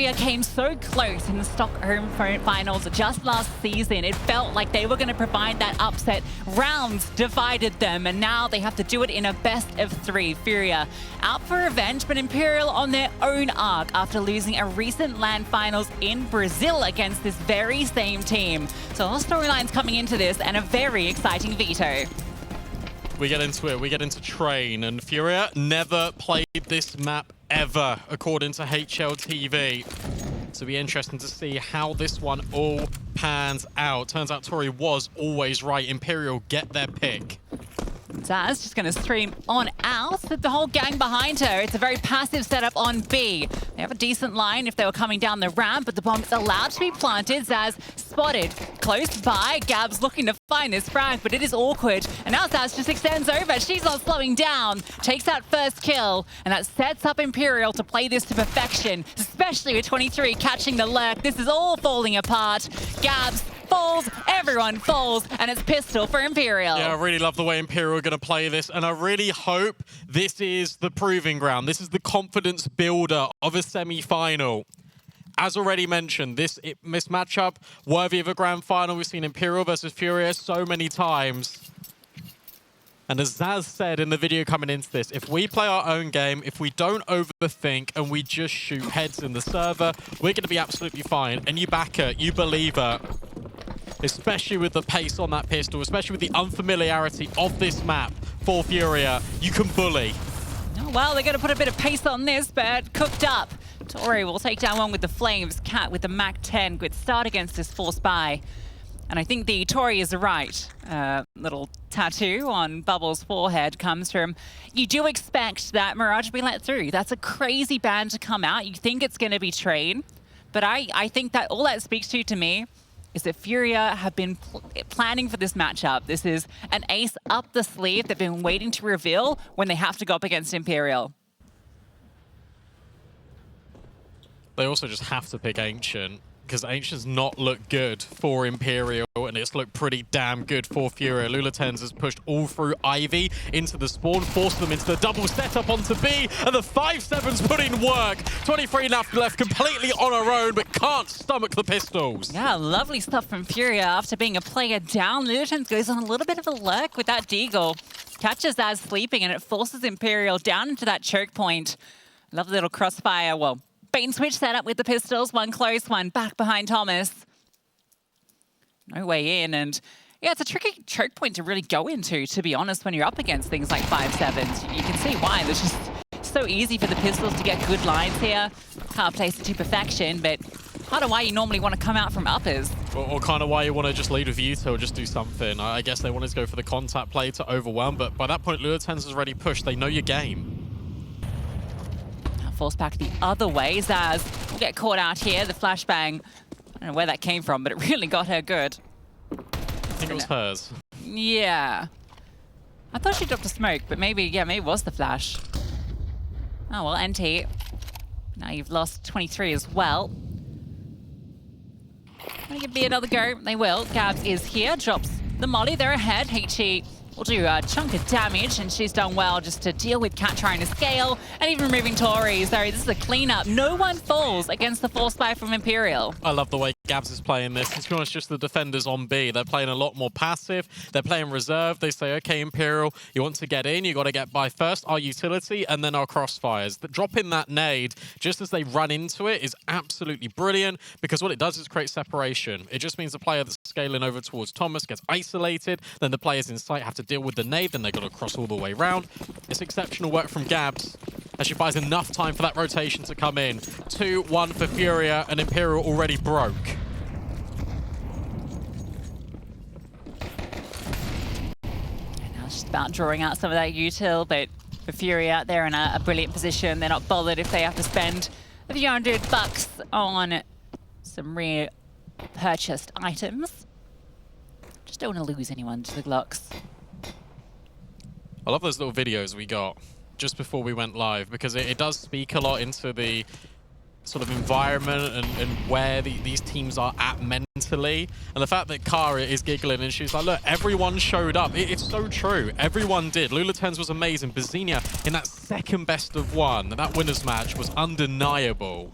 FURIA came so close in the Stockholm finals just last season. It felt like they were going to provide that upset. Rounds divided them, and now they have to do it in a best-of-3. FURIA out for revenge, but Imperial on their own arc after losing a recent LAN finals in Brazil against this very same team. So a lot of storylines coming into this, and a very exciting veto. We get into it, we get into Train, and FURIA never played this map ever, according to HLTV. So it'll be interesting to see how this one all pans out. Turns out Tori was always right. Imperial get their pick. Zaz just going to stream on out with the whole gang behind her. It's a very passive setup on B. They have a decent line if they were coming down the ramp, but the bomb's allowed to be planted. Zaz spotted close by. Gab's looking to find this frag, but it is awkward. And now Zaz just extends over. She's not slowing down. Takes that first kill, and that sets up Imperial to play this to perfection, especially with 23 catching the lurk. This is all falling apart. Gabs falls, everyone falls, and it's pistol for Imperial. Yeah, I really love the way Imperial are going to play this, and I really hope this is the proving ground. This is the confidence builder of a semi-final. As already mentioned, this matchup worthy of a grand final. We've seen Imperial versus FURIA so many times. And as Zaz said in the video coming into this, if we play our own game, if we don't overthink and we just shoot heads in the server, we're going to be absolutely fine. And you back her, you believe her. Especially with the pace on that pistol, especially with the unfamiliarity of this map for FURIA, you can bully. Oh, well, they're going to put a bit of pace on this, but cooked up. Tori will take down one with the Flames. Cat with the MAC-10. Good start against this force buy. And I think the Tori is right. Little tattoo on Bubble's forehead comes from, you do expect that Mirage to be let through. That's a crazy ban to come out. You think it's going to be Train. But I think that all that speaks to me is that FURIA have been planning for this matchup. This is an ace up the sleeve they've been waiting to reveal when they have to go up against Imperial. They also just have to pick Ancient, because Ancient's not looked good for Imperial, and it's looked pretty damn good for FURIA. Lulatens has pushed all through Ivy into the spawn, forced them into the double setup onto B, and the 5-7's put in work. 23 left completely on her own, but can't stomach the pistols. Yeah, lovely stuff from FURIA after being a player down. Lulatens goes on a little bit of a lurk with that deagle. Catches as sleeping, and it forces Imperial down into that choke point. Lovely little crossfire. Well, bait and switch setup with the pistols. One close, one back behind Thomas. No way in, and yeah, it's a tricky choke point to really go into, to be honest, when you're up against things like 5-7s. You can see why. It's just so easy for the pistols to get good lines here. Can't place it to perfection, but part of why you normally want to come out from uppers. Or kind of why you want to just lead with Veto or just do something. I guess they wanted to go for the contact play to overwhelm, but by that point, Lulatens has already pushed. They know your game. Force back the other way. Zaz will get caught out here. The flashbang, I don't know where that came from, but it really got her good. I think it was hers. Yeah. I thought she dropped a smoke, but maybe, yeah, maybe it was the flash. Oh, well, NT. Now you've lost 23 as well. Gonna give B another go. They will. Gabs is here, drops the molly. They're ahead. HE will do a chunk of damage, and she's done well just to deal with Cat trying to scale, and even removing Tori. So this is a cleanup. No one falls against the force buy from Imperial. I love the way Gabs is playing this. It's almost just the defenders on B. They're playing a lot more passive. They're playing reserve. They say, okay, Imperial, you want to get in, you got to get by first our utility and then our crossfires. Dropping that nade just as they run into it is absolutely brilliant, because what it does is create separation. It just means the player that's scaling over towards Thomas gets isolated, then the players in sight have to deal with the nade, then they've got to cross all the way around. It's exceptional work from Gabs as she buys enough time for that rotation to come in. 2-1 for FURIA, and Imperial already broke. And now it's just about drawing out some of that util, but for FURIA, they're in a brilliant position. They're not bothered if they have to spend a few $100 on some re-purchased items. Just don't want to lose anyone to the Glocks. I love those little videos we got just before we went live, because it does speak a lot into the sort of environment and where these teams are at mentally. And the fact that Kara is giggling and she's like, look, everyone showed up. It's so true. Everyone did. Lulatens was amazing. Bizinha in that second best of one, that winner's match was undeniable.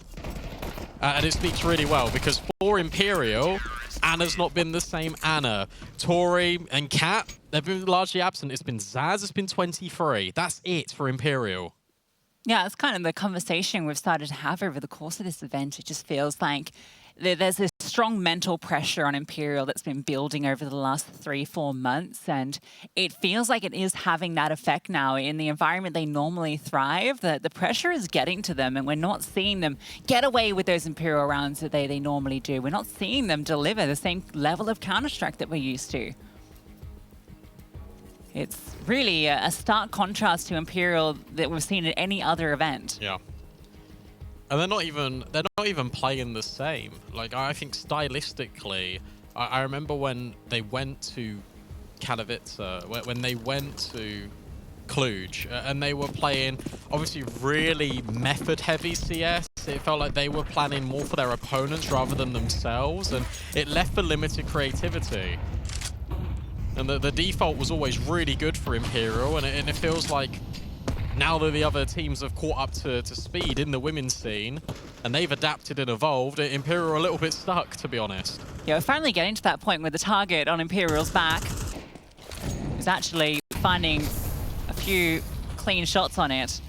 And it speaks really well because for Imperial, Anna's not been the same Anna. Tori and Kat, they've been largely absent. It's been Zaz, it's been 23. That's it for Imperial. Yeah, it's kind of the conversation we've started to have over the course of this event. It just feels like there's this strong mental pressure on Imperial that's been building over the last 3-4 months, and it feels like it is having that effect now in the environment they normally thrive. The pressure is getting to them, and we're not seeing them get away with those Imperial rounds that they normally do. We're not seeing them deliver the same level of Counter-Strike that we're used to. It's really a stark contrast to Imperial that we've seen at any other event. Yeah. And they're not even playing the same. Like, I think stylistically, I remember when they went to Katowice, when they went to Cluj, and they were playing obviously really method-heavy CS. It felt like they were planning more for their opponents rather than themselves, and it left for limited creativity. And the default was always really good for Imperial, and it feels like now that the other teams have caught up to speed in the women's scene, and they've adapted and evolved, Imperial are a little bit stuck, to be honest. Yeah, we're finally getting to that point where the target on Imperial's back is actually finding a few clean shots on it.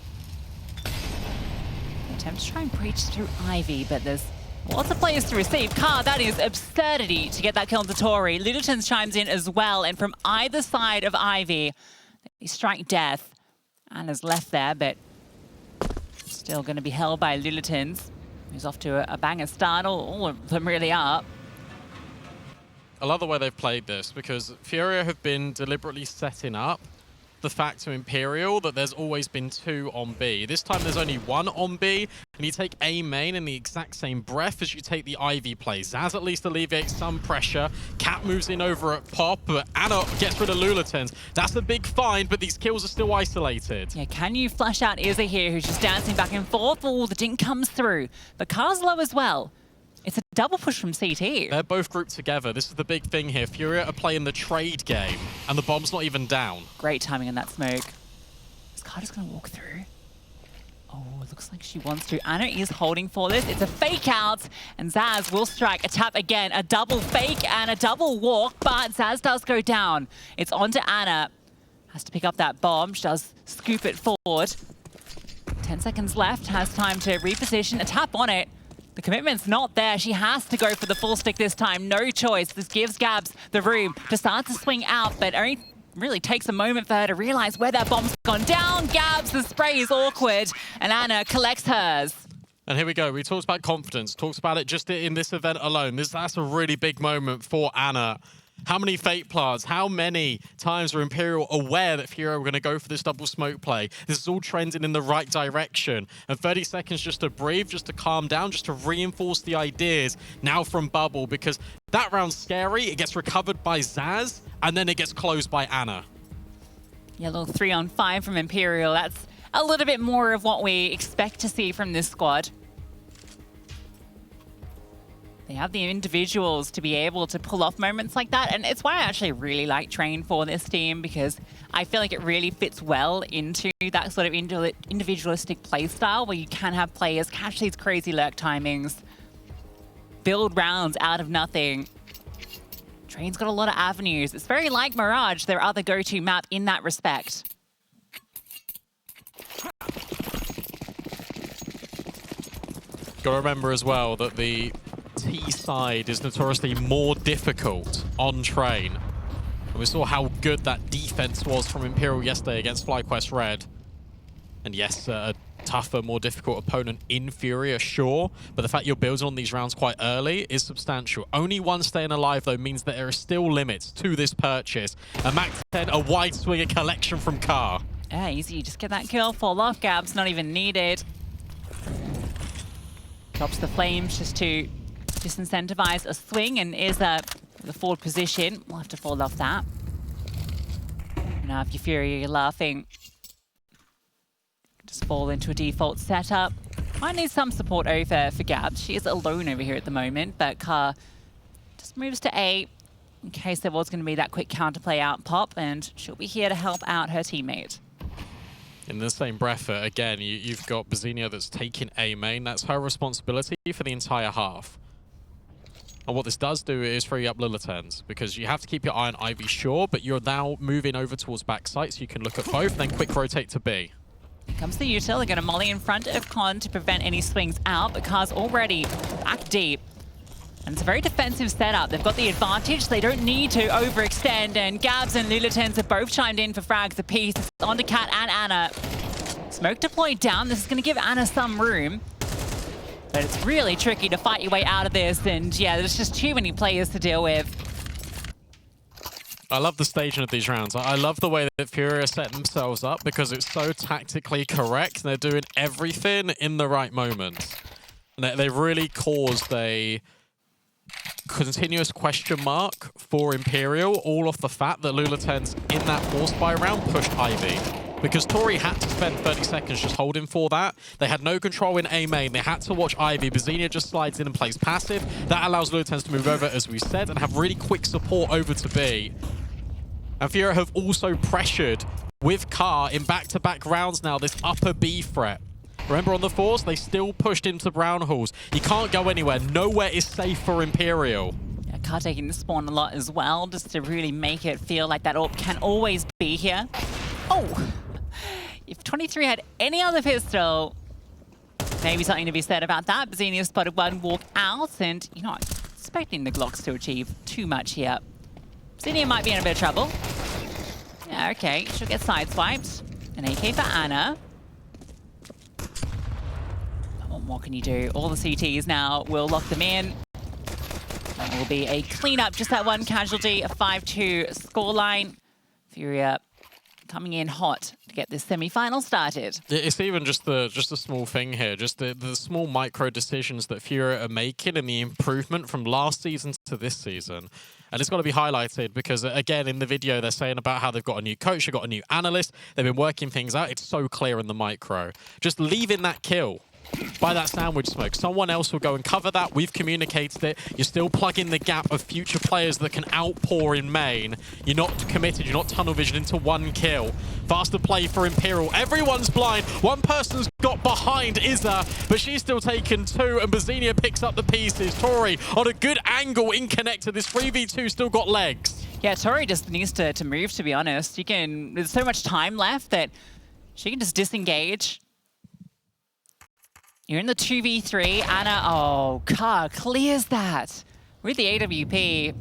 Attempt to try and breach through Ivy, but there's lots of players to receive. Car, that is absurdity to get that kill on Tori. Littleton's chimes in as well, and from either side of Ivy, they strike death. Anna's left there, but still going to be held by Littleton's, who's off to a banger start. All of them really are. I love the way they've played this, because FURIA have been deliberately setting up the fact to Imperial that there's always been 2 on B. This time there's only 1 on B, and you take A main in the exact same breath as you take the Ivy play. Zaz at least alleviates some pressure. Cat moves in over at Pop, but Anna gets rid of Lulatons. That's a big find, but these kills are still isolated. Yeah, can you flush out Izza here, who's just dancing back and forth? Oh, the dink comes through. But Car's low as well. It's a double push from CT. They're both grouped together. This is the big thing here. FURIA are playing the trade game, and the bomb's not even down. Great timing on that smoke. Is Carter's going to walk through? Oh, it looks like she wants to. Anna is holding for this. It's a fake out, and Zaz will strike a tap again. A double fake and a double walk, but Zaz does go down. It's on to Anna. Has to pick up that bomb. She does scoop it forward. 10 seconds left. Has time to reposition. A tap on it. The commitment's not there. She has to go for the full stick this time. No choice. This gives Gabs the room to start to swing out, but only really takes a moment for her to realize where that bomb's gone down. Gabs, the spray is awkward, and Anna collects hers. And here we go. We talked about confidence. Talked about it just in this event alone. That's a really big moment for Anna. How many fate plants? How many times were Imperial aware that FURIA were going to go for this double smoke play? This is all trending in the right direction. And 30 seconds just to breathe, just to calm down, just to reinforce the ideas now from Bubble, because that round's scary. It gets recovered by Zaz, and then it gets closed by Anna. Yeah, a little 3-on-5 from Imperial. That's a little bit more of what we expect to see from this squad. They have the individuals to be able to pull off moments like that, and it's why I actually really like Train for this team, because I feel like it really fits well into that sort of individualistic play style where you can have players catch these crazy lurk timings, build rounds out of nothing. Train's got a lot of avenues. It's very like Mirage, their other go-to map in that respect. Got to remember as well that the T side is notoriously more difficult on Train. And we saw how good that defense was from Imperial yesterday against FlyQuest Red. And yes, a tougher, more difficult opponent in FURIA, sure, but the fact you're building on these rounds quite early is substantial. Only one staying alive, though, means that there are still limits to this purchase. A Mac 10, a wide swing, a collection from Car. Yeah, easy. Just get that kill, fall off. Gab's not even needed. Drops the flames just to disincentivize a swing, and is the forward position. We'll have to fall off that. Now if you're FURIA, you're laughing. Just fall into a default setup. Might need some support over for Gabs. She is alone over here at the moment, but Car just moves to A in case there was going to be that quick counterplay out Pop, and she'll be here to help out her teammate. In the same breath, again, you've got bizinha that's taking A main. That's her responsibility for the entire half. And what this does do is free up Lilitens, because you have to keep your eye on Ivy, sure, but you're now moving over towards backside, so you can look at both, then quick rotate to B. Here comes the util. They're going to molly in front of Con to prevent any swings out, but Car's already back deep. And it's a very defensive setup. They've got the advantage. They don't need to overextend, and Gabs and Lilitens have both chimed in for frags apiece. It's on to Cat and Anna. Smoke deployed down. This is going to give Anna some room. But it's really tricky to fight your way out of this, and yeah, there's just too many players to deal with. I love the staging of these rounds. I love the way that FURIA set themselves up because it's so tactically correct. They're doing everything in the right moment. And they really caused a continuous question mark for Imperial, all off the fact that Lilitens in that force buy round pushed Ivy. Because Tori had to spend 30 seconds just holding for that. They had no control in A main. They had to watch Ivy. bizinha just slides in and plays passive. That allows Lilitens to move over, as we said, and have really quick support over to B. And FURIA have also pressured with Car in back-to-back rounds now, this upper B threat. Remember on the force, they still pushed into brown halls. You can't go anywhere. Nowhere is safe for Imperial. Yeah, Car taking the spawn a lot as well, just to really make it feel like that AWP can always be here. Oh! If 23 had any other pistol, maybe something to be said about that. bizinha spotted one walk out, and you're not expecting the Glocks to achieve too much here. bizinha might be in a bit of trouble. Yeah, okay, she'll get sideswiped. An AK for Anna. What can you do? All the CTs now will lock them in. That will be a cleanup, just that one casualty, a 5-2 scoreline. FURIA coming in hot to get this semi-final started. It's even just a small thing here, just the small micro decisions that FURIA are making and the improvement from last season to this season. And it's got to be highlighted because, again, in the video, they're saying about how they've got a new coach, they've got a new analyst, they've been working things out. It's so clear in the micro. Just leaving that kill by that sandwich smoke. Someone else will go and cover that. We've communicated it. You're still plugging the gap of future players that can outpour in main. You're not committed. You're not tunnel vision into one kill. Faster play for Imperial. Everyone's blind. One person's got behind Izza, but she's still taken two, and bizinha picks up the pieces. Tori on a good angle in connector. This 3v2 still got legs. Yeah, Tori just needs to move, to be honest. There's so much time left that she can just disengage. You're in the 2v3. Anna, oh, Car clears that with the AWP.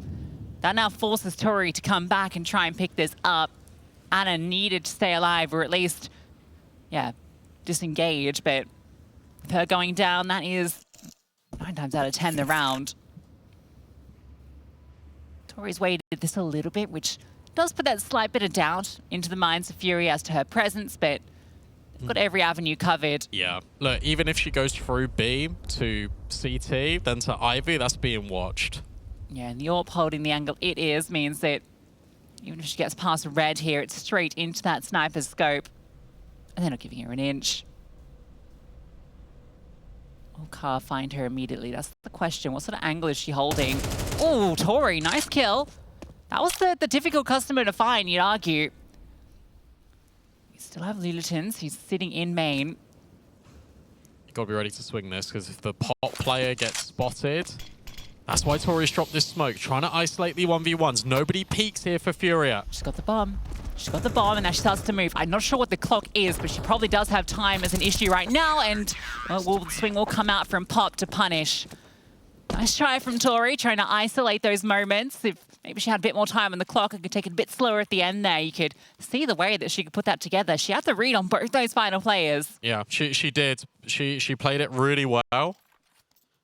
That now forces Tori to come back and try and pick this up. Anna needed to stay alive, or at least, yeah, disengage. But with her going down, that is 9 times out of 10 the round. Tori's waited this a little bit, which does put that slight bit of doubt into the minds of FURIA as to her presence, but got every avenue covered. Yeah. Look, even if she goes through B to CT, then to Ivy, that's being watched. Yeah, and the AWP holding the angle it is means that even if she gets past red here, it's straight into that sniper's scope. And they're not giving her an inch. Will Car find her immediately? That's the question. What sort of angle is she holding? Oh, Tori, nice kill. That was the difficult customer to find, you'd argue. We still have Lilitens. He's sitting in main. You've got to be ready to swing this, because if the pot player gets spotted, that's why Tori's dropped this smoke, trying to isolate the 1v1s. Nobody peeks here for FURIA. She's got the bomb. She's got the bomb, and now she starts to move. I'm not sure what the clock is, but she probably does have time as an issue right now, and well, the swing will come out from Pop to punish. Nice try from Tori, trying to isolate those moments. If maybe she had a bit more time on the clock and could take it a bit slower at the end there, you could see the way that she could put that together. She had the read on both those final players. Yeah, she did. She played it really well,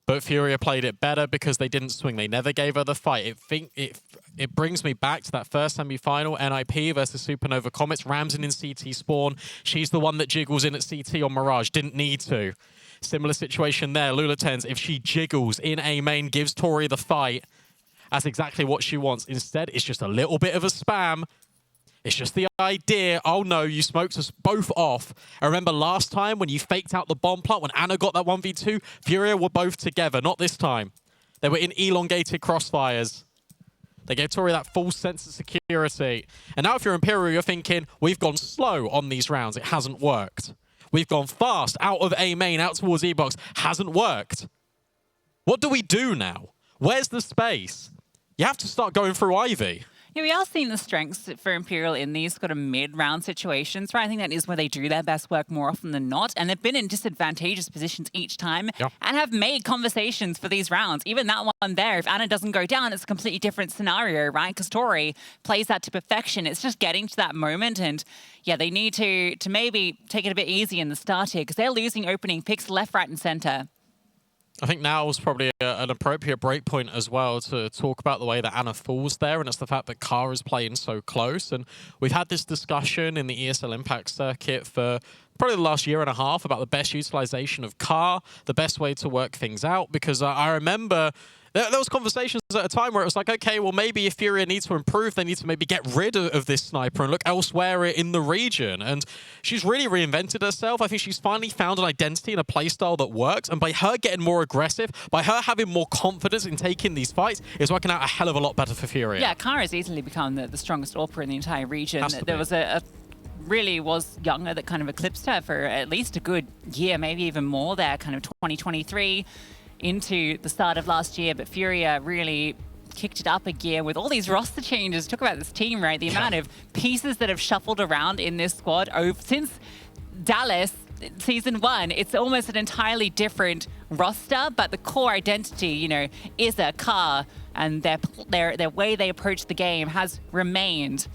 but FURIA played it better because they didn't swing. They never gave her the fight. It brings me back to that first semi-final, NIP versus Supernova Comets. Ramsden in CT spawn. She's the one that jiggles in at CT on Mirage. Didn't need to. Similar situation there. Lilitens, if she jiggles in A main, gives Tori the fight. That's exactly what she wants. Instead, it's just a little bit of a spam. It's just the idea, oh no, you smoked us both off. I remember last time when you faked out the bomb plant, when Anna got that 1v2, FURIA were both together. Not this time. They were in elongated crossfires. They gave Tori that false sense of security. And now if you're Imperial, you're thinking, we've gone slow on these rounds. It hasn't worked. We've gone fast out of A main, out towards E-box. Hasn't worked. What do we do now? Where's the space? You have to start going through Ivy. Yeah, we are seeing the strengths for Imperial in these sort of mid-round situations, right? I think that is where they do their best work more often than not. And they've been in disadvantageous positions each time and have made conversations for these rounds. Even that one there, if Anna doesn't go down, it's a completely different scenario, right? Because Tori plays that to perfection. It's just getting to that moment. And yeah, they need to maybe take it a bit easy in the start here because they're losing opening picks left, right, and center. I think now is probably an appropriate breakpoint as well to talk about the way that Anna falls there, and it's the fact that Kara is playing so close. And we've had this discussion in the ESL Impact circuit for probably the last year and a half about the best utilization of Kara, the best way to work things out, because I remember there was conversations at a time where it was like, okay, well, maybe if FURIA needs to improve, they need to maybe get rid of this sniper and look elsewhere in the region. And she's really reinvented herself. I think she's finally found an identity and a playstyle that works. And by her getting more aggressive, by her having more confidence in taking these fights, it's working out a hell of a lot better for FURIA. Yeah, Kara's easily become the strongest AWPer in the entire region. There was really was younger that kind of eclipsed her for at least a good year, maybe even more there, kind of 2023. Into the start of last year, but FURIA really kicked it up a gear with all these roster changes. Talk about this team, right? The amount of pieces that have shuffled around in this squad since Dallas Season 1. It's almost an entirely different roster, but the core identity, you know, is a car, and their way they approach the game has remained.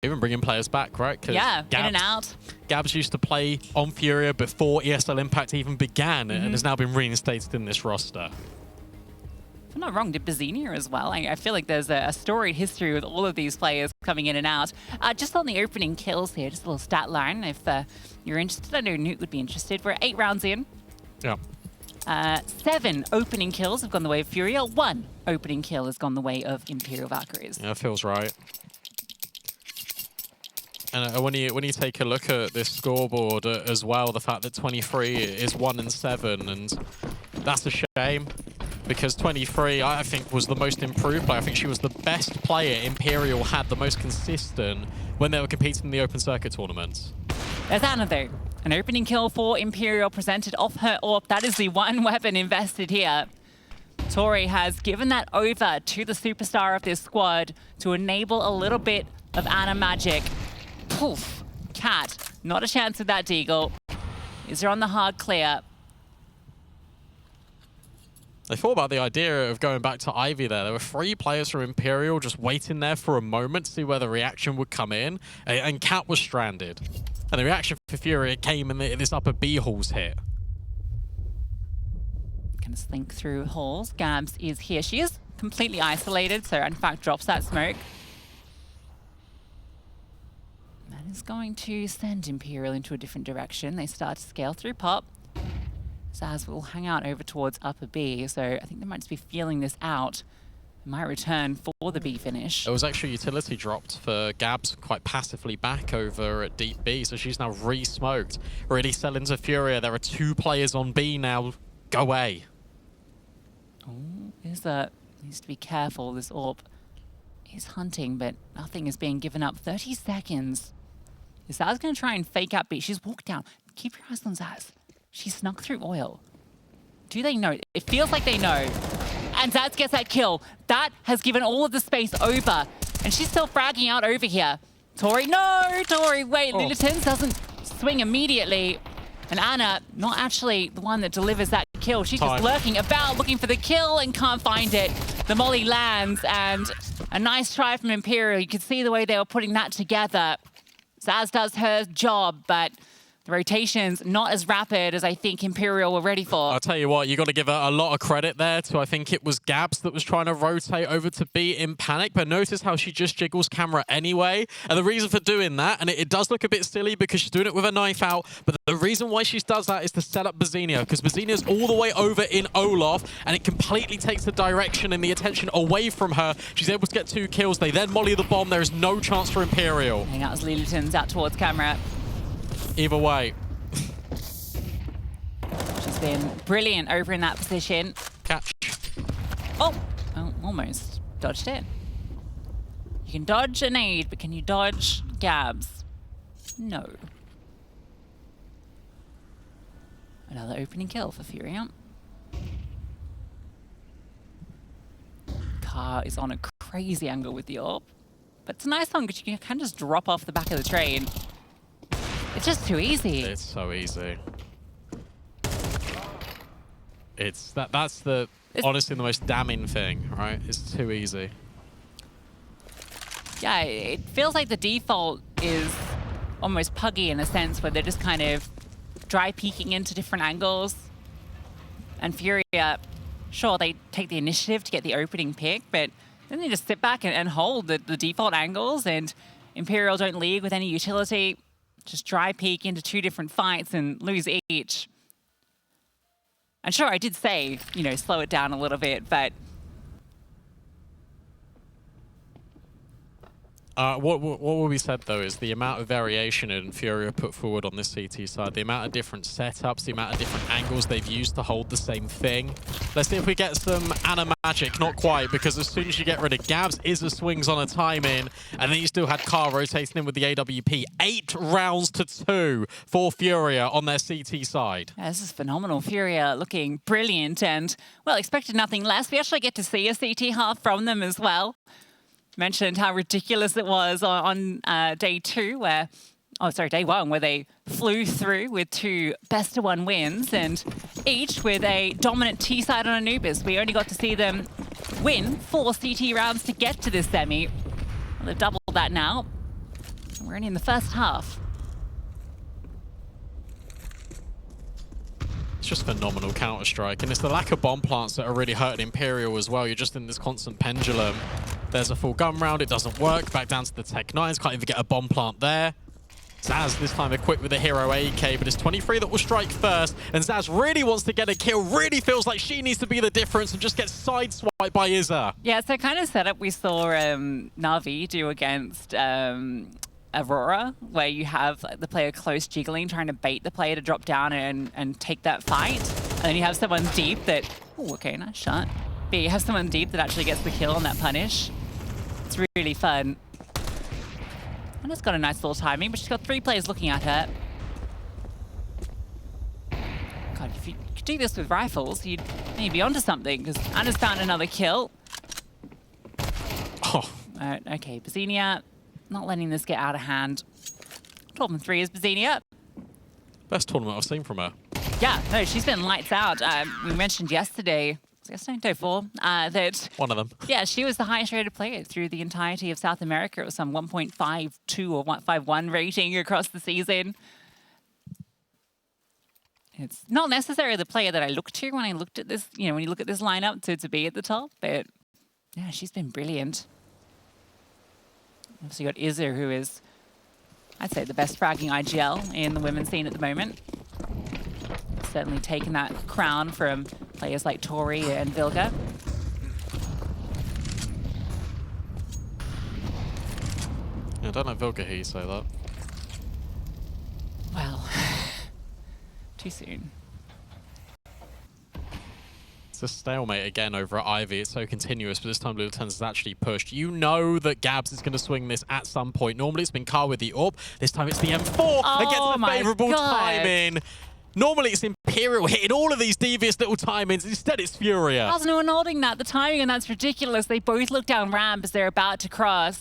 Even bringing players back, right? Yeah, in and out. Gabs used to play on FURIA before ESL Impact even began and has now been reinstated in this roster. If I'm not wrong, did bizinha as well? I feel like there's a storied history with all of these players coming in and out. Just on the opening kills here, just a little stat line if you're interested. I know Nuke would be interested. We're 8 rounds in. Yeah. 7 opening kills have gone the way of FURIA. 1 opening kill has gone the way of Imperial Valkyries. Yeah, that feels right. And when you take a look at this scoreboard as well, the fact that 23 is 1-7, and that's a shame because 23 I think was the most improved player. I think she was the best player Imperial had, the most consistent when they were competing in the open circuit tournaments. There's Anna though. An opening kill for Imperial presented off her AWP. That is the one weapon invested here. Tori has given that over to the superstar of this squad to enable a little bit of Anna magic. Poof. Cat, not a chance with that deagle. Is there on the hard clear? They thought about the idea of going back to Ivy there. There were 3 players from Imperial just waiting there for a moment to see where the reaction would come in. And Cat was stranded. And the reaction for FURIA came in this upper B halls hit. Gonna slink through halls. Gabs is here. She is completely isolated, so in fact drops that smoke. That is going to send Imperial into a different direction. They start to scale through pop. Zaz will hang out over towards upper B, so I think they might just be feeling this out. They might return for the B finish. There was actually utility dropped for Gabs quite passively back over at deep B, so she's now re-smoked. Really selling to FURIA. There are 2 players on B now. Go away. Oh, needs to be careful. This AWP is hunting, but nothing is being given up. 30 seconds. Is Zaz going to try and fake out B? She's walked down. Keep your eyes on Zaz. She snuck through oil. Do they know? It feels like they know. And Zaz gets that kill. That has given all of the space over. And she's still fragging out over here. Tori, no! Tori, wait. Lilitins doesn't swing immediately. And Anna, not actually the one that delivers that kill. She's just lurking about, looking for the kill and can't find it. The molly lands, and a nice try from Imperial. You can see the way they were putting that together. Zaz does her job, but the rotation's not as rapid as I think Imperial were ready for. I'll tell you what, you got to give a lot of credit there to, I think it was Gabs that was trying to rotate over to B in panic, but notice how she just jiggles camera anyway. And the reason for doing that, and it does look a bit silly because she's doing it with a knife out, but the reason why she does that is to set up bizinha, because bizinha's all the way over in Olaf, and it completely takes the direction and the attention away from her. She's able to get 2 kills. They then molly the bomb. There is no chance for Imperial. Hang out as Lilitins out towards camera. Either way. She's been brilliant over in that position. Catch. Oh, almost dodged it. can dodge a nade, but can you dodge Gabs? No. Another opening kill for FURIA. Car is on a crazy angle with the AWP. But it's a nice one because you can just drop off the back of the train. It's just too easy. It's so easy. That's honestly the most damning thing, right? It's too easy. Yeah, it feels like the default is almost puggy in a sense where they're just kind of dry peeking into different angles. And FURIA, sure, they take the initiative to get the opening pick, but then they just sit back and hold the default angles, and Imperial don't league with any utility. Just dry peek into 2 different fights and lose each. And sure, I did say, you know, slow it down a little bit, but what will be said, though, is the amount of variation in FURIA put forward on this CT side, the amount of different setups, the amount of different angles they've used to hold the same thing. Let's see if we get some animagic. Not quite, because as soon as you get rid of Gabs, Izza swings on a time-in, and then you still had Car rotating in with the AWP. 8 rounds to 2 for FURIA on their CT side. Yeah, this is phenomenal. FURIA looking brilliant and, well, expected nothing less. We actually get to see a CT half from them as well. Mentioned how ridiculous it was on day 2 where, day 1, where they flew through with 2 best-of-1 wins and each with a dominant T side on Anubis. We only got to see them win 4 CT rounds to get to this semi. Well, they've doubled that now. We're only in the first half. It's just phenomenal Counter-Strike, and it's the lack of bomb plants that are really hurting Imperial as well. You're just in this constant pendulum. There's a full gun round, it doesn't work. Back down to the Tech 9s, can't even get a bomb plant there. Zaz this time equipped with a hero AK, but it's 23 that will strike first, and Zaz really wants to get a kill, really feels like she needs to be the difference and just gets sideswiped by Izza. Yeah, it's the kind of setup we saw Na'Vi do against Aurora, where you have the player close jiggling, trying to bait the player to drop down and take that fight. And then you have someone deep that, oh, okay, nice shot. But you have someone deep that actually gets the kill on that punish. It's really fun. And it's got a nice little timing, but she's got 3 players looking at her. God, if you could do this with rifles, you'd maybe be onto something, because Anna's found another kill. Oh. Okay, bizinha. Not letting this get out of hand. 12-3 is bizinha. Best tournament I've seen from her. Yeah, no, she's been lights out. We mentioned yesterday, day 4, that... One of them. Yeah, she was the highest rated player through the entirety of South America. It was some 1.52 or 1.51 rating across the season. It's not necessarily the player that I looked to when I looked at this, you know, when you look at this lineup to be at the top, but yeah, she's been brilliant. Obviously, you got Izza, who is, I'd say, the best fragging IGL in the women's scene at the moment. Certainly taken that crown from players like Tori and Vilga. Yeah, I don't know Vilga hear you say that. Well, too soon. It's a stalemate again over at Ivy. It's so continuous, but this time Little Tens has actually pushed. You know that Gabs is going to swing this at some point. Normally it's been Car with the AWP. This time it's the M4 that gets the favourable timing. Normally it's Imperial hitting all of these devious little timings. Instead it's FURIA. I was nodding that. The timing and that's ridiculous. They both look down ramp as they're about to cross.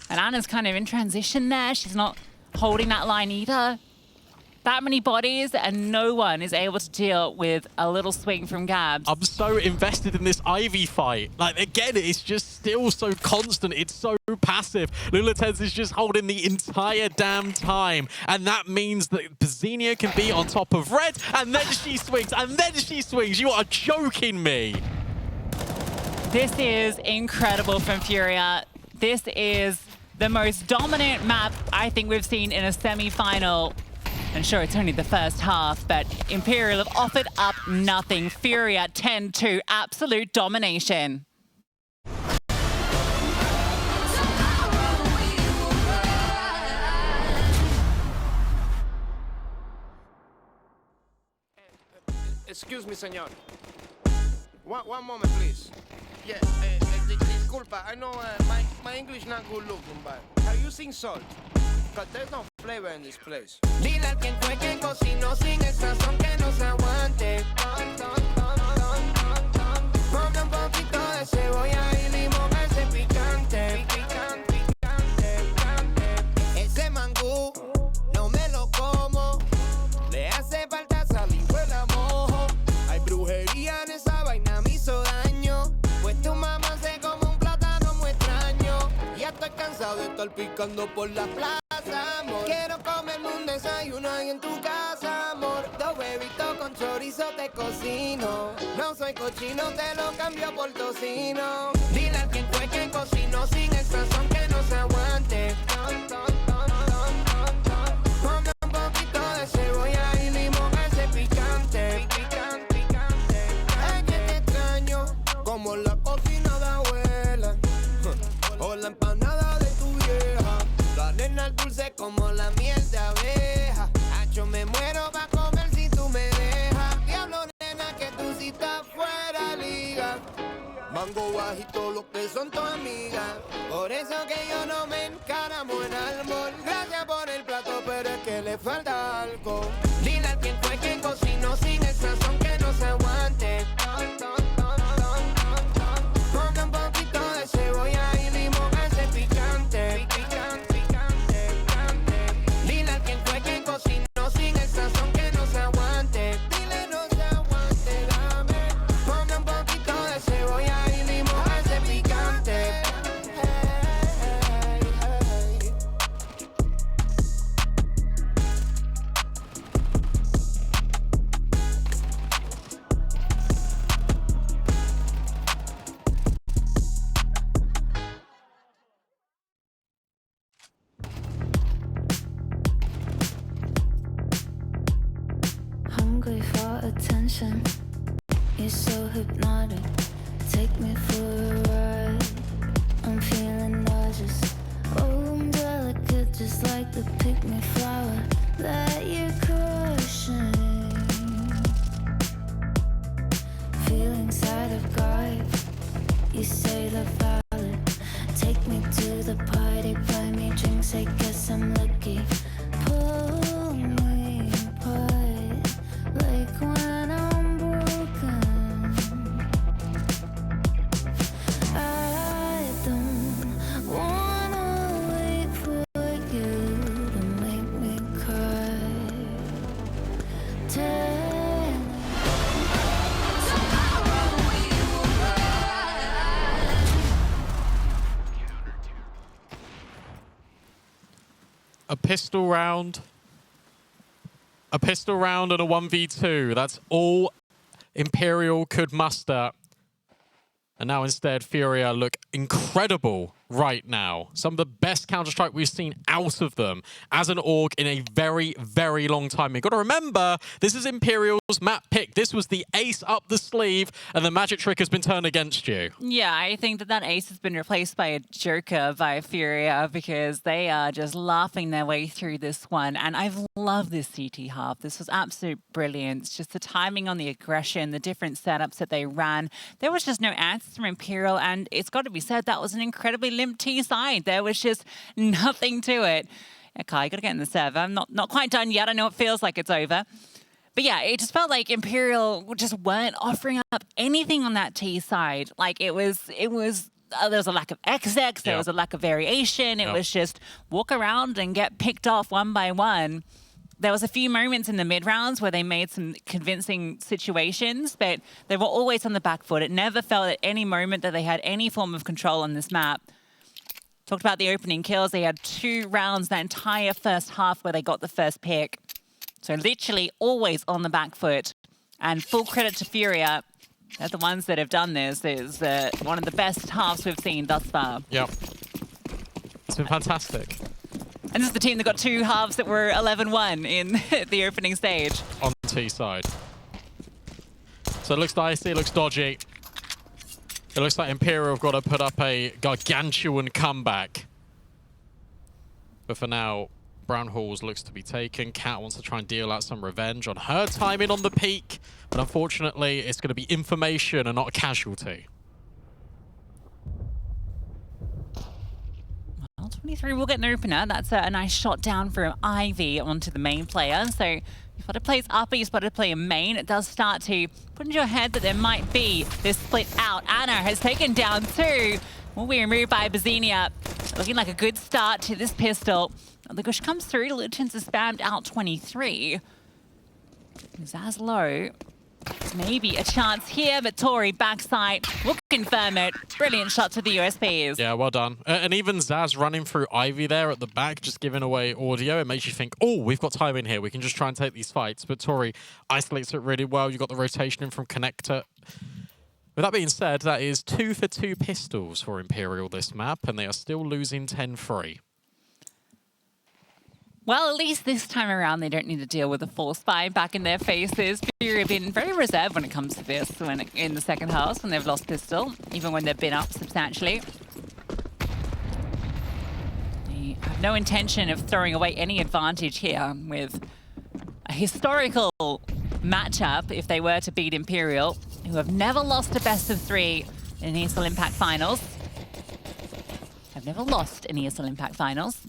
And Anna's kind of in transition there. She's not holding that line either. That many bodies and no one is able to deal with a little swing from Gabs. I'm so invested in this Ivy fight. Like, again, it's just still so constant. It's so passive. Lulatens is just holding the entire damn time. And that means that bizinha can be on top of Red, and then she swings, and then she swings. You are joking me. This is incredible from FURIA. This is the most dominant map I think we've seen in a semi-final. And sure, it's only the first half, but Imperial have offered up nothing. FURIA 10-2, absolute domination. Excuse me, senor. One moment, please. Yeah, Disculpa, I know my English not good looking, but are you using salt? Because there's no flavor in this place. Dile a quien fue que cocinó sin el sazón que no se aguante. Ponle un poquito de cebolla y limón a ese picante. Ese mangú no me lo como. Le hace falta sal y huele a mojo. Hay brujería en esa vaina, me hizo daño. Pues tu mamá se come un plátano muy extraño. Ya estoy cansado de estar picando por la plaza, amor. Quiero comerme un desayuno ahí en tu casa, amor. Dos huevitos con chorizo te cocino. No soy cochino, te lo cambio por tocino. Dile a quien fue que cocinó sin el sazón que no se aguante. Ponle un poquito de cebolla y limón a ese picante. Es que te extraño como la cocina de abuela o la empanada de tu vieja. La nena dulce como la miel de abeja. Yo me muero pa' comer si tú me dejas. Diablo, nena, que tú sí estás fuera liga. Mango bajito, los que son tu amiga. Por eso que yo no me encaramo en árbol. Gracias por el plato, pero es que le falta algo. Dile a quien fue que cocinó sin el sazón que no se aguante. Ponle un poquito de cebolla y limón a ese picante. Dile a quien fue que cocinó sin el sazón que no se aguante. Dile no se aguante, dame. Ponle un poquito de cebolla y limón a ese picante. Hungry for attention, you're so hypnotic. Take me for a ride. I'm feeling nauseous. Oh, I'm delicate, just like the pick-me flower that you're crushing. Feelings that I've got, you say they're valid. Take me to the party, buy me drinks, I guess I'm lucky. Pull me apart, like when I'm broken. I don't wanna wait for you to make me cry. Tell tomorrow we will rise. A pistol round. A pistol round and a 1v2. That's all Imperial could muster. And now instead, FURIA look incredible right now. Some of the best Counter-Strike we've seen out of them as an org in a very, very long time. You've got to remember, this is Imperial's map pick. This was the ace up the sleeve, and the magic trick has been turned against you. Yeah, I think that that ace has been replaced by a joker by FURIA because they are just laughing their way through this one. And I've loved this CT half. This was absolute brilliance. Just the timing on the aggression, the different setups that they ran. There was just no answers from Imperial, and it's got to be said that was an incredibly limp T side. There was just nothing to it. Okay, got to get in the server. I'm not quite done yet. I know it feels like it's over. But yeah, it just felt like Imperial just weren't offering up anything on that T side. Like there was a lack of XX, there was a lack of variation. It was just walk around and get picked off one by one. There was a few moments in the mid-rounds where they made some convincing situations, but they were always on the back foot. It never felt at any moment that they had any form of control on this map. Talked about the opening kills. They had 2 rounds that entire first half where they got the first pick. So literally always on the back foot. And full credit to FURIA. They're the ones that have done this. It's one of the best halves we've seen thus far. Yep. It's been fantastic. And this is the team that got 2 halves that were 11-1 in the opening stage. On the T side. So it looks dicey, it looks dodgy. It looks like Imperial have got to put up a gargantuan comeback. But for now, Brown Halls looks to be taken. Cat wants to try and deal out some revenge on her timing on the peak. But unfortunately, it's going to be information and not a casualty. 23 will get an opener. That's a nice shot down from Ivy onto the main player. So you've got to play upper, you've got to play a main. It does start to put into your head that there might be this split out. Anna has taken down 2. Will be removed by bizinha. Looking like a good start to this pistol. The gush comes through. Luton's has spammed out 23. Zaz low. Maybe a chance here, but Tori backside will confirm it. Brilliant shot to the USPs. Yeah, well done. And even Zaz running through Ivy there at the back, just giving away audio. It makes you think, oh, we've got time in here. We can just try and take these fights. But Tori isolates it really well. You've got the rotation in from Connector. With that being said, that is 2 for 2 pistols for Imperial this map, and they are still losing 10-3. Well, at least this time around, they don't need to deal with a full spy back in their faces. FURIA have been very reserved when it comes to this in the second half when they've lost pistol, even when they've been up substantially. They have no intention of throwing away any advantage here with a historical matchup if they were to beat Imperial, who have never lost a best of 3 in ESL Impact Finals. Have never lost in ESL Impact Finals.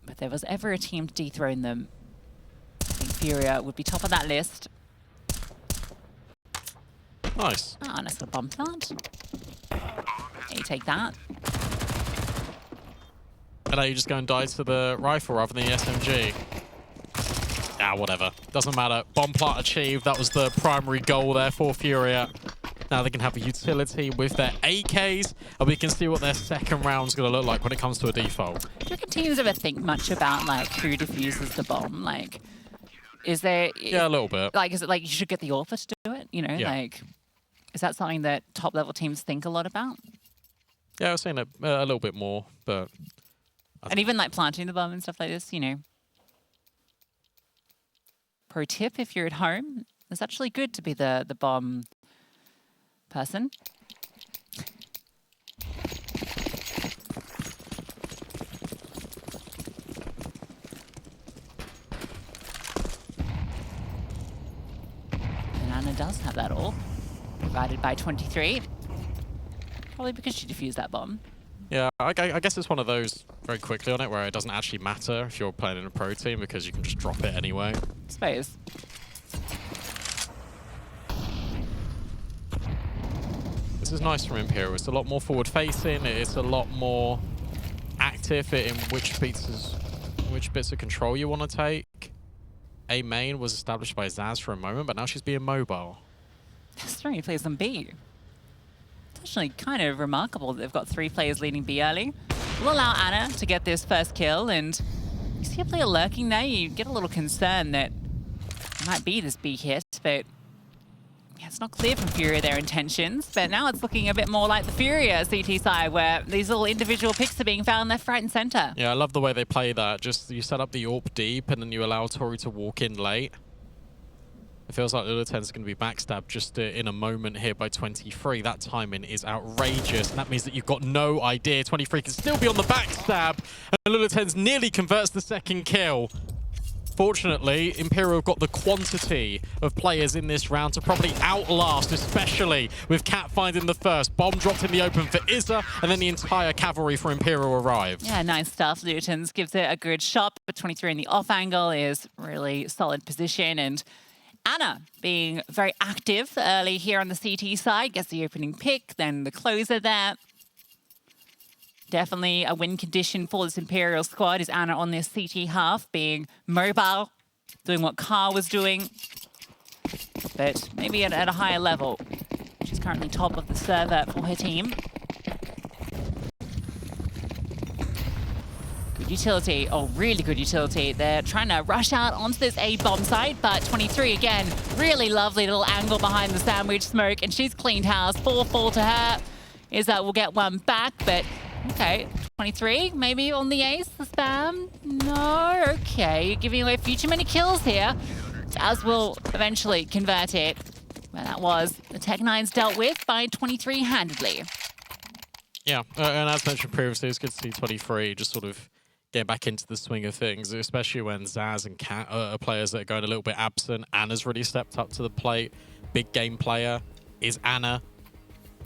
If there was ever a team to dethrone them, I think FURIA would be top of that list. Nice. Ah, nice little bomb plant. You take that. And now you just go and die to the rifle rather than the SMG. Ah, whatever. Doesn't matter. Bomb plant achieved. That was the primary goal there for FURIA. Now they can have a utility with their AKs, and we can see what their second round's going to look like when it comes to a default. Do you reckon teams ever think much about like who defuses the bomb? Like, is there? Yeah, a little bit. Like, is it like you should get the author to do it? You know, Yeah. like, is that something that top level teams think a lot about? Yeah, I was saying it a little bit more, but And even like planting the bomb and stuff like this, you know. Pro tip if you're at home, it's actually good to be the bomb person. And Anna does have that all, provided by 23. Probably because she defused that bomb. yeah, I guess it's one of those very quickly on it where it doesn't actually matter if you're playing in a pro team because you can just drop it anyway. I suppose. This is nice from Imperial. It's a lot more forward-facing. It's a lot more active in which bits of control you want to take. A main was established by Zaz for a moment, but now she's being mobile. Three plays on B. It's actually kind of remarkable that they've got 3 players leading B early. We'll allow Anna to get this first kill, and you see a player lurking there, you get a little concerned that it might be this B hit, but yeah, it's not clear from FURIA their intentions. But now it's looking a bit more like the FURIA CT side, where these little individual picks are being found left, right, and center. Yeah, I love the way they play that. Just you set up the AWP deep, and then you allow Tori to walk in late. It feels like Luluten's going to be backstabbed just in a moment here by 23. That timing is outrageous, and that means that you've got no idea. 23 can still be on the backstab, and Luluten's nearly converts the second kill. Fortunately, Imperial got the quantity of players in this round to probably outlast, especially with Cat finding the first. Bomb dropped in the open for Izza, and then the entire cavalry for Imperial arrived. Yeah, nice stuff. Luton's gives it a good shot, but 23 in the off angle is really solid position, and Anna being very active early here on the CT side, gets the opening pick, then the closer there. Definitely a win condition for this Imperial squad is Anna on this CT half, being mobile, doing what Carr was doing, but maybe at a higher level. She's currently top of the server for her team. Good utility, oh, really good utility. They're trying to rush out onto this A bomb site, but 23 again, really lovely little angle behind the sandwich smoke, and she's cleaned house. 4-4 to her. Izza will get one back, but okay, 23, maybe on the ace, the spam. No, okay, you're giving away too many kills here. As will eventually convert it. Well, that was the Tech-9's dealt with by 23 handedly. Yeah, and as mentioned previously, it's good to see 23 just sort of get back into the swing of things, especially when Zaz and Kat are players that are going a little bit absent. Anna's really stepped up to the plate. big game player is Ana.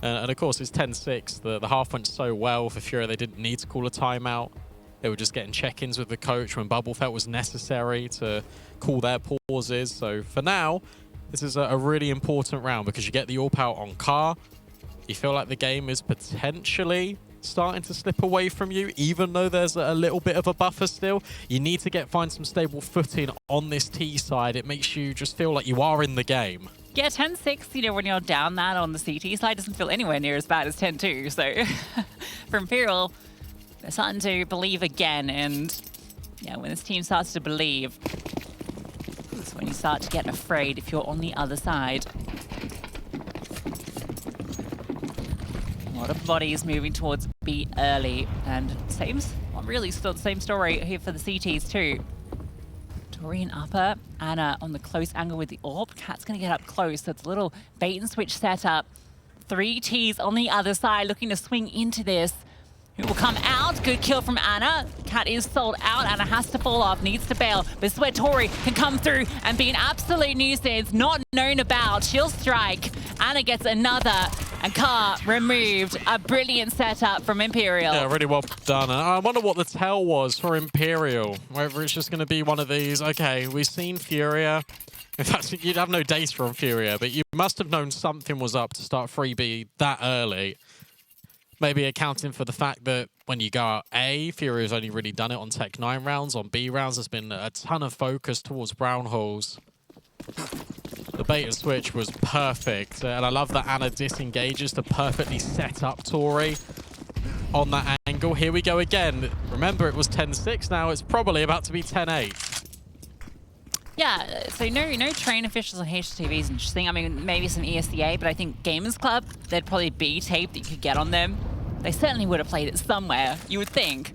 And of course, it's 10-6. The half went so well for FURIA, they didn't need to call a timeout. They were just getting check-ins with the coach when Bubble felt was necessary to call their pauses. So for now, this is a really important round because you get the AWP out on Car. You feel like the game is potentially starting to slip away from you, even though there's a little bit of a buffer still. You need to find some stable footing on this T side. It makes you just feel like you are in the game. Yeah, 10-6, you know, when you're down that on the CT side doesn't feel anywhere near as bad as 10-2. So for Imperial, they're starting to believe again. And yeah, when this team starts to believe, that's when you start to get afraid if you're on the other side. A lot of bodies moving towards B early. And really still the same story here for the CTs too. Tori and upper, Ana on the close angle with the AWP. Cat's going to get up close, so it's a little bait and switch setup. 3 Ts on the other side, looking to swing into this. Who will come out? Good kill from Ana. Cat is sold out. Ana has to fall off, needs to bail. But this is where Tori can come through and be an absolute nuisance, not known about. She'll strike. Ana gets another, and Car removed. A brilliant setup from Imperial. Yeah, really well done. And I wonder what the tell was for Imperial. Whether it's just going to be one of these, okay, we've seen FURIA. In fact, you'd have no data on FURIA, but you must have known something was up to start 3B that early. Maybe accounting for the fact that when you go out A, FURIA's only really done it on Tech 9 rounds. On B rounds, there's been a ton of focus towards brown holes. The bait and switch was perfect. And I love that Ana disengages to perfectly set up Tori on that angle. Here we go again. Remember, it was 10-6. Now it's probably about to be 10-8. Yeah, so no train officials on HTV is interesting. I mean, maybe some ESCA, but I think Gamers Club, there'd probably be tape that you could get on them. They certainly would have played it somewhere, you would think.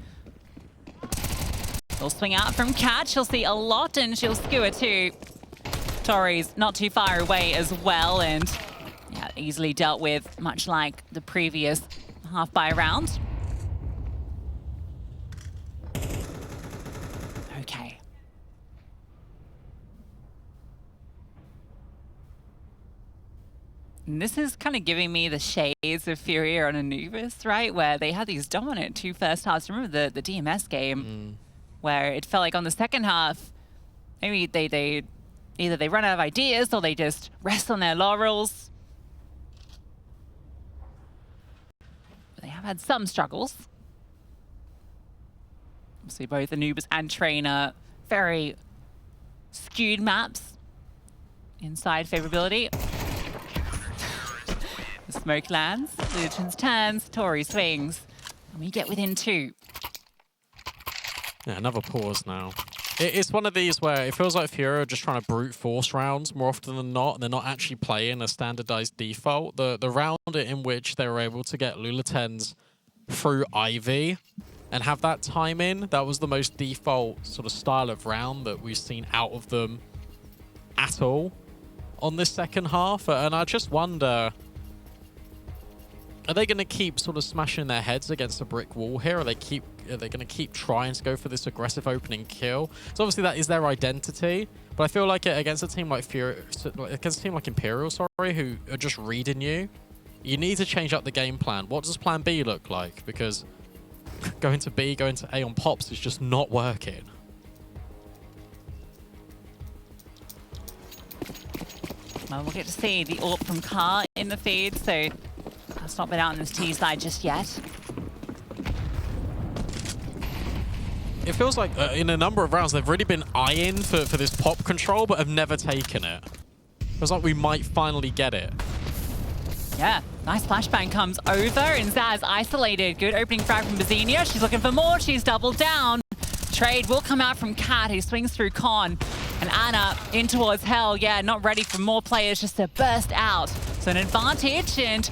She'll swing out from Cat. She'll see a lot, and she'll skewer too. Tori's not too far away as well, and yeah, easily dealt with, much like the previous half-buy round. Okay. And this is kind of giving me the shades of FURIA on Anubis, right? Where they had these dominant 2 first halves. Remember the DMS game, where it felt like on the second half, maybe they either they run out of ideas or they just rest on their laurels. But they have had some struggles. Obviously, both Anubis and Trainer, very skewed maps. Inside favorability. The smoke lands, Luton's turns, Tori swings, and we get within 2. Yeah, another pause now. It's one of these where it feels like FURIA are just trying to brute force rounds more often than not, and they're not actually playing a standardized default. The round in which they were able to get Lulatens through Ivy and have that time in, that was the most default sort of style of round that we've seen out of them at all on this second half. And I just wonder, are they going to keep sort of smashing their heads against a brick wall here? Are they going to keep trying to go for this aggressive opening kill? So obviously that is their identity, but I feel like against a team like FURIA, against a team like Imperial, sorry, who are just reading you, you need to change up the game plan. What does plan B look like? Because going to B, going to A on pops is just not working. Well, we'll get to see the AWP from Car in the feed, so that's not been out on this T side just yet. It feels like in a number of rounds they've really been eyeing for this pop control, but have never taken it. Feels like we might finally get it. Yeah, nice flashbang comes over, and Zaz isolated. Good opening frag from bizinha. She's looking for more. She's doubled down. Trade will come out from Cat, who swings through Con. And Ana in towards Hell. Yeah, not ready for more players just to burst out. So an advantage, and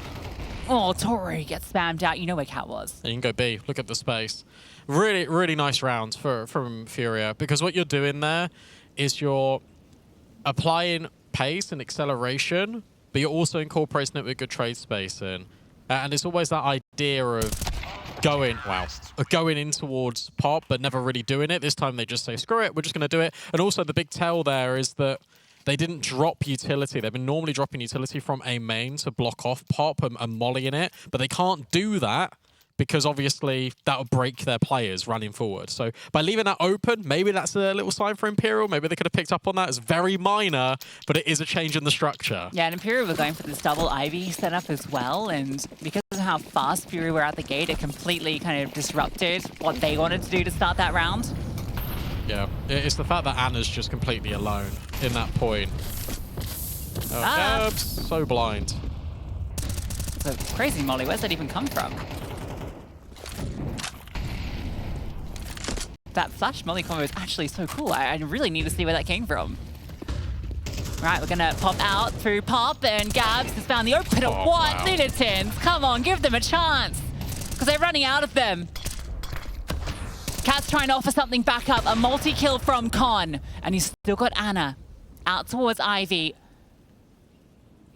oh, Tori gets spammed out. You know where Cat was. And you can go B. Look at the space. Really, really nice rounds from FURIA, because what you're doing there is you're applying pace and acceleration, but you're also incorporating it with good trade spacing. And it's always that idea of going in towards pop, but never really doing it. This time they just say, screw it, we're just going to do it. And also the big tell there is that they didn't drop utility. They've been normally dropping utility from A main to block off Pop and Molly in it, but they can't do that because obviously that would break their players running forward. So by leaving that open, maybe that's a little sign for Imperial. Maybe they could have picked up on that. It's very minor, but it is a change in the structure. Yeah, and Imperial were going for this double Ivy setup as well, and because of how fast FURIA were out the gate, it completely kind of disrupted what they wanted to do to start that round. Yeah, it's the fact that Anna's just completely alone in that point. Oh, Gabs, so blind. It's a crazy Molly. Where's that even come from? That flash Molly combo is actually so cool. I really need to see where that came from. Right, we're gonna pop out through Pop, and Gabs has found the open of what? Wow. Lunatins, come on, give them a chance. Because they're running out of them. Cat's trying to offer something back up, a multi-kill from Con. And he's still got Anna out towards Ivy.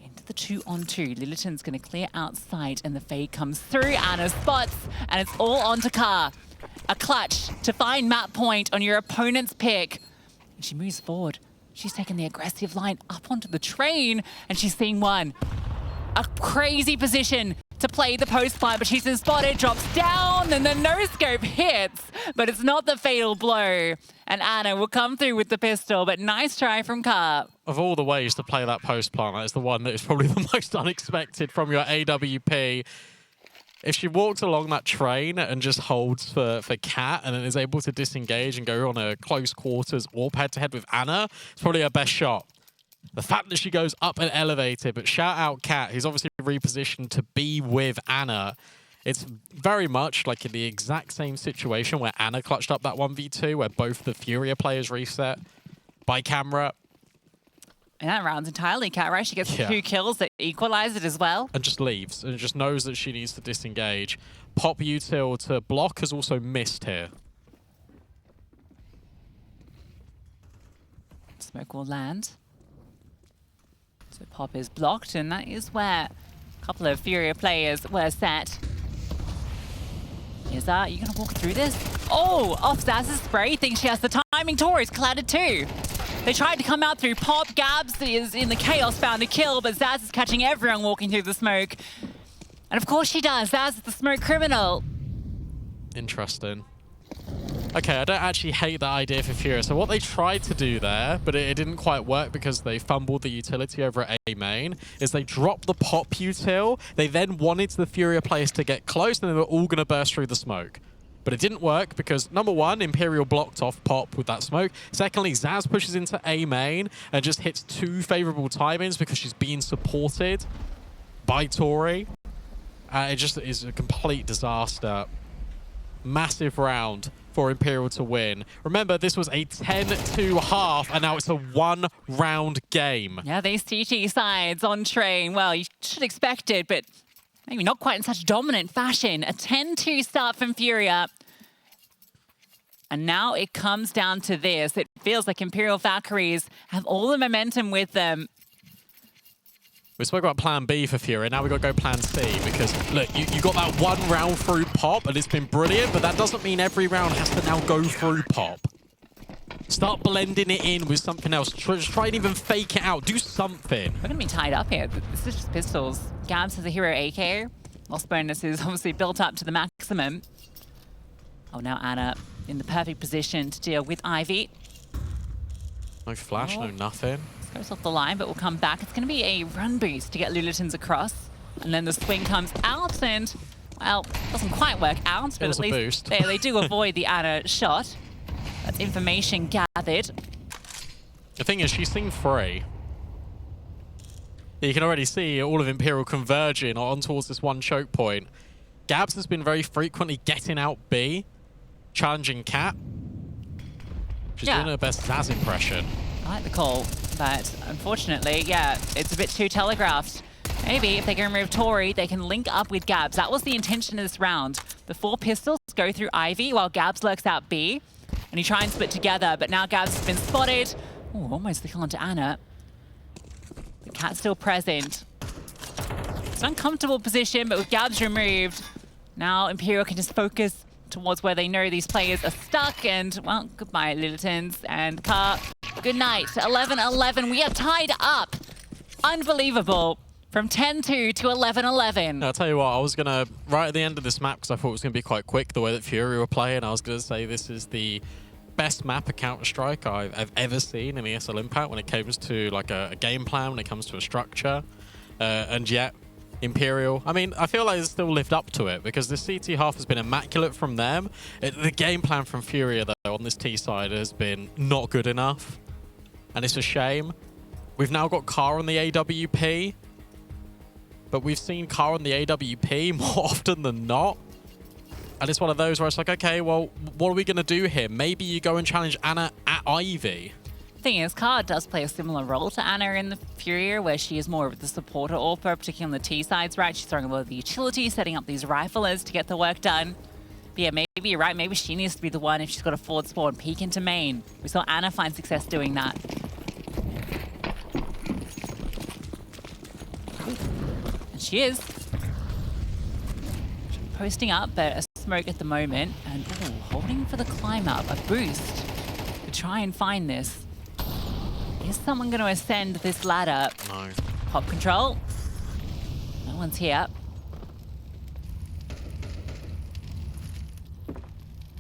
Into the 2-on-2. Lilitin's gonna clear outside, and the fade comes through. Anna spots, and it's all onto Car. A clutch to find map point on your opponent's pick. And she moves forward. She's taking the aggressive line up onto the train, and she's seeing one. A crazy position to play the post plant, but she's been spotted, drops down, and the no-scope hits, but it's not the fatal blow. And Anna will come through with the pistol, but nice try from Car. Of all the ways to play that post plant, that is the one that is probably the most unexpected from your AWP. If she walks along that train and just holds for Cat and then is able to disengage and go on a close quarters or head-to-head with Anna, it's probably her best shot. The fact that she goes up and elevated, but shout out Cat, who's obviously repositioned to be with Anna. It's very much like in the exact same situation where Anna clutched up that 1v2, where both the FURIA players reset by camera. And that round's entirely Cat, right? She gets 2 kills that equalize it as well. And just leaves, and just knows that she needs to disengage. Pop util to block has also missed here. Smoke will land. So Pop is blocked, and that is where a couple of FURIA players were set. Is that, you gonna walk through this? Oh, off Zaz's spray, thinks she has the timing. Tori's collided too. They tried to come out through Pop. Gabs is in the chaos, found a kill, but Zaz is catching everyone walking through the smoke. And of course she does. Zaz is the smoke criminal. Interesting. Okay, I don't actually hate that idea for FURIA. So what they tried to do there, but it didn't quite work because they fumbled the utility over at A main, is they dropped the Pop util. They then wanted the FURIA players to get close, and they were all going to burst through the smoke. But it didn't work because, number one, Imperial blocked off Pop with that smoke. Secondly, Zaz pushes into A main and just hits 2 favorable timings because she's being supported by Tori. It just is a complete disaster. Massive round for Imperial to win. Remember, this was a 10-2 half, and now it's a 1-round game. Yeah, these TT sides on train. Well, you should expect it, but maybe not quite in such dominant fashion. A 10-2 start from FURIA. And now it comes down to this. It feels like Imperial Valkyries have all the momentum with them. We spoke about plan B for FURIA, now we've got to go plan C, because, look, you got that 1 round through Pop, and it's been brilliant, but that doesn't mean every round has to now go through Pop. Start blending it in with something else. Try and even fake it out. Do something. We're going to be tied up here. This is just pistols. Gabs has a hero AK. Loss bonus is obviously built up to the maximum. Oh, now Anna in the perfect position to deal with Ivy. No flash, no nothing. Goes off the line, but will come back. It's going to be a run boost to get Lulitins across. And then the swing comes out and, well, doesn't quite work out, but at least they do avoid the Anna shot. That's information gathered. The thing is, she's seen 3. You can already see all of Imperial converging on towards this one choke point. Gabs has been very frequently getting out B, challenging Cat. She's doing her best Zaz impression. I like the call, but unfortunately, yeah, it's a bit too telegraphed. Maybe if they can remove Tori, they can link up with Gabs. That was the intention of this round. The 4 pistols go through Ivy while Gabs lurks out B, and he tries and split together, but now Gabs has been spotted. Ooh, almost the kill onto Anna. The Cat's still present. It's an uncomfortable position, but with Gabs removed, now Imperial can just focus towards where they know these players are stuck, and, well, goodbye, Lilitins, and Car Good night. 11-11. We are tied up. Unbelievable. From 10-2 to 11-11. I'll tell you what, I was going to, right at the end of this map, because I thought it was going to be quite quick, the way that FURIA were playing, I was going to say this is the best map of Counter-Strike I've ever seen in ESL Impact when it comes to like a game plan, when it comes to a structure. And yet, Imperial, I mean, I feel like it's still lived up to it because the CT half has been immaculate from them. The game plan from FURIA, though, on this T side has been not good enough. And it's a shame. We've now got Car on the AWP. But we've seen Car on the AWP more often than not. And it's one of those where it's like, okay, well, what are we going to do here? Maybe you go and challenge Ana at Ivy. Thing is, Car does play a similar role to Ana in the FURIA, where she is more of the supporter AWPer, particularly on the T sides, right? She's throwing a lot of the utility, setting up these riflers to get the work done. But yeah, maybe you're right. Maybe she needs to be the one if she's got a forward spawn, peek into main. We saw Ana find success doing that. And she is. Posting up, but a smoke at the moment. And holding for the climb up, a boost to try and find this. Is someone going to ascend this ladder? No. Pop control. No one's here.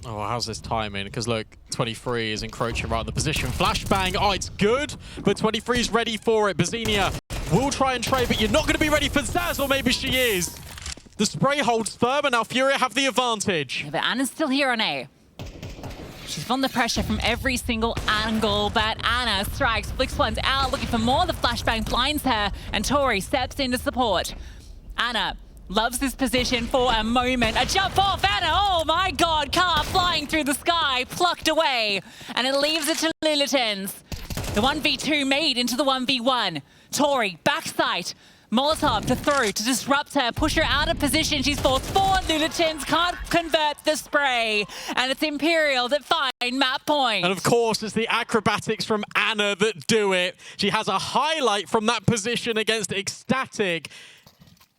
Oh, how's this timing? Because look, 23 is encroaching right on the position. Flashbang, oh, it's good, but 23 is ready for it. bizinha will try and trade, but you're not going to be ready for Zaz, or maybe she is. The spray holds firm, and now FURIA have the advantage. Yeah, but Ana's still here on A. She's from the pressure from every single angle, but Ana strikes, flicks ones out, looking for more. The flashbang blinds her, and Tori steps in to support. Ana loves this position for a moment. A jump off, Ana, oh my god, Car flying through the sky, plucked away, and it leaves it to Lilitans. The 1v2 made into the 1v1. Tori, backside, Molotov to throw, to disrupt her, push her out of position. She's forced forward. Lilitans can't convert the spray. And it's Imperial that find map point. And of course, it's the acrobatics from Ana that do it. She has a highlight from that position against Ecstatic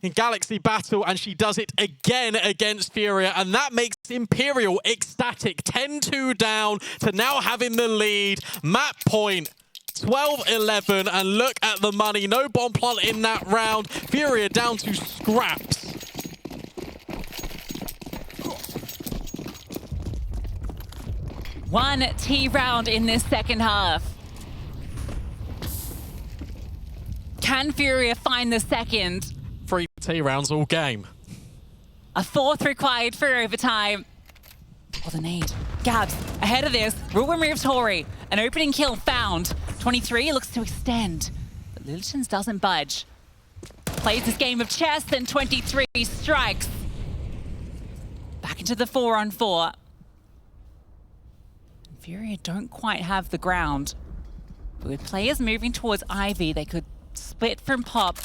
in Galaxy Battle, and she does it again against FURIA, and that makes Imperial Ecstatic 10-2 down to now having the lead. Map point. 12-11, and look at the money. No bomb plant in that round. FURIA down to scraps. One T round in this second half. Can FURIA find the second? 3 T rounds all game. A fourth required for overtime. Oh, the nade. Gabs ahead of this. Will remove Tori. An opening kill found. 23 looks to extend, but Lilitans doesn't budge. Plays this game of chess, and 23 strikes. Back into the 4-on-4. FURIA don't quite have the ground. But with players moving towards Ivy, they could split from Pop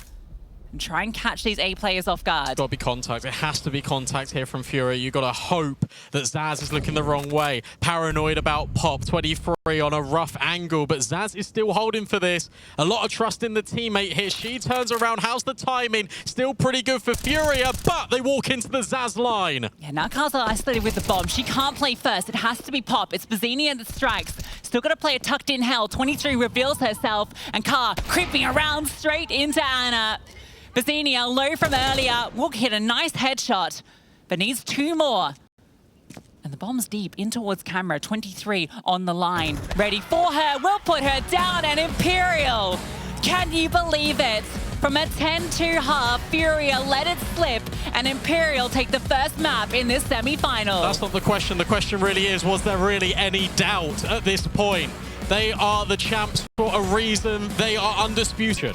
and try and catch these A players off guard. It's got to be contact. It has to be contact here from FURIA. You've got to hope that Zaz is looking the wrong way. Paranoid about Pop. 23 on a rough angle, but Zaz is still holding for this. A lot of trust in the teammate here. She turns around. How's the timing? Still pretty good for FURIA, but they walk into the Zaz line. Yeah, now Carl's isolated with the bomb. She can't play first. It has to be Pop. It's bizinha that strikes. Still got to play a tucked in hell. 23 reveals herself, and Car creeping around straight into Ana. bizinha, low from earlier, will hit a nice headshot, but needs 2 more. And the bomb's deep in towards camera. 23 on the line. Ready for her, will put her down, and Imperial. Can you believe it? From a 10-2 half, FURIA let it slip, and Imperial take the first map in this semi-final. That's not the question. The question really is, was there really any doubt at this point? They are the champs for a reason. They are undisputed.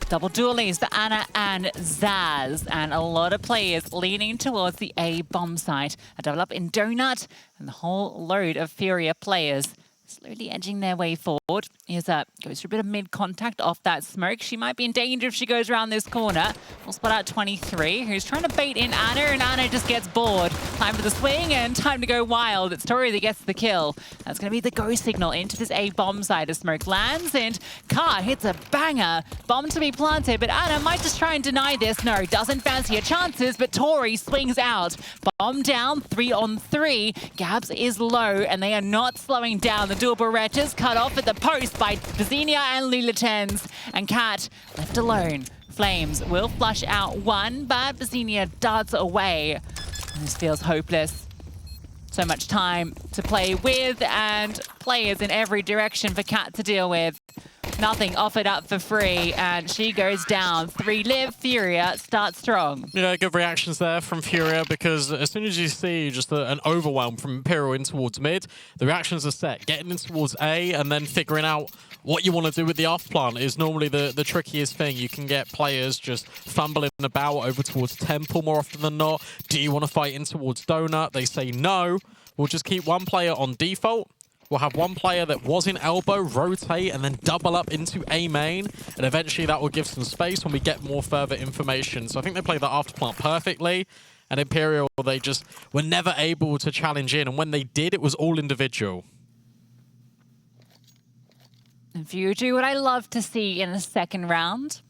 Double duelies for Ana and Zaz, and a lot of players leaning towards the A bomb site. A double up in Donut, and the whole load of FURIA players slowly edging their way forward. Is goes for a bit of mid-contact off that smoke. She might be in danger if she goes around this corner. We'll spot out 23, who's trying to bait in Anna, and Anna just gets bored. Time for the swing and time to go wild. It's Tori that gets the kill. That's going to be the go signal into this A bomb side as smoke lands, and Car hits a banger. Bomb to be planted, but Anna might just try and deny this. No, doesn't fancy her chances, but Tori swings out. Bomb down, 3 on 3. Gabs is low, and they are not slowing down. The dual Berettas cut off at the post by bizinha and Lulatens, and Cat left alone. Flames will flush out one, but bizinha darts away. This feels hopeless. So much time to play with, and players in every direction for Cat to deal with. Nothing offered up for free, and she goes down. 3 live. FURIA starts strong. Yeah, good reactions there from FURIA, because as soon as you see just an overwhelm from Imperial in towards mid, the reactions are set. Getting in towards A and then figuring out what you want to do with the off plant is normally the trickiest thing. You can get players just fumbling about over towards Temple more often than not. Do you want to fight in towards Donut? They say no. We'll just keep one player on default. We'll have one player that was in elbow, rotate, and then double up into A main. And eventually that will give some space when we get more further information. So I think they played that after plant perfectly. And Imperial, they just were never able to challenge in. And when they did, it was all individual. And FURIA do what I love to see in a second round.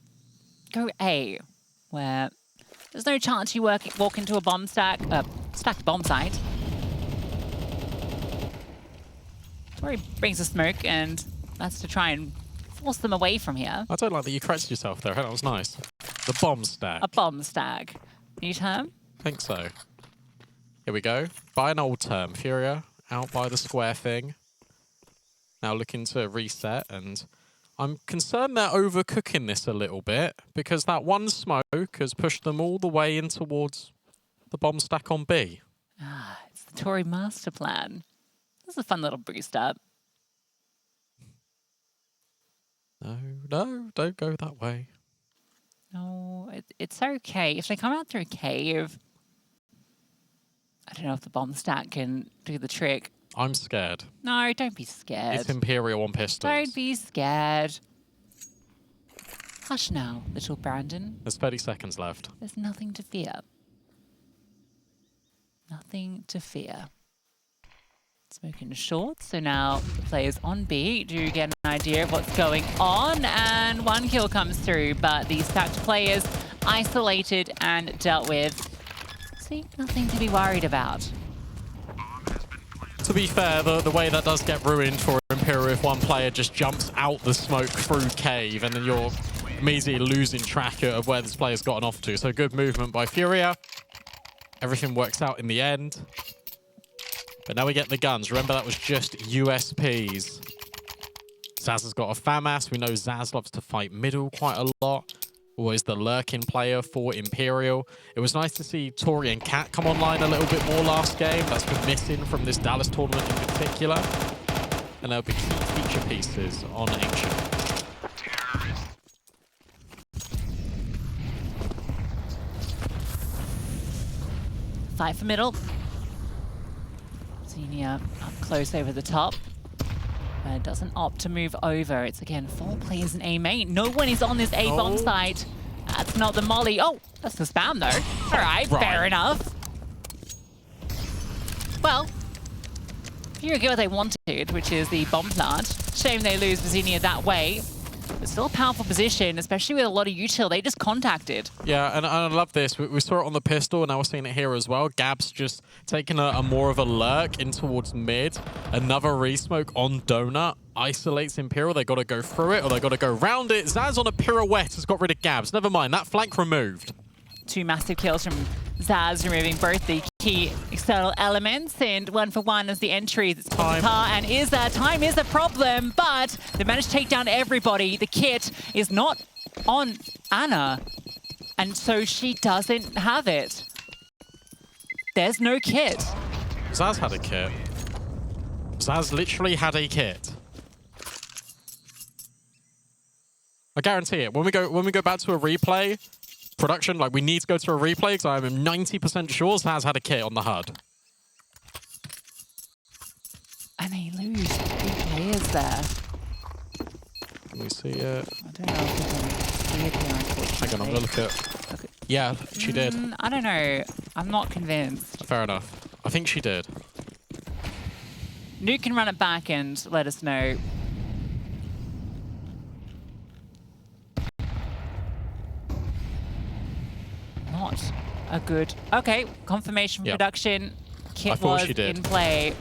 Go A, where there's no chance you walk into a bomb stacked bomb site. Tori brings a smoke, and that's to try and force them away from here. I don't like that you corrected yourself there. That was nice. The bomb stack. A bomb stack. New term? I think so. Here we go. By an old term. FURIA out by the square thing. Now looking to reset, and I'm concerned they're overcooking this a little bit, because that one smoke has pushed them all the way in towards the bomb stack on B. Ah, it's the Tori master plan. This is a fun little boost up. No, don't go that way. No, it's okay. If they come out through cave, I don't know if the bomb stack can do the trick. I'm scared. No, don't be scared. It's Imperial on pistols. Don't be scared. Hush now, little Brandon. There's 30 seconds left. There's nothing to fear. Nothing to fear. Smoking short, so now the players on B do get an idea of what's going on, and 1 kill comes through, but these stacked players isolated and dealt with. See, nothing to be worried about. To be fair, the way that does get ruined for Imperial if one player just jumps out the smoke through cave, and then you're immediately losing track of where this player's gotten off to. So good movement by FURIA. Everything works out in the end. But now we get the guns. Remember, that was just USPs. Zaz has got a FAMAS. We know Zaz loves to fight middle quite a lot. Always the lurking player for Imperial. It was nice to see Tori and Cat come online a little bit more last game. That's been missing from this Dallas tournament in particular. And there'll be key feature pieces on Ancient. Fight for middle. Senior up close over the top. But doesn't opt to move over. It's again 4 players in A main. No one is on this A bomb site. That's not the molly. Oh, that's the spam though. All right, fair enough. Well, FURIA get what they wanted, which is the bomb plant. Shame they lose bizinha that way. But still a powerful position, especially with a lot of util. They just contacted. Yeah, and I love this. We saw it on the pistol, and now we're seeing it here as well. Gab's just taking a more of a lurk in towards mid. Another resmoke on Donut. Isolates Imperial. They got to go through it, or they got to go round it. Zaz on a pirouette has got rid of Gabs. Never mind, that flank removed. 2 massive kills from Zaz, removing both the key external elements, and 1 for 1 as the entries. It's time. And time is a problem, but they managed to take down everybody. The kit is not on Anna, and so she doesn't have it. There's no kit. Zaz had a kit. Zaz literally had a kit. I guarantee it. When we go back to a replay, production, like, we need to go to a replay because I'm 90% sure Zaz had a kit on the HUD. And they lose 3 players there. Can we see it? I don't know if we can see it here, unfortunately. Hang on, I'm gonna look at. Okay. Yeah, she did. I don't know. I'm not convinced. Fair enough. I think she did. Nuke can run it back and let us know. Not a good... Okay, confirmation from Yeah. production. Kit I thought was she did. in play.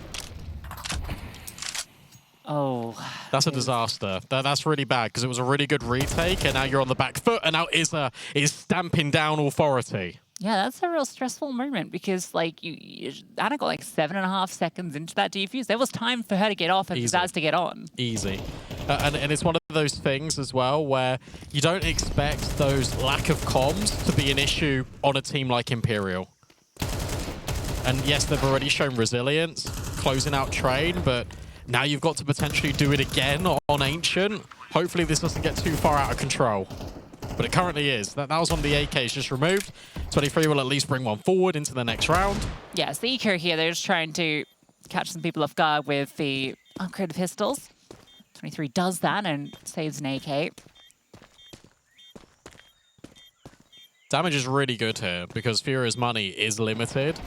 Oh. That's a disaster. That's really bad because it was a really good retake, and now you're on the back foot, and now Izza is stamping down authority. Yeah, that's a real stressful moment because, like, Anna got like 7.5 seconds into that defuse. There was time for her to get off and Easy. Zaz to get on. Easy. And it's one of those things as well where you don't expect those lack of comms to be an issue on a team like Imperial. And yes, they've already shown resilience, closing out trade, but now you've got to potentially do it again on Ancient. Hopefully this doesn't get too far out of control. But it currently is. That was one of the AKs just removed. 23 will at least bring one forward into the next round. Yeah, it's the eco here. They're just trying to catch some people off guard with the upgraded pistols. 23 does that and saves an AK. Damage is really good here because FURIA's money is limited.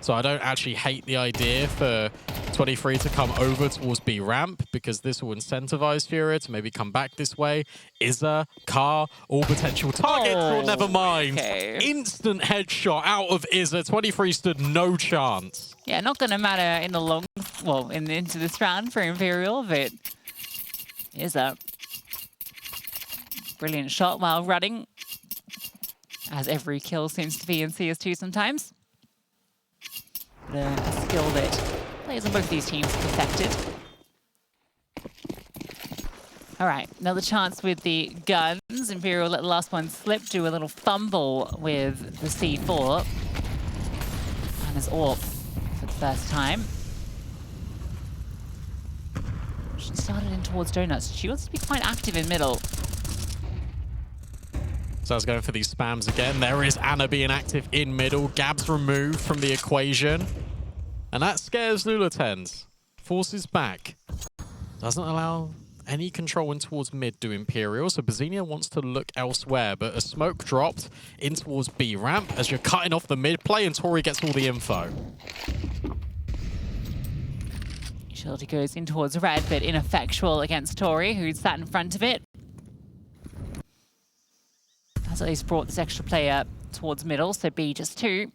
So I don't actually hate the idea for 23 to come over towards B ramp because this will incentivize FURIA to maybe come back this way. Izza, Car, all potential targets. Oh, or never mind. okay. Instant headshot out of Izza. 23 stood no chance. Yeah, not going to matter in the long, well, into this round for Imperial, but is a brilliant shot while running, as every kill seems to be in CS2 sometimes. But a skill that players on both these teams perfected. All right, another chance with the guns. Imperial let the last one slip, do a little fumble with the C4. And his AWP for the first time. She started in towards Donuts. She wants to be quite active in middle. So I was going for these spams again. There is Anna being active in middle. Gab's removed from the equation. And that scares Lulatens. Forces back. Doesn't allow any control in towards mid to Imperial. So bizinha wants to look elsewhere. But a smoke dropped in towards B ramp as you're cutting off the mid play and Tori gets all the info. Shildy goes in towards red, but ineffectual against Tori, who sat in front of it. Has at least brought this extra player towards middle, so B just 2.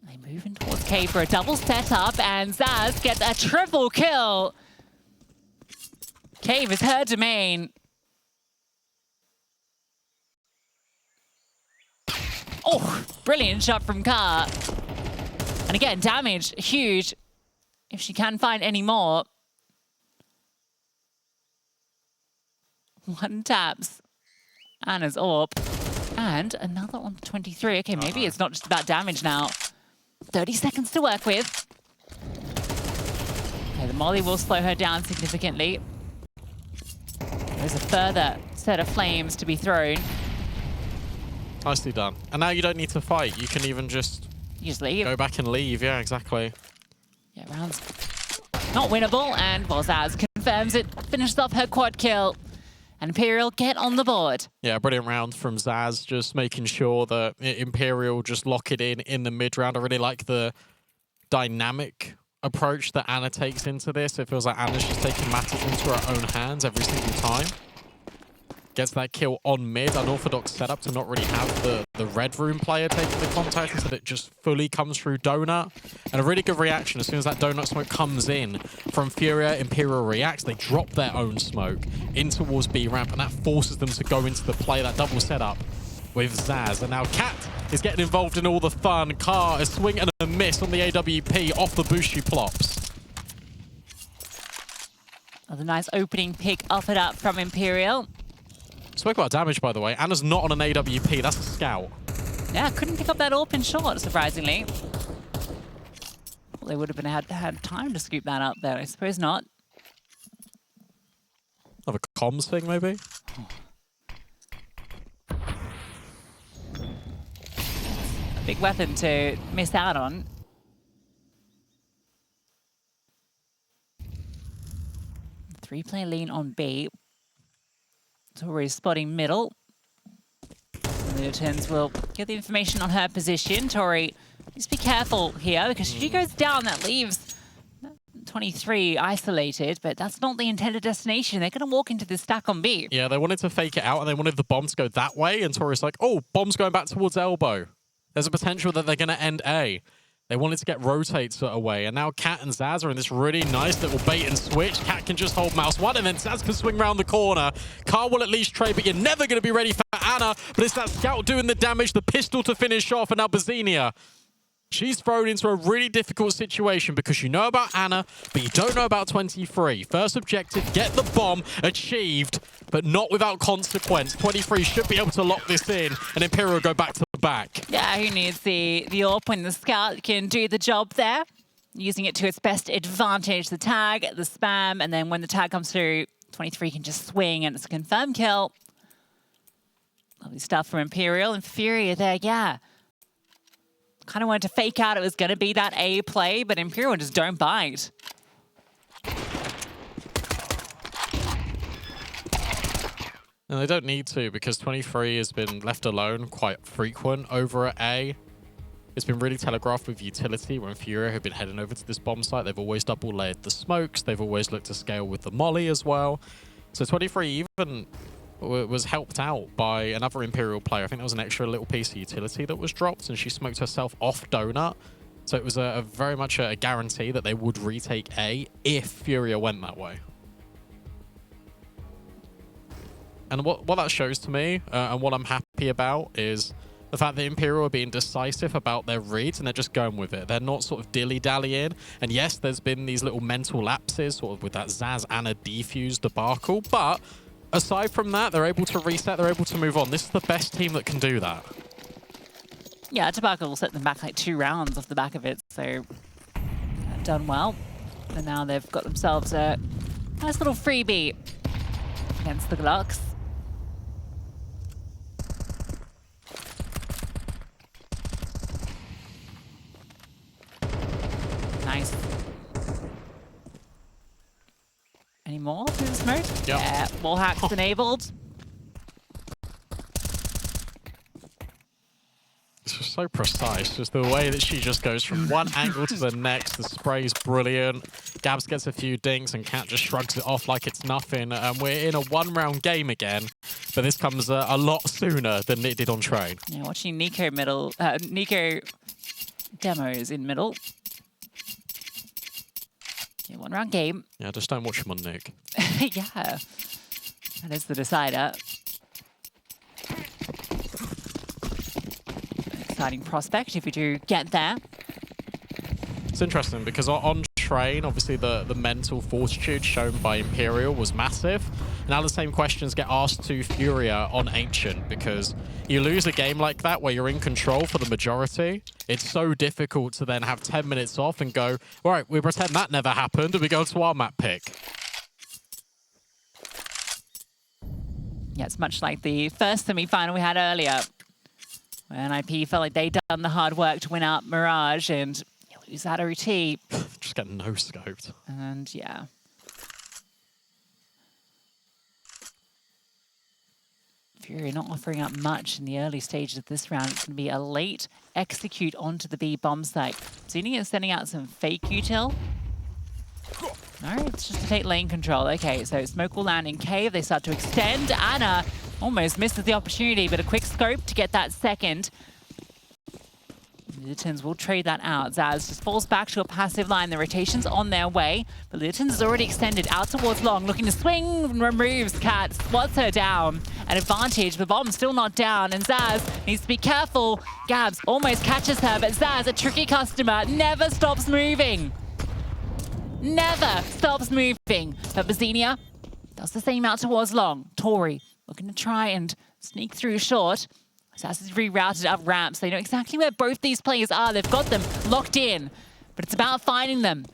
They move in towards K for a double setup, and Zaz gets a triple kill. Cave is her domain. Oh, brilliant shot from Car. And again, damage, huge. If she can find any more. 1 taps. Anna's AWP. And another on 23. Okay, maybe it's not just about damage now. 30 seconds to work with. Okay, the molly will slow her down significantly. There's a further set of flames to be thrown. Nicely done. And now you don't need to fight. You can even just Leave. go back and leave. Yeah, exactly. Yeah, round's not winnable, and Zaz confirms it, finishes off her quad kill. And Imperial get on the board. Yeah, brilliant round from Zaz, just making sure that Imperial just lock it in the mid round. I really like the dynamic approach that Anna takes into this. It feels like Anna's just taking matters into her own hands every single time. Gets that kill on mid, unorthodox setup to not really have the red room player taking the contact, instead it just fully comes through Donut. And a really good reaction as soon as that Donut smoke comes in from FURIA. Imperial reacts, they drop their own smoke in towards B ramp, and that forces them to go into the play, that double setup with Zaz. And now Cat is getting involved in all the fun. Car, a swing and a miss on the AWP off the boost she plops. Another nice opening pick, off it up from Imperial. Spoke about damage, by the way. Anna's not on an AWP. That's a scout. Yeah, couldn't pick up that open shot, surprisingly. Well, they would have been had time to scoop that up there. I suppose not. Have a comms thing, maybe? A big weapon to miss out on. Three-player lean on B. Tori spotting middle. Littens will get the information on her position. Tori, just be careful here, because if she goes down, that leaves 23 isolated, but that's not the intended destination. They're going to walk into this stack on B. Yeah, they wanted to fake it out, and they wanted the bomb to go that way, and Tori's like, oh, bomb's going back towards elbow. There's a potential that they're going to end A. They wanted to get rotates away, and now Cat and Zaz are in this really nice little bait and switch. Cat can just hold mouse 1, and then Zaz can swing around the corner. Car will at least trade, but you're never going to be ready for Ana. But it's that scout doing the damage, the pistol to finish off, and now bizinha. She's thrown into a really difficult situation because you know about Ana, but you don't know about 23. First objective, get the bomb, achieved, but not without consequence. 23 should be able to lock this in, and Imperial go back to back. Yeah, who needs the AWP when the scout can do the job there? Using it to its best advantage, the tag, the spam, and then when the tag comes through, 23 can just swing, and it's a confirmed kill. Lovely stuff from Imperial, and FURIA there, yeah. Kind of wanted to fake out it was going to be that A play, but Imperial just don't bite. And they don't need to, because 23 has been left alone quite frequent over at A. It's been really telegraphed with utility when FURIA have been heading over to this bomb site. They've always double layered the smokes. They've always looked to scale with the molly as well. So 23 even was helped out by another Imperial player. I think there was an extra little piece of utility that was dropped, and she smoked herself off Donut. So it was a very much a guarantee that they would retake A if FURIA went that way. And what that shows to me, and what I'm happy about, is the fact that Imperial are being decisive about their reads, and they're just going with it. They're not sort of dilly-dallying. And yes, there's been these little mental lapses, sort of with that Zaz Ana defuse debacle, but aside from that, they're able to reset, they're able to move on. This is the best team that can do that. Yeah, Tobacco will set them back like 2 rounds off the back of it, so done well. And now they've got themselves a nice little freebie against the Glocks. Nice. Any more through the smoke? Yep. Yeah, wall hacks enabled. It's just so precise, just the way that she just goes from one angle to the next. The spray's brilliant. Gabs gets a few dinks, and Cat just shrugs it off like it's nothing. We're in a 1-round game again, but this comes a lot sooner than it did on train. Yeah, watching Nico middle, Nico demos in middle. Yeah, 1-round game. Yeah, just don't watch him on Nuke. Yeah, that is the decider. Exciting prospect if we do get there. It's interesting because on train, obviously the mental fortitude shown by Imperial was massive. Now the same questions get asked to FURIA on Ancient, because you lose a game like that where you're in control for the majority. It's so difficult to then have 10 minutes off and go, all right, we pretend that never happened and we go to our map pick. Yeah, it's much like the first semi-final we had earlier, when IP felt like they'd done the hard work to win out Mirage, and you lose that OT. Just get no-scoped. And yeah. FURIA not offering up much in the early stages of this round. It's going to be a late execute onto the B bomb site. Zuni is sending out some fake util. No, it's just to take lane control. Okay, so smoke will land in cave. They start to extend. Ana almost misses the opportunity, but a quick scope to get that second. Littens will trade that out. Zaz just falls back to a passive line. The rotation's on their way, but Littens is already extended out towards long, looking to swing, removes Cat, swats her down. An advantage, the bomb's still not down, and Zaz needs to be careful. Gabs almost catches her, but Zaz, a tricky customer, never stops moving. Never stops moving. But bizinha does the same out towards long. Tori looking to try and sneak through short. Zaz is rerouted up ramps. They know exactly where both these players are. They've got them locked in, but it's about finding them.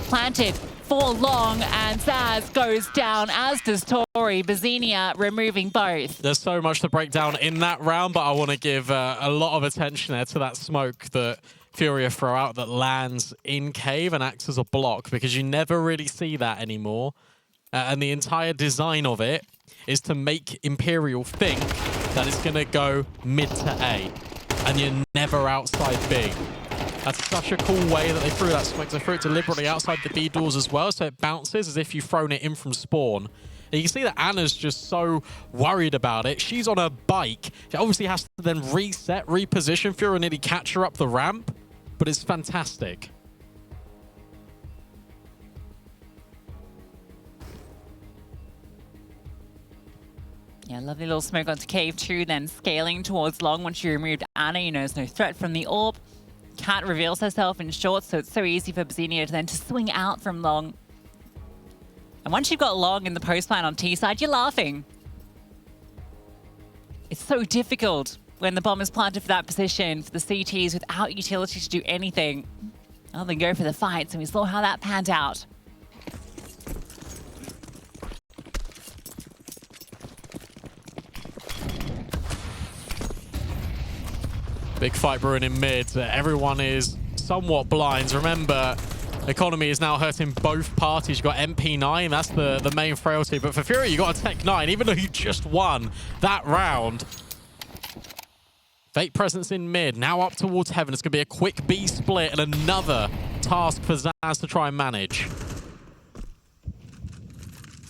Planted for long, and Zaz goes down, as does Tori. bizinha removing both. There's so much to break down in that round, but I want to give a lot of attention there to that smoke that FURIA throw out that lands in cave and acts as a block, because you never really see that anymore. And the entire design of it is to make Imperial think that it's going to go mid to A. And you're never outside B. That's such a cool way that they threw that smoke. They threw it deliberately outside the B doors as well, so it bounces as if you've thrown it in from spawn. And you can see that Anna's just so worried about it. She's on a bike. She obviously has to then reset, reposition. FURIA nearly catch her up the ramp, but it's fantastic. Yeah, lovely little smoke onto Cave 2, then scaling towards Long. Once you removed Anna, you know, there's no threat from the orb. Cat reveals herself in short, so it's so easy for bizinha to then to swing out from Long. And once you've got Long in the post plant on T side, you're laughing. It's so difficult when the bomb is planted for that position, for the CTs without utility to do anything. Other than go for the fight, so we saw how that panned out. Big fight brewing in mid. Everyone is somewhat blind. Remember, economy is now hurting both parties. You've got MP9, that's the main frailty. But for FURIA, you got a Tech 9, even though you just won that round. Fate presence in mid, now up towards heaven. It's going to be a quick B split and another task for Zaz to try and manage.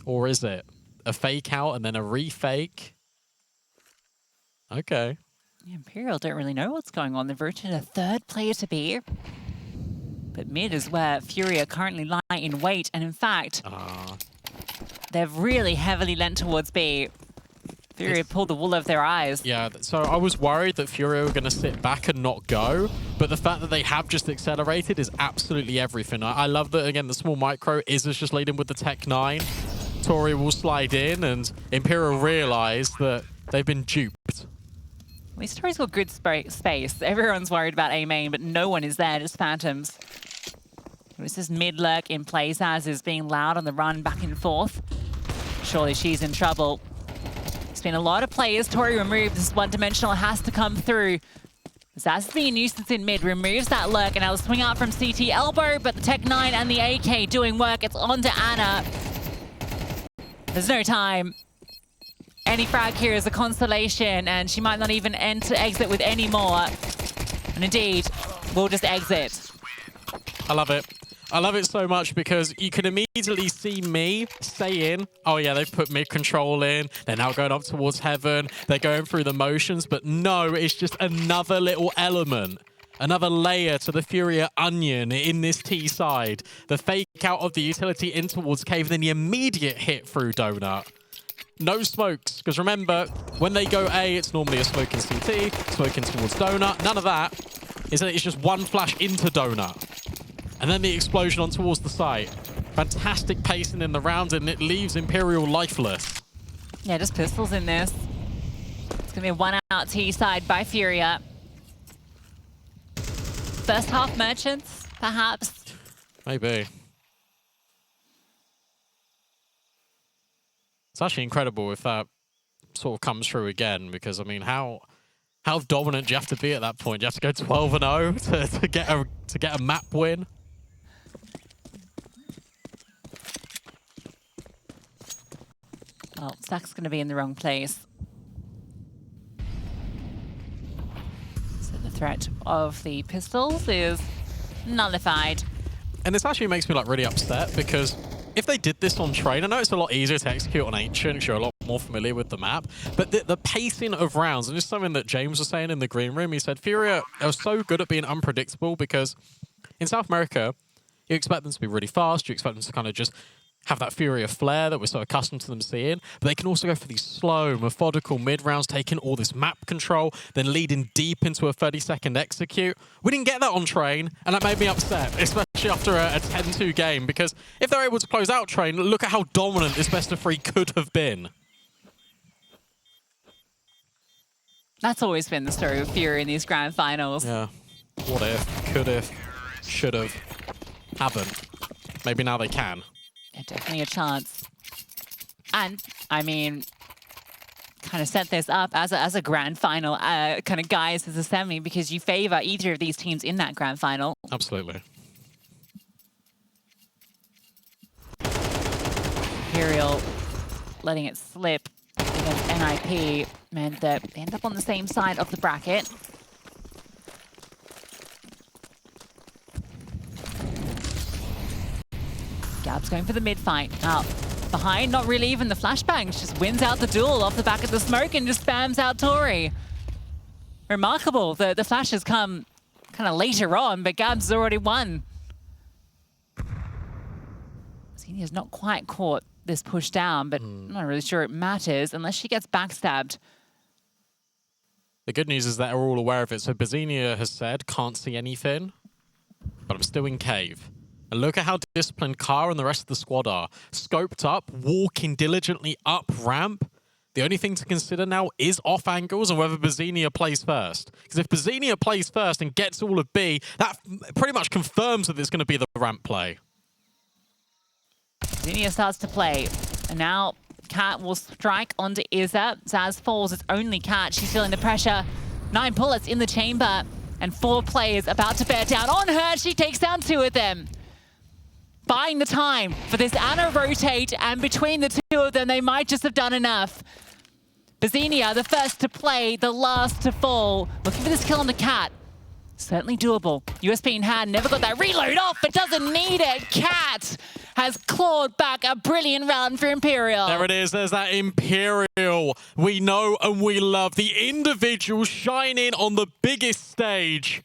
Or is it a fake out and then a refake? Okay. Imperial don't really know what's going on. They've rotated a third player to B. But mid is where FURIA currently lie in wait. And in fact, they've really heavily lent towards B. FURIA pulled the wool over their eyes. Yeah, so I was worried that FURIA were going to sit back and not go. But the fact that they have just accelerated is absolutely everything. I love that, again, the small micro is just leading with the Tech 9. Tori will slide in and Imperial realise that they've been duped. At least Tori's got good space. Everyone's worried about A main, but no one is there, just Phantoms. This is mid lurk in place. Zaz is being loud on the run back and forth. Surely she's in trouble. It's been a lot of players. Tori removed. This one-dimensional has to come through. Zaz is being a nuisance in mid, removes that lurk, and now the swing out from CT elbow, but the Tech 9 and the AK doing work. It's on to Anna. There's no time. Any frag here is a consolation, and she might not even exit with any more. And indeed, we'll just exit. I love it. I love it so much because you can immediately see me saying, oh yeah, they've put mid-control in. They're now going up towards heaven. They're going through the motions. But no, it's just another little element, another layer to the FURIA onion in this T side. The fake out of the utility in towards cave, then the immediate hit through donut. No smokes, because remember, when they go A, it's normally a smoke in CT, smoking towards donut. None of that. It's just one flash into donut. And then the explosion on towards the site. Fantastic pacing in the round, and it leaves Imperial lifeless. Yeah, just pistols in this. It's going to be a one-out T side by FURIA. First half merchants, perhaps. Maybe. It's actually incredible if that sort of comes through again, because, I mean, how dominant do you have to be at that point? Do you have to go 12-0 to get a map win? Well, Zach's going to be in the wrong place. So the threat of the pistols is nullified. And this actually makes me like really upset, because if they did this on train, I know it's a lot easier to execute on Ancient, because you're a lot more familiar with the map, but the pacing of rounds, and this is something that James was saying in the green room, he said FURIA are so good at being unpredictable, because in South America, you expect them to be really fast, you expect them to kind of just have that FURIA flair that we're so accustomed to them seeing, but they can also go for these slow, methodical mid-rounds, taking all this map control, then leading deep into a 30-second execute. We didn't get that on train, and that made me upset, especially after a 10-2 game, because if they're able to close out train, look at how dominant this best-of-3 could have been. That's always been the story of FURIA in these grand finals. Yeah. What if, could have, should have, haven't. Maybe now they can. Yeah, definitely a chance. And, I mean, kind of set this up as a grand final, kind of guys as a semi, because you favor either of these teams in that grand final. Absolutely. Imperial letting it slip against NIP meant that they end up on the same side of the bracket. Gab's going for the mid fight. Now, behind, not really even the flashbang, just wins out the duel off the back of the smoke and just spams out Tori. Remarkable. The flashes come kind of later on, but Gab's already won. Xenia's not quite caught this push down, but I'm not really sure it matters unless she gets backstabbed. The good news is that they're all aware of it. So bizinha has said, can't see anything, but I'm still in cave. And look at how disciplined Kara and the rest of the squad are. Scoped up, walking diligently up ramp. The only thing to consider now is off angles and whether bizinha plays first. Because if bizinha plays first and gets all of B, that pretty much confirms that it's going to be the ramp play. bizinha starts to play, and now Cat will strike onto Izza. Zaz falls, it's only Cat. She's feeling the pressure. 9 bullets in the chamber, and 4 players about to bear down on her. She takes down 2 of them. Buying the time for this Ana rotate, and between the 2 of them, they might just have done enough. bizinha, the first to play, the last to fall. Looking for this kill on the Cat. Certainly doable. USP in hand, never got that reload off, but doesn't need it. Cat has clawed back a brilliant round for Imperial. There it is, there's that Imperial we know and we love. The individual shining on the biggest stage.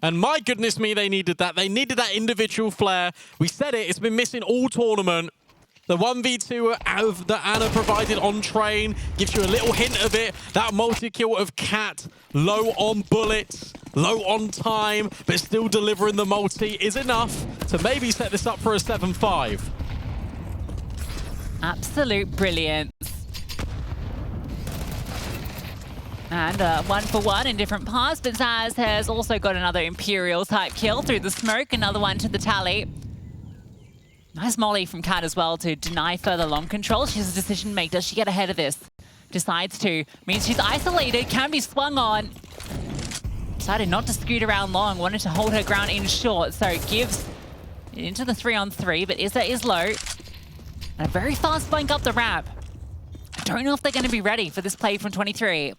And my goodness me, they needed that. They needed that individual flair. We said it, it's been missing all tournament. The 1v2 that Ana provided on train gives you a little hint of it. That multi-kill of Cat, low on bullets, low on time, but still delivering the multi is enough to maybe set this up for a 7-5. Absolute brilliance. And 1 for 1 in different parts, but Zaz has also got another Imperial type kill through the smoke, another one to the tally. Nice molly from Cat as well to deny further long control. She's a decision maker. Does she get ahead of this? Decides to. Means she's isolated, can be swung on. Decided not to scoot around long, wanted to hold her ground in short, so gives it into the 3-on-3, but Izza is low. And a very fast flank up the ramp. I don't know if they're going to be ready for this play from 23.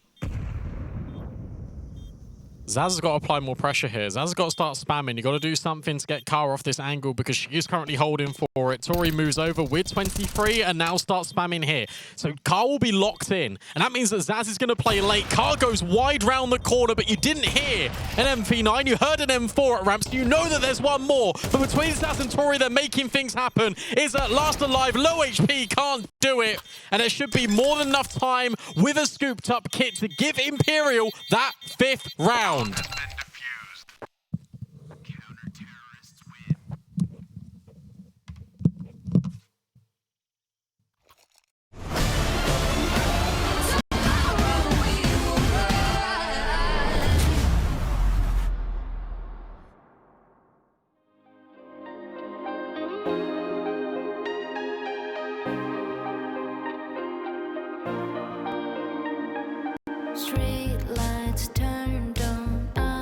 Zaz has got to apply more pressure here. Zaz has got to start spamming. You've got to do something to get Kara off this angle because she is currently holding for it. Tori moves over with 23 and now starts spamming here. So Kara will be locked in. And that means that Zaz is going to play late. Kara goes wide round the corner, but you didn't hear an MP9. You heard an M4 at ramp, so you know that there's one more. But between Zaz and Tori, they're making things happen. Is that last alive, low HP, can't do it. And there should be more than enough time with a scooped up kit to give Imperial that 5th round. Street lights turned on.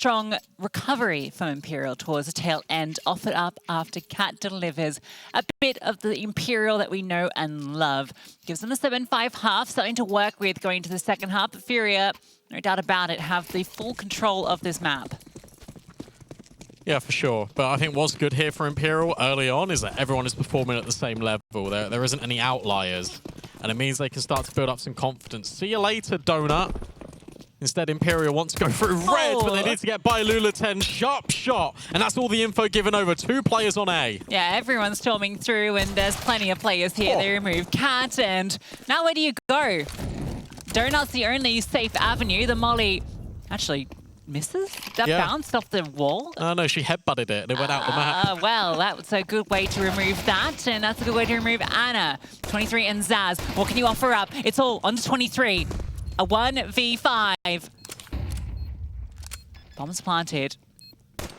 strong recovery from Imperial towards the tail end, offered up after Cat delivers a bit of the Imperial that we know and love. Gives them a 7-5 half, something to work with going to the second half. But FURIA, no doubt about it, have the full control of this map. Yeah, for sure. But I think what's good here for Imperial early on is that everyone is performing at the same level. There isn't any outliers. And it means they can start to build up some confidence. See you later, Donut. Instead, Imperial wants to go through red, but they need to get by Lula10. Sharp shot. And that's all the info given over. 2 players on A. Yeah, everyone's storming through, and there's plenty of players here. They remove Cat, and now where do you go? Donut's the only safe avenue. The Molly actually misses? That bounced off the wall? Oh, no, she headbutted it, and it went out the map. Well, that was a good way to remove that, and that's a good way to remove Ana. 23 and Zaz. What can you offer up? It's all under 23. A 1v5. Bombs planted.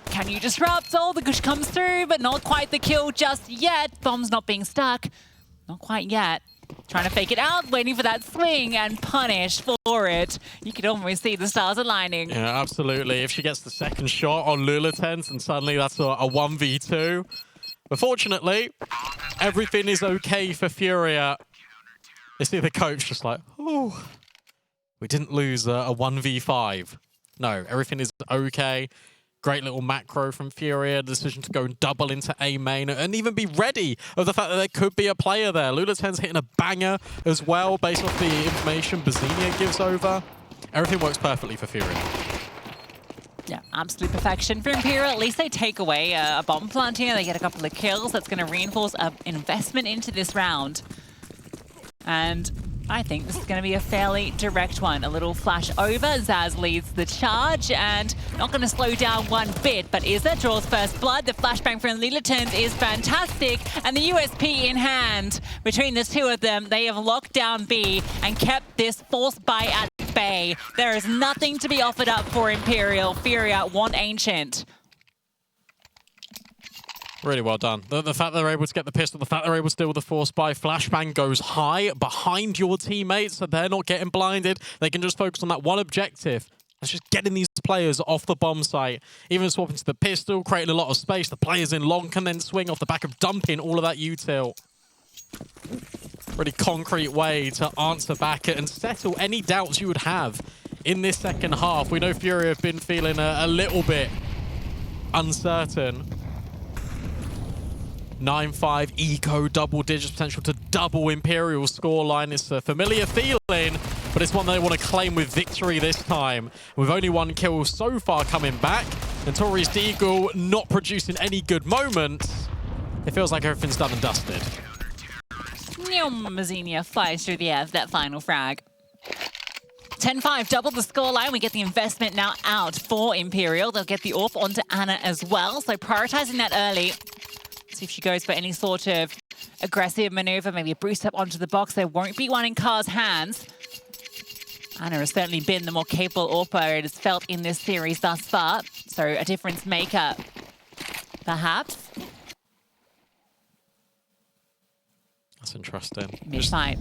Can you disrupt? Oh, the gush comes through, but not quite the kill just yet. Bombs not being stuck. Not quite yet. Trying to fake it out, waiting for that swing and punish for it. You could almost see the stars aligning. Yeah, absolutely. If she gets the second shot on Lula10, and suddenly that's a 1v2. But fortunately, everything is okay for FURIA. You see the coach just like, oh, we didn't lose a 1v5. No, everything is okay. Great little macro from FURIA, decision to go and double into A main and even be ready of the fact that there could be a player there. Lula10's hitting a banger as well based off the information bizinha gives over. Everything works perfectly for FURIA. Yeah, absolute perfection for Imperial. At least they take away a bomb plant here. They get a couple of kills. That's going to reinforce an investment into this round. And I think this is going to be a fairly direct one. A little flash over. Zaz leads the charge and not going to slow down one bit. But Izza draws first blood. The flashbang from Lula10 is fantastic. And the USP in hand. Between the two of them, they have locked down B and kept this force buy at bay. There is nothing to be offered up for Imperial. FURIA want Ancient. Really well done. The fact they're able to get the pistol, the fact they're able to deal with the force buy, flashbang goes high behind your teammates, so they're not getting blinded. They can just focus on that one objective. That's just getting these players off the bomb site. Even swapping to the pistol, creating a lot of space. The players in long can then swing off the back of dumping all of that util. Really concrete way to answer back and settle any doubts you would have in this second half. We know FURIA have been feeling a little bit uncertain. 9-5 eco, double digits potential to double Imperial scoreline. It's a familiar feeling, but it's one they want to claim with victory this time. With only 1 kill so far coming back, and Tori's Deagle not producing any good moments, it feels like everything's done and dusted. bizinha flies through the air for that final frag. 10-5, double the scoreline. We get the investment now out for Imperial. They'll get the AWP onto Ana as well, so prioritizing that early. See if she goes for any sort of aggressive maneuver, maybe a boost up onto the box. There won't be one in Car's hands. Ana has certainly been the more capable AWPer it has felt in this series thus far. So a difference maker, perhaps. That's interesting. Mid-fight.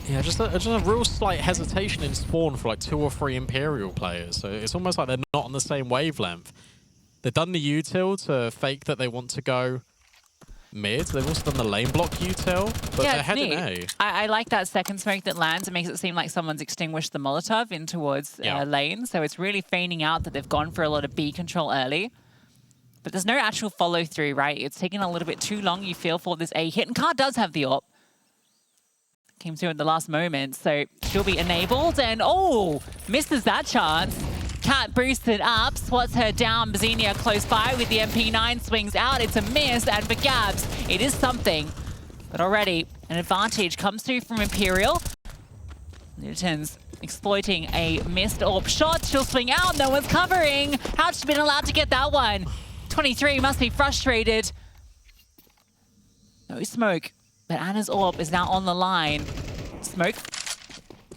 Yeah, just a real slight hesitation in spawn for like 2 or 3 Imperial players. So it's almost like they're not on the same wavelength. They've done the util to fake that they want to go mid. They've also done the lane block util, but yeah, they're heading A. I like that second smoke that lands. It makes it seem like someone's extinguished the Molotov in towards lane. So it's really feigning out that they've gone for a lot of B control early. But there's no actual follow through, right? It's taking a little bit too long, you feel, for this A hit. And Car does have the AWP. Came through at the last moment, so she'll be enabled. And oh, misses that chance. Cat boosted up, swats her down. bizinha close by with the MP9, swings out. It's a miss, and for Gabs, it is something. But already, an advantage comes through from Imperial. Newton's exploiting a missed AWP shot. She'll swing out, no one's covering. How's she been allowed to get that one? 23 must be frustrated. No smoke, but Ana's AWP is now on the line. Smoke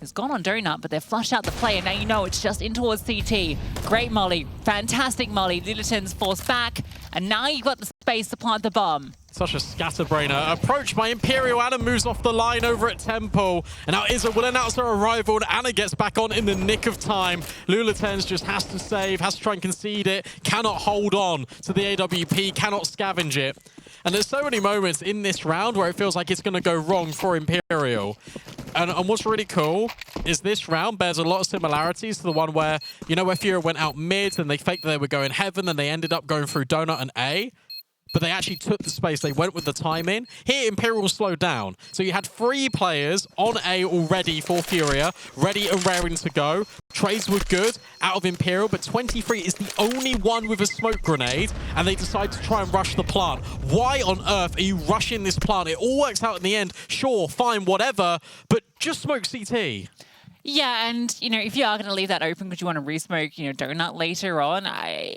It's gone on Donut, but they've flushed out the play, and now you know it's just in towards CT. Great molly, fantastic molly. Lulaten's forced back, and now you've got the space to plant the bomb. Such a scatterbrainer. Approached by Imperial. Anna moves off the line over at Temple. And now Izza will announce her arrival. And Anna gets back on in the nick of time. Lulaten's just has to save, has to try and concede it. Cannot hold on to the AWP, cannot scavenge it. And there's so many moments in this round where it feels like it's going to go wrong for Imperial. And what's really cool is this round bears a lot of similarities to the one where, you know, where FURIA went out mid and they faked that they were going heaven and they ended up going through Donut and A. But they actually took the space. They went with the timing. Here, Imperial slowed down. So you had 3 players on A already for FURIA, ready and raring to go. Trades were good out of Imperial, but 23 is the only one with a smoke grenade, and they decide to try and rush the plant. Why on earth are you rushing this plant? It all works out in the end. Sure, fine, whatever, but just smoke CT. Yeah, and, you know, if you are going to leave that open because you want to resmoke, you know, Donut later on,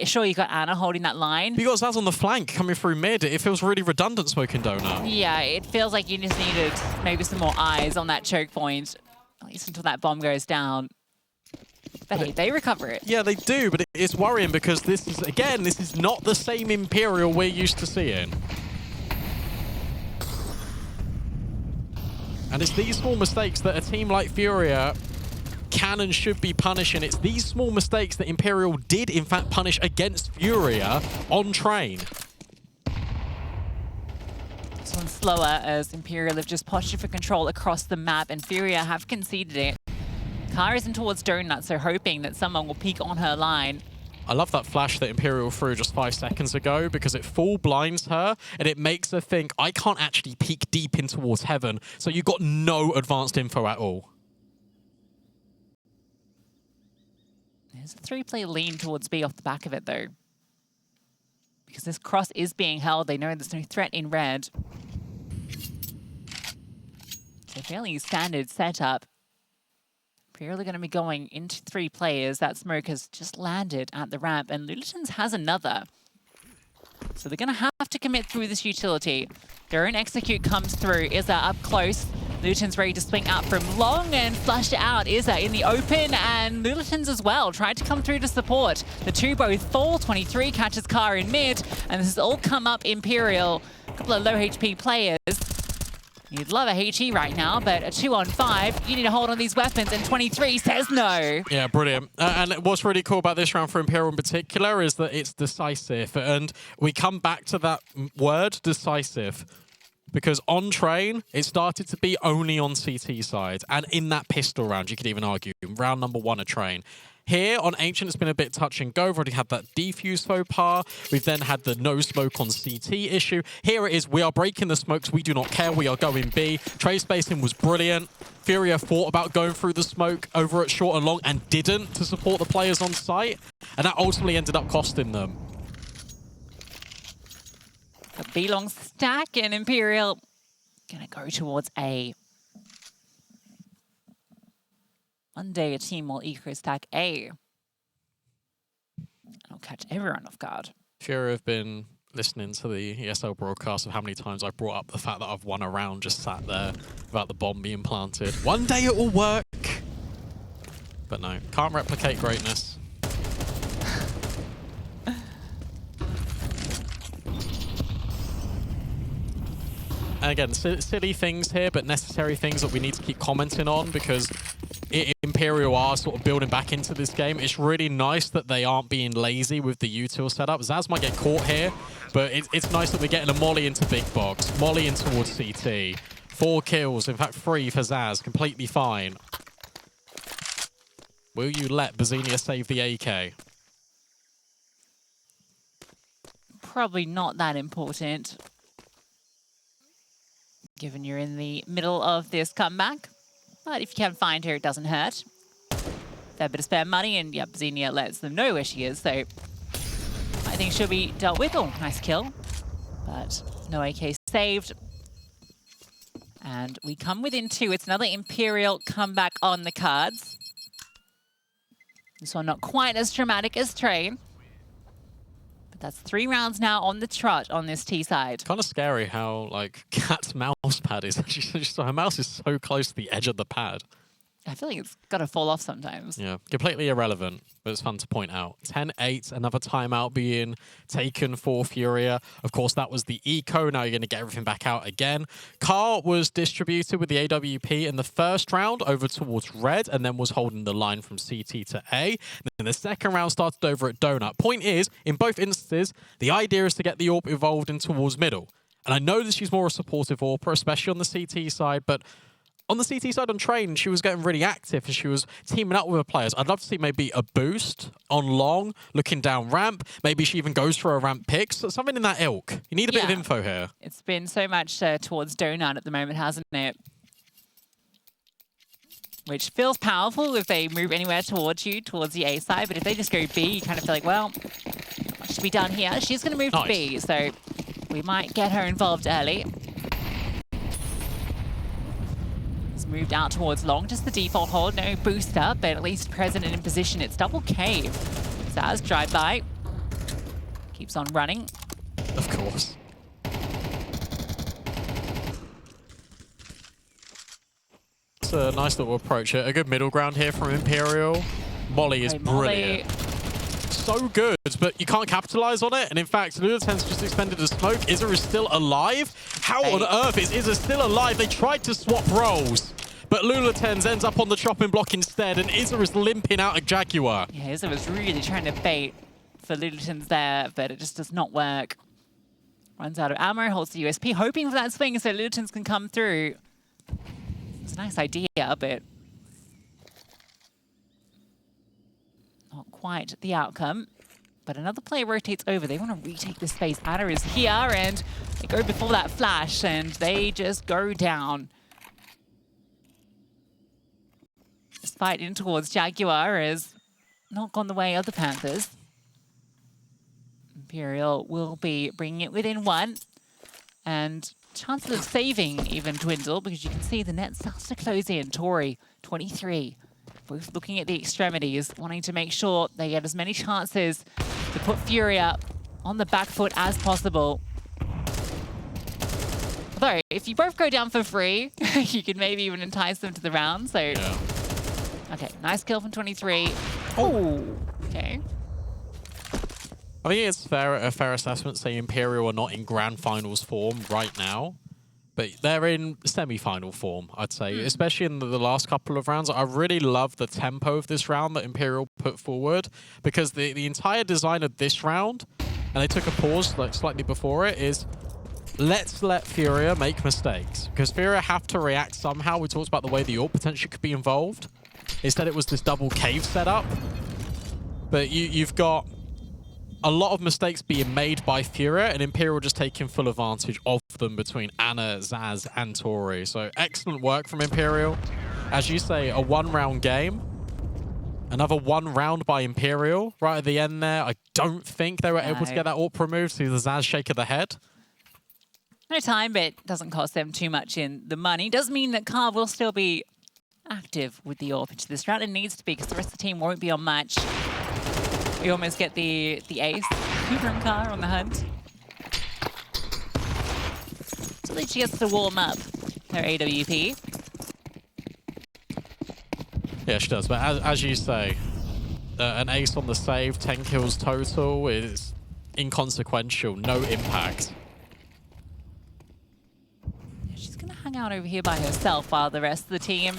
sure, you got Anna holding that line. You got Zaz on the flank coming through mid. It feels really redundant smoking Donut. Yeah, it feels like you just needed maybe some more eyes on that choke point, at least until that bomb goes down. But hey, they recover it. Yeah, they do, but it's worrying because this is, again, this is not the same Imperial we're used to seeing. And it's these small mistakes that a team like FURIA can and should be punishing. It's these small mistakes that Imperial did, in fact, punish against FURIA on train. This one's slower as Imperial have just postured for control across the map, and FURIA have conceded it. Car isn't towards Donut, so hoping that someone will peek on her line. I love that flash that Imperial threw just 5 seconds ago because it full blinds her and it makes her think, I can't actually peek deep in towards heaven, so you've got no advanced info at all. There's a 3-play lean towards B off the back of it, though. Because this cross is being held. They know there's no threat in red. So fairly standard setup. Imperial are going to be going into 3 players. That smoke has just landed at the ramp, and Lulaten's has another. So they're going to have to commit through this utility. Their own execute comes through. Izza up close. Lulaten's ready to swing out from long and flush it out. Izza in the open, and Lulaten's as well. Tried to come through to support. The 2 both fall. 23 catches Car in mid, and this has all come up Imperial. A couple of low HP players. You'd love a HE right now, but a 2-on-5, you need to hold on these weapons, and 23 says no. Yeah, brilliant. And what's really cool about this round for Imperial in particular is that it's decisive. And we come back to that word, decisive. Because on train, it started to be only on CT side. And in that pistol round, you could even argue, round number 1 of train. Here on Ancient, it's been a bit touch and go. We've already had that defuse faux pas. We've then had the no smoke on CT issue. Here it is. We are breaking the smokes. We do not care. We are going B. Trade spacing was brilliant. FURIA thought about going through the smoke over at short and long and didn't to support the players on site. And that ultimately ended up costing them. A B-long stack, and Imperial gonna go towards A. One day a team will eco stack A. I'll catch everyone off guard. FURIA have been listening to the ESL broadcast of how many times I've brought up the fact that I've won a round just sat there without the bomb being planted. One day it will work. But no, can't replicate greatness. And again, silly things here, but necessary things that we need to keep commenting on because Imperial are sort of building back into this game. It's really nice that they aren't being lazy with the util setup. Zaz might get caught here, but it's nice that we're getting a molly into big box, molly in towards CT. 4 kills, in fact 3 for Zaz, completely fine. Will you let bizinha save the AK? Probably not that important, given you're in the middle of this comeback. But if you can find her, it doesn't hurt. Fair bit of spare money, and yeah, bizinha lets them know where she is, so I think she'll be dealt with. Oh, nice kill. But no AK saved. And we come within 2. It's another Imperial comeback on the cards. This one not quite as dramatic as Train. But that's 3 rounds now on the trot on this T side. Kind of scary how, like, Kat's mouse pad is actually, so her mouse is so close to the edge of the pad. I feel like it's got to fall off sometimes. Yeah, completely irrelevant, but it's fun to point out. 10-8, another timeout being taken for FURIA. Of course, that was the eco. Now you're going to get everything back out again. Car was distributed with the AWP in the first round over towards red, and then was holding the line from CT to A. Then the second round started over at Donut. Point is, in both instances, the idea is to get the AWP evolved in towards middle. And I know that she's more a supportive AWP, especially on the CT side, but on the CT side on train, she was getting really active and she was teaming up with her players. I'd love to see maybe a boost on long, looking down ramp. Maybe she even goes for a ramp pick. So something in that ilk. You need a bit of info here. It's been so much towards Donut at the moment, hasn't it? Which feels powerful if they move anywhere towards you, towards the A side. But if they just go B, you kind of feel like, well, what should be done here? She's going to move to B, so we might get her involved early. Moved out towards long, just the default hold, no booster, but at least present and in position. It's double cave. Zaz drive by, keeps on running. Of course. It's a nice little approach. A good middle ground here from Imperial. Molly is brilliant. So good, but you can't capitalize on it. And in fact, Lulaten's just extended a smoke. Izza is still alive. How on earth is Izza still alive? They tried to swap roles, but Lulaten's ends up on the chopping block instead, and Izza is limping out of Jaguar. Yeah, Izza was really trying to bait for Lulaten's there, but it just does not work. Runs out of ammo, holds the USP, hoping for that swing so Lulaten's can come through. It's a nice idea, but not quite the outcome. But another player rotates over. They want to retake the space. Anna is here, and they go before that flash, and they just go down. This fight in towards Jaguar has not gone the way of the Panthers. Imperial will be bringing it within one, and chances of saving even dwindle because you can see the net starts to close in. Tori, 23. Both looking at the extremities, wanting to make sure they get as many chances to put FURIA on the back foot as possible. Although, if you both go down for free, you could maybe even entice them to the round. So, yeah. Okay, nice kill from 23. Oh, okay. I think it's a fair assessment to say Imperial are not in grand finals form right now, but they're in semi-final form, I'd say, especially in the last couple of rounds. I really love the tempo of this round that Imperial put forward, because the entire design of this round, and they took a pause like slightly before it, is let's let FURIA make mistakes, because FURIA have to react somehow. We talked about the way the AWP potentially could be involved. Instead, it was this double cave setup, but you've got a lot of mistakes being made by FURIA, and Imperial just taking full advantage of them between Anna, Zaz, and Tori. So excellent work from Imperial. As you say, a one-round game. Another one round by Imperial right at the end there. I don't think they were able to get that AWP removed, so the Zaz shake of the head. No time, but it doesn't cost them too much in the money. Does mean that Carr will still be active with the AWP into this round. It needs to be, because the rest of the team won't be on match. We almost get the ace from Carr on the hunt. So at least she gets to warm up her AWP. Yeah, she does. But as you say, an ace on the save, 10 kills total is inconsequential, no impact. Yeah, she's going to hang out over here by herself while the rest of the team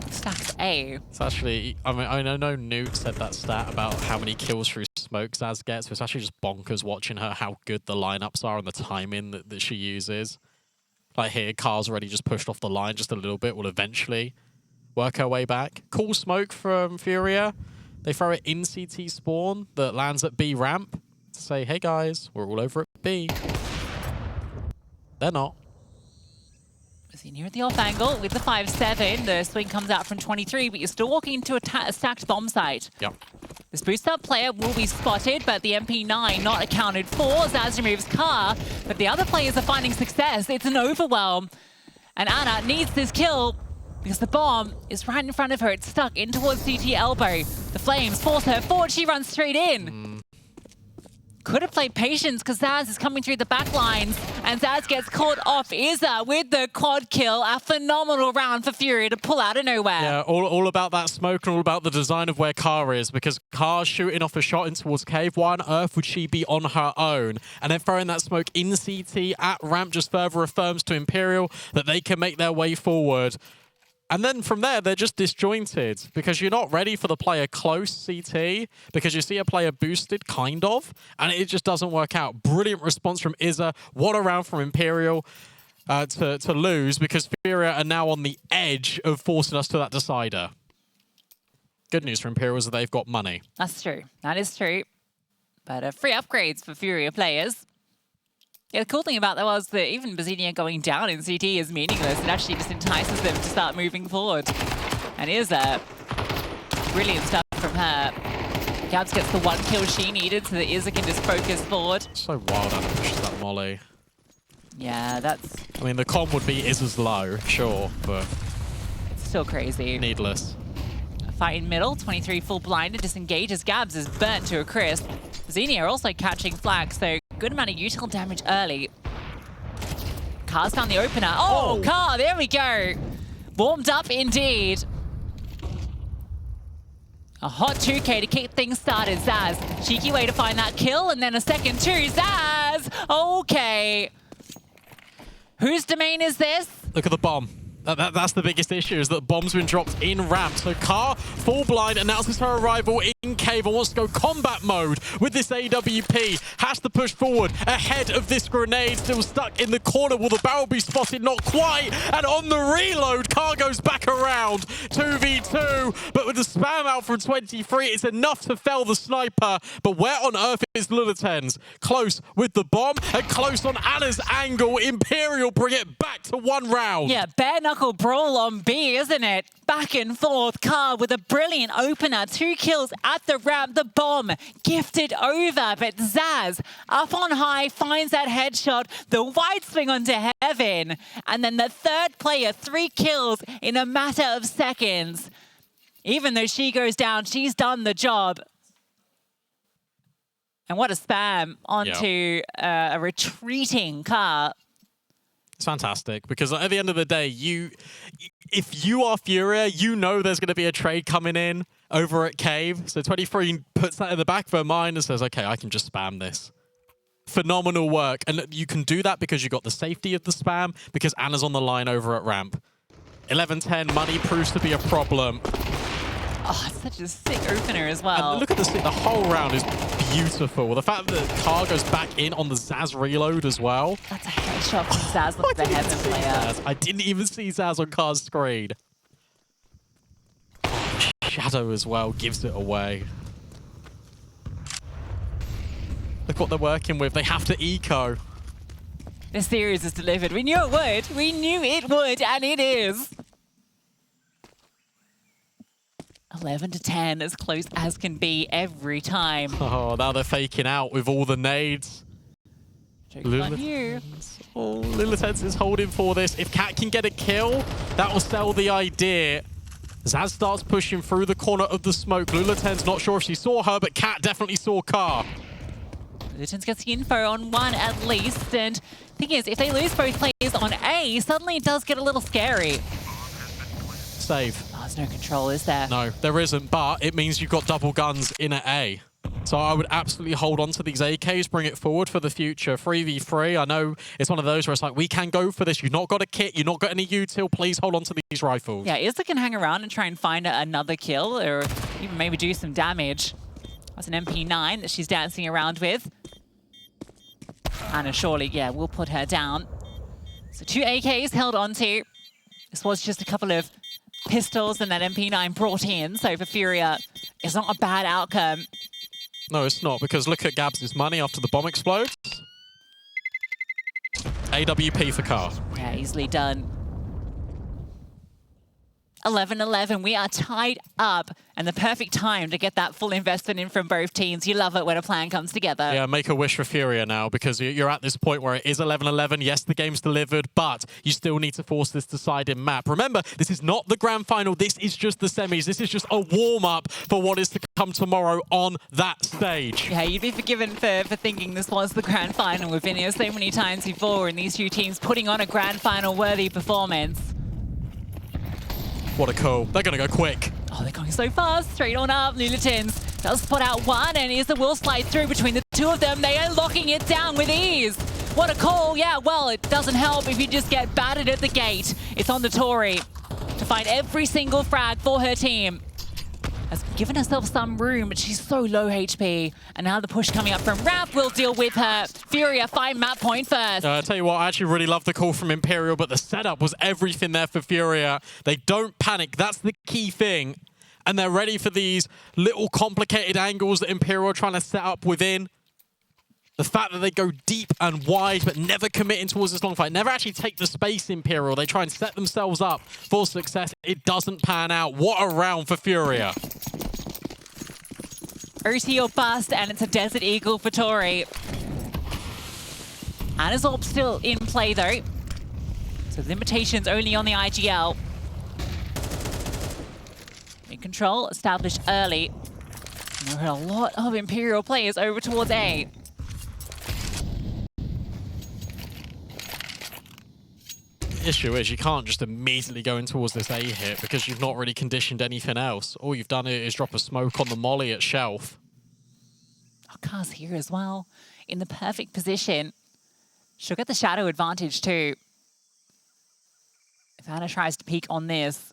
stacks A. It's actually, I mean, I know Nuke said that stat about how many kills through smoke Zaz gets, but it's actually just bonkers watching her, how good the lineups are and the timing that she uses. Like here, Car's already just pushed off the line just a little bit, will eventually work her way back. Cool smoke from FURIA. They throw it in CT spawn that lands at B ramp to say, hey guys, we're all over at B. They're not. See near the off angle with the 5-7. The swing comes out from 23, but you're still walking into a stacked bomb site. Yep. This boost up player will be spotted, but the MP9 not accounted for. Zaz removes Carr, but the other players are finding success. It's an overwhelm. And Anna needs this kill because the bomb is right in front of her. It's stuck in towards CT elbow. The flames force her forward. She runs straight in. could have played patience because Zaz is coming through the back lines, and Zaz gets caught off Izza with the quad kill. A phenomenal round for FURIA to pull out of nowhere. Yeah, all about that smoke and all about the design of where Car is, because Car's shooting off a shot in towards Cave. Why on earth would she be on her own? And then throwing that smoke in CT at ramp just further affirms to Imperial that they can make their way forward. And then from there, they're just disjointed because you're not ready for the player close CT because you see a player boosted, kind of, and it just doesn't work out. Brilliant response from Izza. What a round from Imperial to lose, because FURIA are now on the edge of forcing us to that decider. Good news for Imperial is that they've got money. That's true. That is true. But free upgrades for FURIA players. Yeah, the cool thing about that was that even bizinha going down in CT is meaningless. It actually just entices them to start moving forward. And it is brilliant stuff from her. Gabs gets the one kill she needed so that Izza can just focus forward. So wild how to push that molly. Yeah, that's... I mean, the con would be Izza's low, sure, but... It's still crazy. Needless. A fight in middle, 23 full blinded, disengages. Gabs is burnt to a crisp. bizinha are also catching flag, so good amount of util damage early. Car's found the opener. Oh, Car, there we go. Warmed up indeed. A hot 2K to keep things started. Zaz, cheeky way to find that kill, and then a second too. Zaz, okay. Whose domain is this? Look at the bomb. That's the biggest issue, is that bomb's been dropped in ramp. So Car, full blind, announces her arrival in Cave and wants to go combat mode with this AWP. Has to push forward ahead of this grenade, still stuck in the corner. Will the barrel be spotted? Not quite. And on the reload, Car goes back around. 2v2, but with the spam out from 23, it's enough to fell the sniper. But where on earth is Lullatens? Close with the bomb and close on Anna's angle. Imperial bring it back to 1 round. Yeah, bare knuckle brawl on B, isn't it? Back and forth. Car with a brilliant opener. 2 kills at the ramp. The bomb gifted over. But Zaz up on high finds that headshot. The wide swing onto heaven. And then the third player, 3 kills in a matter of seconds. Even though she goes down, she's done the job. And what a spam onto a retreating Car. It's fantastic, because at the end of the day, if you are FURIA, you know there's going to be a trade coming in over at Cave. So 23 puts that in the back of her mind and says, okay, I can just spam this. Phenomenal work. And you can do that because you got the safety of the spam, because Anna's on the line over at ramp. 11-10, money proves to be a problem. Oh, it's such a sick opener as well. And look at the whole round is beautiful. The fact that Car goes back in on the Zaz reload as well. That's a headshot from Zaz with the heaven player. I didn't even see Zaz on Car's screen. Oh, Shadow as well gives it away. Look what they're working with. They have to eco. This series is delivered. We knew it would. We knew it would, and it is. 11-10, as close as can be every time. Oh, now they're faking out with all the nades. Lullatens is holding for this. If Cat can get a kill, that will sell the idea. Zaz starts pushing through the corner of the smoke. Lullatens not sure if she saw her, but Cat definitely saw Car. Lullatens gets the info on 1 at least. And thing is, if they lose both players on A, suddenly it does get a little scary. Save. Oh, there's no control, is there? No, there isn't, but it means you've got double guns in at A. So I would absolutely hold on to these AKs, bring it forward for the future. 3v3, I know it's one of those where it's like, we can go for this. You've not got a kit, you've not got any util, please hold on to these rifles. Yeah, Izza can hang around and try and find another kill, or even maybe do some damage. That's an MP9 that she's dancing around with. Anna surely, yeah, will put her down. So 2 AKs held onto. This was just a couple of pistols and that MP9 brought in. So for FURIA, it's not a bad outcome. No, it's not, because look at Gabs' money after the bomb explodes. AWP for Car. Yeah, easily done. 11-11, we are tied up, and the perfect time to get that full investment in from both teams. You love it when a plan comes together. Yeah, make a wish for FURIA now, because you're at this point where it is 11-11. Yes, the game's delivered, but you still need to force this deciding map. Remember, this is not the grand final. This is just the semis. This is just a warm-up for what is to come tomorrow on that stage. Yeah, you'd be forgiven for thinking this was the grand final. We've been here so many times before, and these two teams putting on a grand final-worthy performance. What a call. They're going to go quick. Oh, they're going so fast. Straight on up. Lulatins does spot out one, and here's the will slide through between the two of them. They are locking it down with ease. What a call. Yeah, well, it doesn't help if you just get battered at the gate. It's on to Tori to find every single frag for her team. Has given herself some room, but she's so low HP. And now the push coming up from Rap will deal with her. FURIA find map point first. I tell you what, I actually really love the call from Imperial, but the setup was everything there for FURIA. They don't panic. That's the key thing. And they're ready for these little complicated angles that Imperial are trying to set up within. The fact that they go deep and wide, but never committing towards this long fight, never actually take the space, Imperial. They try and set themselves up for success. It doesn't pan out. What a round for FURIA. OT or bust, and it's a Desert Eagle for Tori. Anna's Orb still in play, though. So limitations only on the IGL. In control, established early. And there are a lot of Imperial players over towards A. Issue is you can't just immediately go in towards this A hit because you've not really conditioned anything else. All you've done is drop a smoke on the molly at shelf. Oh, Car's here as well, in the perfect position. She'll get the shadow advantage too. If Anna tries to peek on this,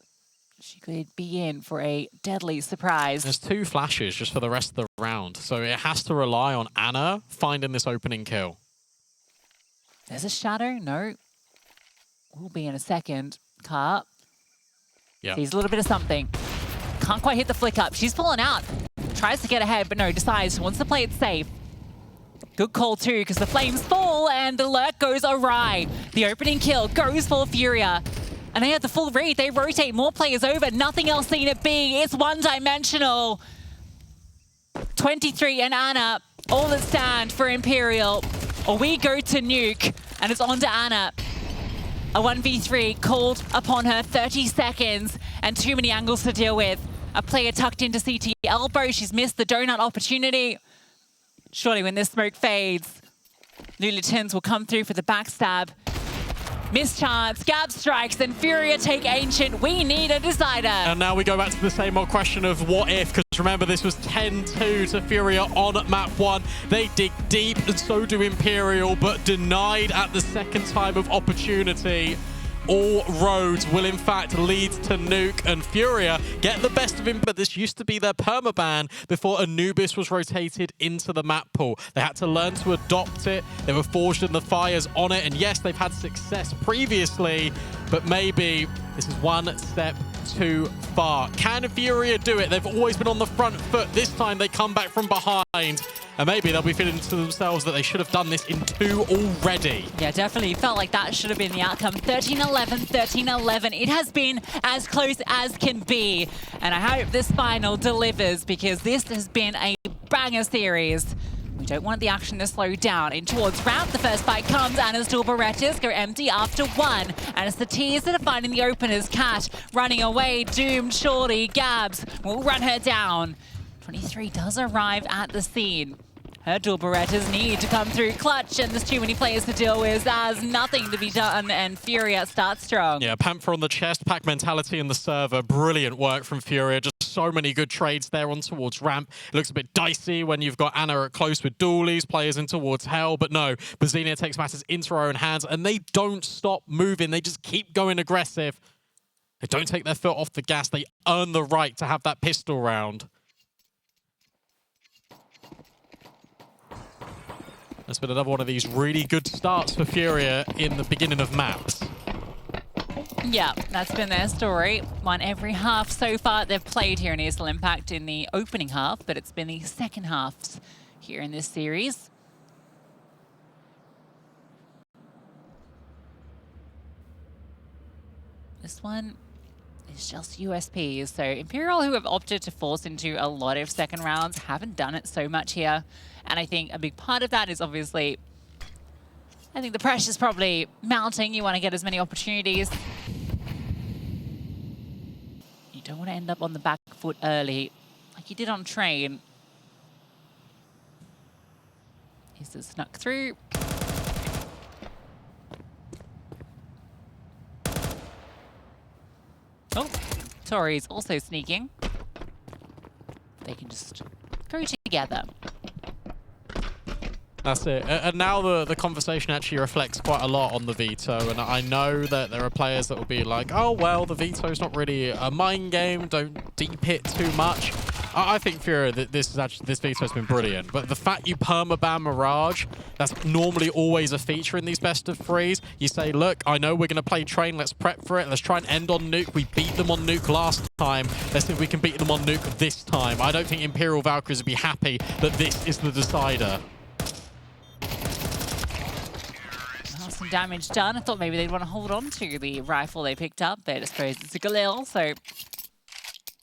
she could be in for a deadly surprise. There's 2 flashes just for the rest of the round, so it has to rely on Anna finding this opening kill. There's a shadow, no. Will be in a second. Car. Yeah. Sees a little bit of something. Can't quite hit the flick up. She's fallen out. Tries to get ahead, but no, decides she wants to play it safe. Good call too, because the flames fall and the lurk goes awry. The opening kill goes for FURIA. And they have the full read. They rotate more players over. Nothing else seen at B. It's one-dimensional. 23 and Anna, all that stand for Imperial. Or we go to Nuke, and it's on to Anna. A 1v3 called upon her, 30 seconds, and too many angles to deal with. A player tucked into CT elbow. She's missed the donut opportunity. Surely when this smoke fades, Lulatins will come through for the backstab. Mischance, Gab strikes, and FURIA take Ancient. We need a decider. And now we go back to the same old question of what if, because remember this was 10-2 to FURIA on map 1. They dig deep, and so do Imperial, but denied at the second time of opportunity. All roads will in fact lead to Nuke, and FURIA get the best of him, but this used to be their permaban before Anubis was rotated into the map pool. They had to learn to adopt it. They were forged in the fires on it, and yes, they've had success previously, but maybe this is one step too far. Can FURIA do it? They've always been on the front foot. This time they come back from behind. And maybe they'll be feeling to themselves that they should have done this in 2 already. Yeah, definitely felt like that should have been the outcome. 13-11, 13-11. It has been as close as can be. And I hope this final delivers, because this has been a banger series. We don't want the action to slow down. In towards Ramp, the first fight comes. Anna's dual Berettas go empty after 1. And it's the Tears that are finding the openers. Cat running away, doomed surely. Gabs will run her down. 23 does arrive at the scene. Her dual Berettas need to come through clutch, and there's too many players to deal with. There's nothing to be done, and FURIA starts strong. Yeah, Panther on the chest, pack mentality in the server. Brilliant work from FURIA. Just so many good trades there on towards Ramp. It looks a bit dicey when you've got Anna at close with dualies, players in towards Hell, but no, bizinha takes matters into her own hands, and they don't stop moving. They just keep going aggressive. They don't take their foot off the gas. They earn the right to have that pistol round. That's been another one of these really good starts for FURIA in the beginning of maps. Yeah, that's been their story. Won every half so far they've played here in ESL Impact in the opening half, but it's been the second halves here in this series. This one It's just USPs. So Imperial, who have opted to force into a lot of second rounds, haven't done it so much here. And I think a big part of that is obviously, I think the pressure's probably mounting. You want to get as many opportunities. You don't want to end up on the back foot early, like you did on Train. He's just snuck through. Oh, Tori's also sneaking. They can just go together. That's it. And now the conversation actually reflects quite a lot on the veto. And I know that there are players that will be like, oh, well, the veto's not really a mind game. Don't deep it too much. I think, FURIA, that this veto's been brilliant. But the fact you permaban Mirage, that's normally always a feature in these best of threes. You say, look, I know we're going to play Train. Let's prep for it. Let's try and end on Nuke. We beat them on Nuke last time. Let's see if we can beat them on Nuke this time. I don't think Imperial Valkyries would be happy that this is the decider. Some damage done. I thought maybe they'd want to hold on to the rifle they picked up, but I suppose it's a Galil, so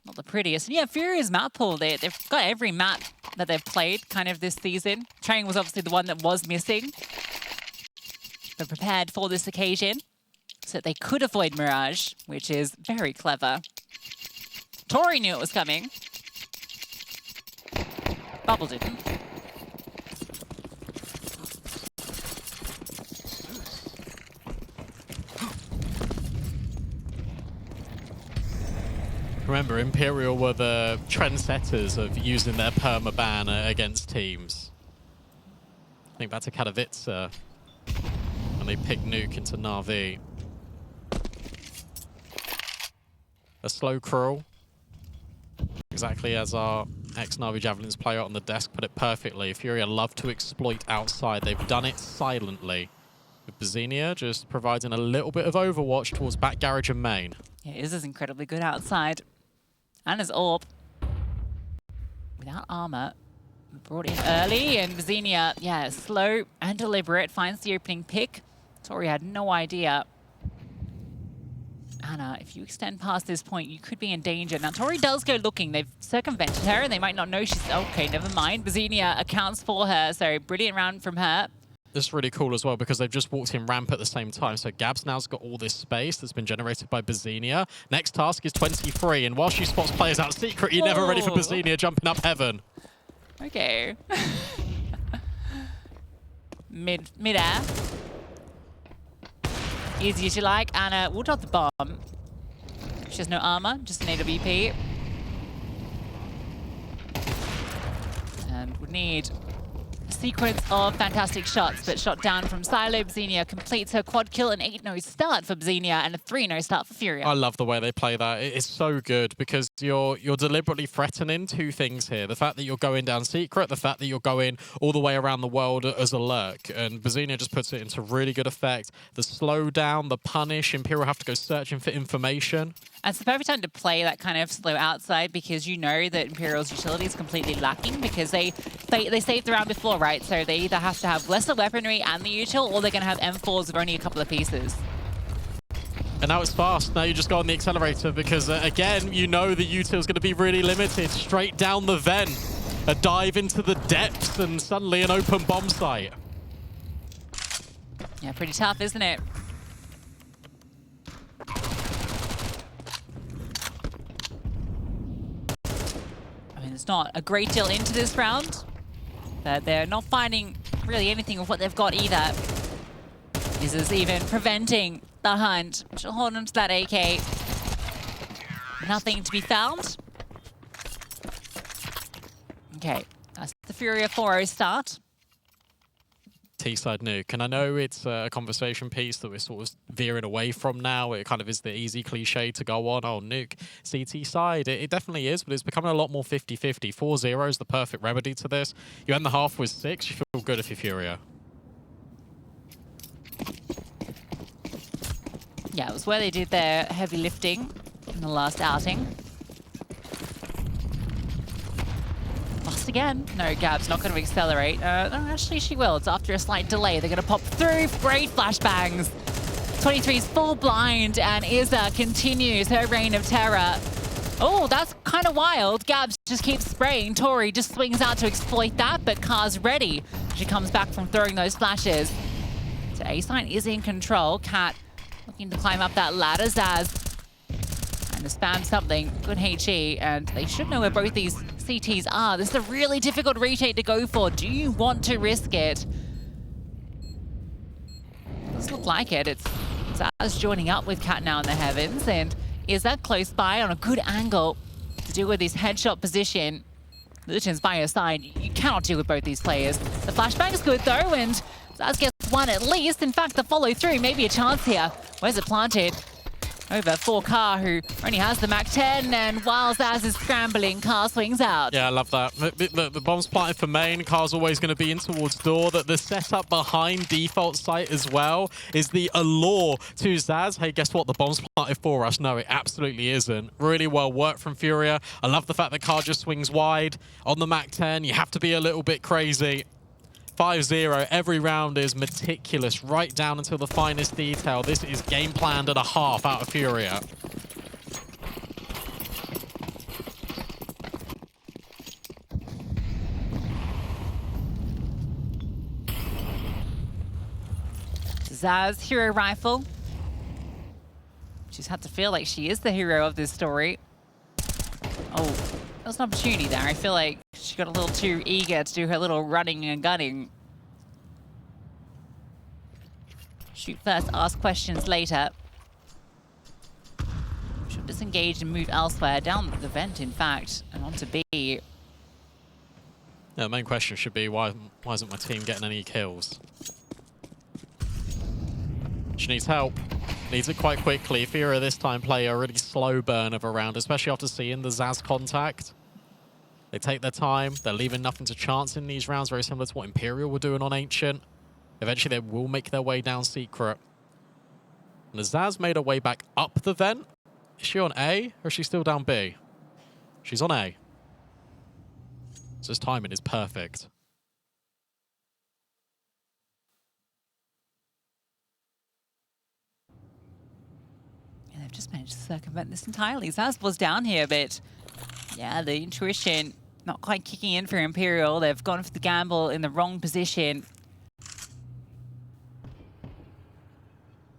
not the prettiest. And yeah, FURIA's map pool, they've got every map that they've played kind of this season. Train was obviously the one that was missing. They're prepared for this occasion so that they could avoid Mirage, which is very clever. Tori knew it was coming. Bubble didn't. Remember, Imperial were the trendsetters of using their permaban against teams. I think back to Katowice, and they picked Nuke into Na'Vi. A slow crawl. Exactly as our ex-Na'Vi Javelins player on the desk put it perfectly. FURIA love to exploit outside. They've done it silently. With bizinha just providing a little bit of overwatch towards back garage and main. Yeah, Iz is incredibly good outside. And his AWP. Without armor. Brought in early, and bizinha, yeah, slow and deliberate, finds the opening pick. Tori had no idea. Anna, if you extend past this point, you could be in danger. Now, Tori does go looking. They've circumvented her, and they might not know she's... Okay, never mind. bizinha accounts for her, so brilliant round from her. This is really cool as well because they've just walked in ramp at the same time. So Gabs now's got all this space that's been generated by bizinha. Next task is 23, and while she spots players out secret, you're never ready for bizinha jumping up heaven. Okay. Mid-air. Easy as you like. Anna will drop the bomb. She has no armor, just an AWP. And would need a sequence of fantastic shots, but shot down from Silo. bizinha completes her quad kill, an 8-0 start for bizinha and a 3-0 start for FURIA. I love the way they play that. It's so good because you're deliberately threatening two things here. The fact that you're going down secret, the fact that you're going all the way around the world as a lurk. And bizinha just puts it into really good effect. The slowdown, the punish, Imperial have to go searching for information. And it's the perfect time to play that kind of slow outside because you know that Imperial's utility is completely lacking because they saved the round before, right? So they either have to have lesser weaponry and the util, or they're going to have M4s with only a couple of pieces. And now it's fast. Now you just go on the accelerator because, again, you know the util's going to be really limited. Straight down the vent. A dive into the depths and suddenly an open bomb site. Yeah, pretty tough, isn't it? I mean, it's not a great deal into this round, but they're not finding really anything of what they've got either. This is even preventing the hunt. She'll hold on to that AK. Nothing to be found. Okay, that's the FURIA 4-0 start. T-side Nuke, and I know it's a conversation piece that we're sort of veering away from now. It kind of is the easy cliche to go on, oh, Nuke, CT side. It definitely is, but it's becoming a lot more 50-50. 4-0 is the perfect remedy to this. You end the half with 6, you feel good if you're FURIA. Yeah, it was where they did their heavy lifting in the last outing. Lost again. No, Gab's not going to accelerate. No, actually she will. It's after a slight delay. They're going to pop through. Great flashbangs. 23's full blind, and Izza continues her reign of terror. Oh, that's kind of wild. Gabs just keeps spraying. Tori just swings out to exploit that, but Kar's ready. She comes back from throwing those flashes. So A-Sign is in control. Cat looking to climb up that ladder. Zaz trying to spam something. Good HE, and they should know where both these CTs are. This is a really difficult retake to go for. Do you want to risk it? Doesn't look like it. It's Zaz joining up with Cat now in the heavens, and is that close by on a good angle to deal with this headshot position. Luton's by her side. You cannot deal with both these players. The flashbang is good though, and Zaz gets one at least. In fact, the follow through, maybe a chance here. Where's it planted? Over for Kar, who only has the Mac 10, and while Zaz is scrambling, Kar swings out. Yeah, I love that. The bomb's planted for main. Kar's always going to be in towards door. The setup behind default site as well is the allure to Zaz. Hey, guess what? The bomb's planted for us. No, it absolutely isn't. Really well worked from FURIA. I love the fact that Kar just swings wide on the Mac 10. You have to be a little bit crazy. 5-0, every round is meticulous, right down until the finest detail. This is game planned and a half out of FURIA. Zaz, hero rifle. She's had to feel like she is the hero of this story. Oh, that's an opportunity there. I feel like she got a little too eager to do her little running and gunning. Shoot first, ask questions later. She'll disengage and move elsewhere, down the vent in fact, and onto B. Yeah, the main question should be, why isn't my team getting any kills? She needs help. Needs it quite quickly. FURIA this time play a really slow burn of a round, especially after seeing the Zaz contact. They take their time. They're leaving nothing to chance in these rounds, very similar to what Imperial were doing on Ancient. Eventually, they will make their way down Secret. And the Zaz made her way back up the vent. Is she on A, or is she still down B? She's on A. So this timing is perfect. Yeah, they've just managed to circumvent this entirely. Zaz was down here, but yeah, the intuition not quite kicking in for Imperial. They've gone for the gamble in the wrong position.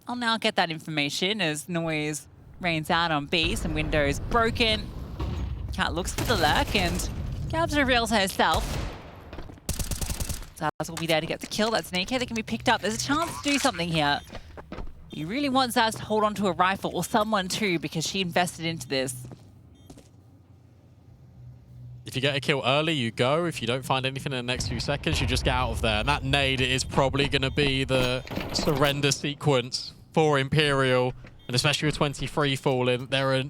I'll now get that information as noise rains out on B. Some windows broken. Cat looks for the lurk, and Gabs reveals herself. Zaz will be there to get the kill. That snake head that can be picked up. There's a chance to do something here. You really want Zaz to hold on to a rifle, or someone too, because she invested into this. If you get a kill early, you go. If you don't find anything in the next few seconds, you just get out of there. And that nade is probably going to be the surrender sequence for Imperial. And especially with 23 falling, there are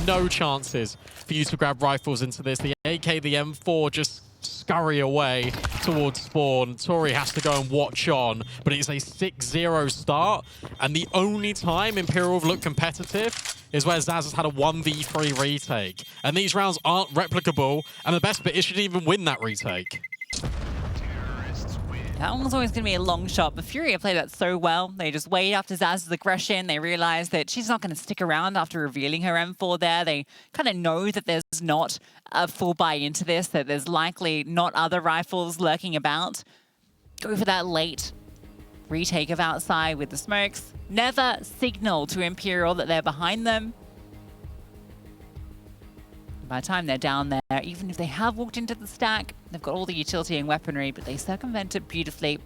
no chances for you to grab rifles into this. The AK, the M4 just scurry away towards spawn. Tori has to go and watch on, but it's a 6-0 start. And the only time Imperial have looked competitive is where Zaz has had a 1v3 retake. And these rounds aren't replicable, and the best bit is she didn't even win that retake. That one was always going to be a long shot, but FURIA played that so well. They just wait after Zaz's aggression. They realize that she's not going to stick around after revealing her M4 there. They kind of know that there's not a full buy into this, that there's likely not other rifles lurking about. Go for that late retake of outside with the smokes. Never signal to Imperial that they're behind them. By the time they're down there, even if they have walked into the stack, they've got all the utility and weaponry, but they circumvent it beautifully.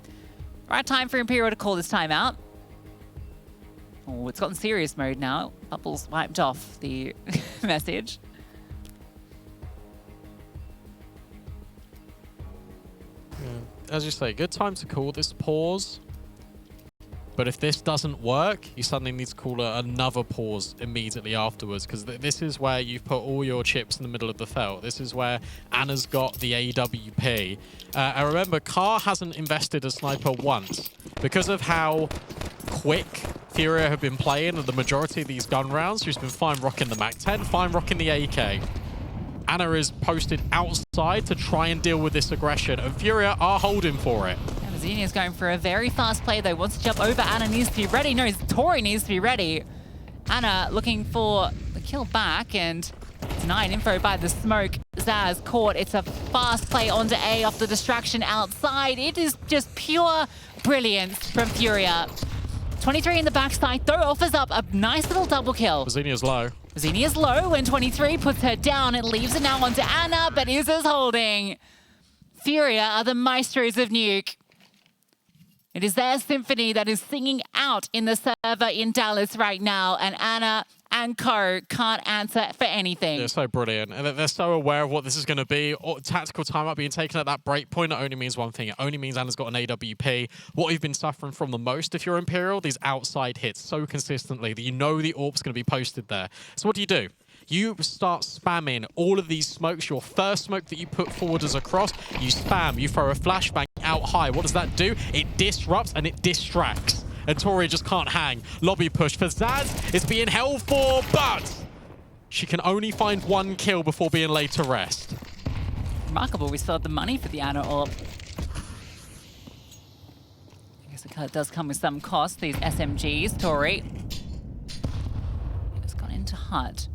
Right time for Imperial to call this time out. Oh, it's gotten serious mode now. Bubbles wiped off the message. Yeah. As you say, good time to call this pause. But if this doesn't work, you suddenly need to call another pause immediately afterwards, because this is where you've put all your chips in the middle of the felt. This is where Anna's got the AWP. I remember Kar hasn't invested a sniper once because of how quick FURIA have been playing and the majority of these gun rounds. She's been fine rocking the Mac 10, fine rocking the AK. Anna is posted outside to try and deal with this aggression, and FURIA are holding for it. And Bizinha is going for a very fast play though. Wants to jump over. Ana needs to be ready. No, Tori needs to be ready. Ana looking for the kill back and denied info by the smoke. Zaz caught. It's a fast play onto A off the distraction outside. It is just pure brilliance from FURIA. 23 in the backside, though, offers up a nice little double kill. Bizinha's low. Bizinha's low when 23 puts her down. It leaves it now onto Ana, but Izza's holding. FURIA are the maestros of Nuke. It is their symphony that is singing out in the server in Dallas right now, and Ana and co can't answer for anything. They're so brilliant, and they're so aware of what this is going to be. Tactical timeout being taken at that break point, it only means one thing. It only means Ana's got an AWP. What you've been suffering from the most, if you're Imperial, these outside hits so consistently that you know the AWP's going to be posted there. So what do? You start spamming all of these smokes. Your first smoke that you put forward as a cross, you spam, you throw a flashbang out high. What does that do? It disrupts and it distracts. And Tori just can't hang. Lobby push for Zaz. It's being held for, but she can only find one kill before being laid to rest. Remarkable, we still have the money for the Ana AWP. I guess it does come with some cost, these SMGs. Tori has gone into HUD.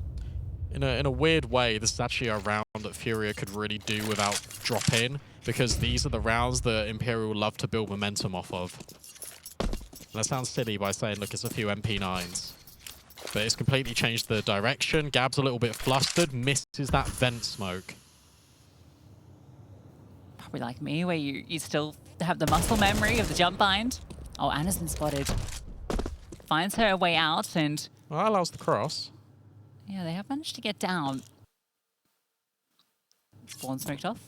In a weird way, this is actually a round that FURIA could really do without drop-in, because these are the rounds that Imperial love to build momentum off of. And that sounds silly by saying, look, it's a few MP9s. But it's completely changed the direction. Gab's a little bit flustered, misses that vent smoke. Probably like me, where you still have the muscle memory of the jump bind. Oh, Ana's been spotted. Finds her way out and... Well, that allows the cross. Yeah, they have managed to get down. Spawn smoked off.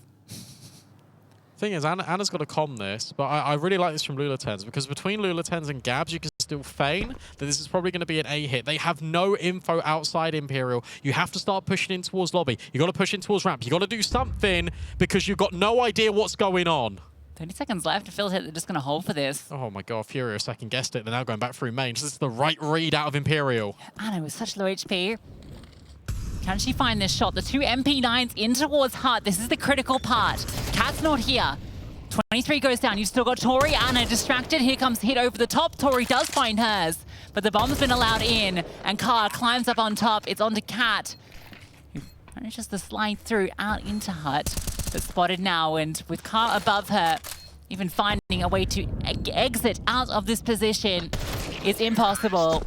Thing is, Ana's got to calm this, but I really like this from Lulatens, because between Lulatens and Gabs, you can still feign that this is probably going to be an A hit. They have no info outside Imperial. You have to start pushing in towards lobby. You got to push in towards ramp. You got to do something, because you've got no idea what's going on. 30 seconds left. It feels like they're just going to hold for this. Oh my god, FURIA second guessed it. They're now going back through main. This is the right read out of Imperial. Ana with such low HP. Can she find this shot? The two MP9s in towards HUD. This is the critical part. Cat's not here. 23 goes down. You've still got Tori. Ana distracted. Here comes hit over the top. Tori does find hers, but the bomb's been allowed in, and Car climbs up on top. It's onto Cat, who manages to slide through out into HUD, but spotted now, and with Car above her, even finding a way to exit out of this position is impossible.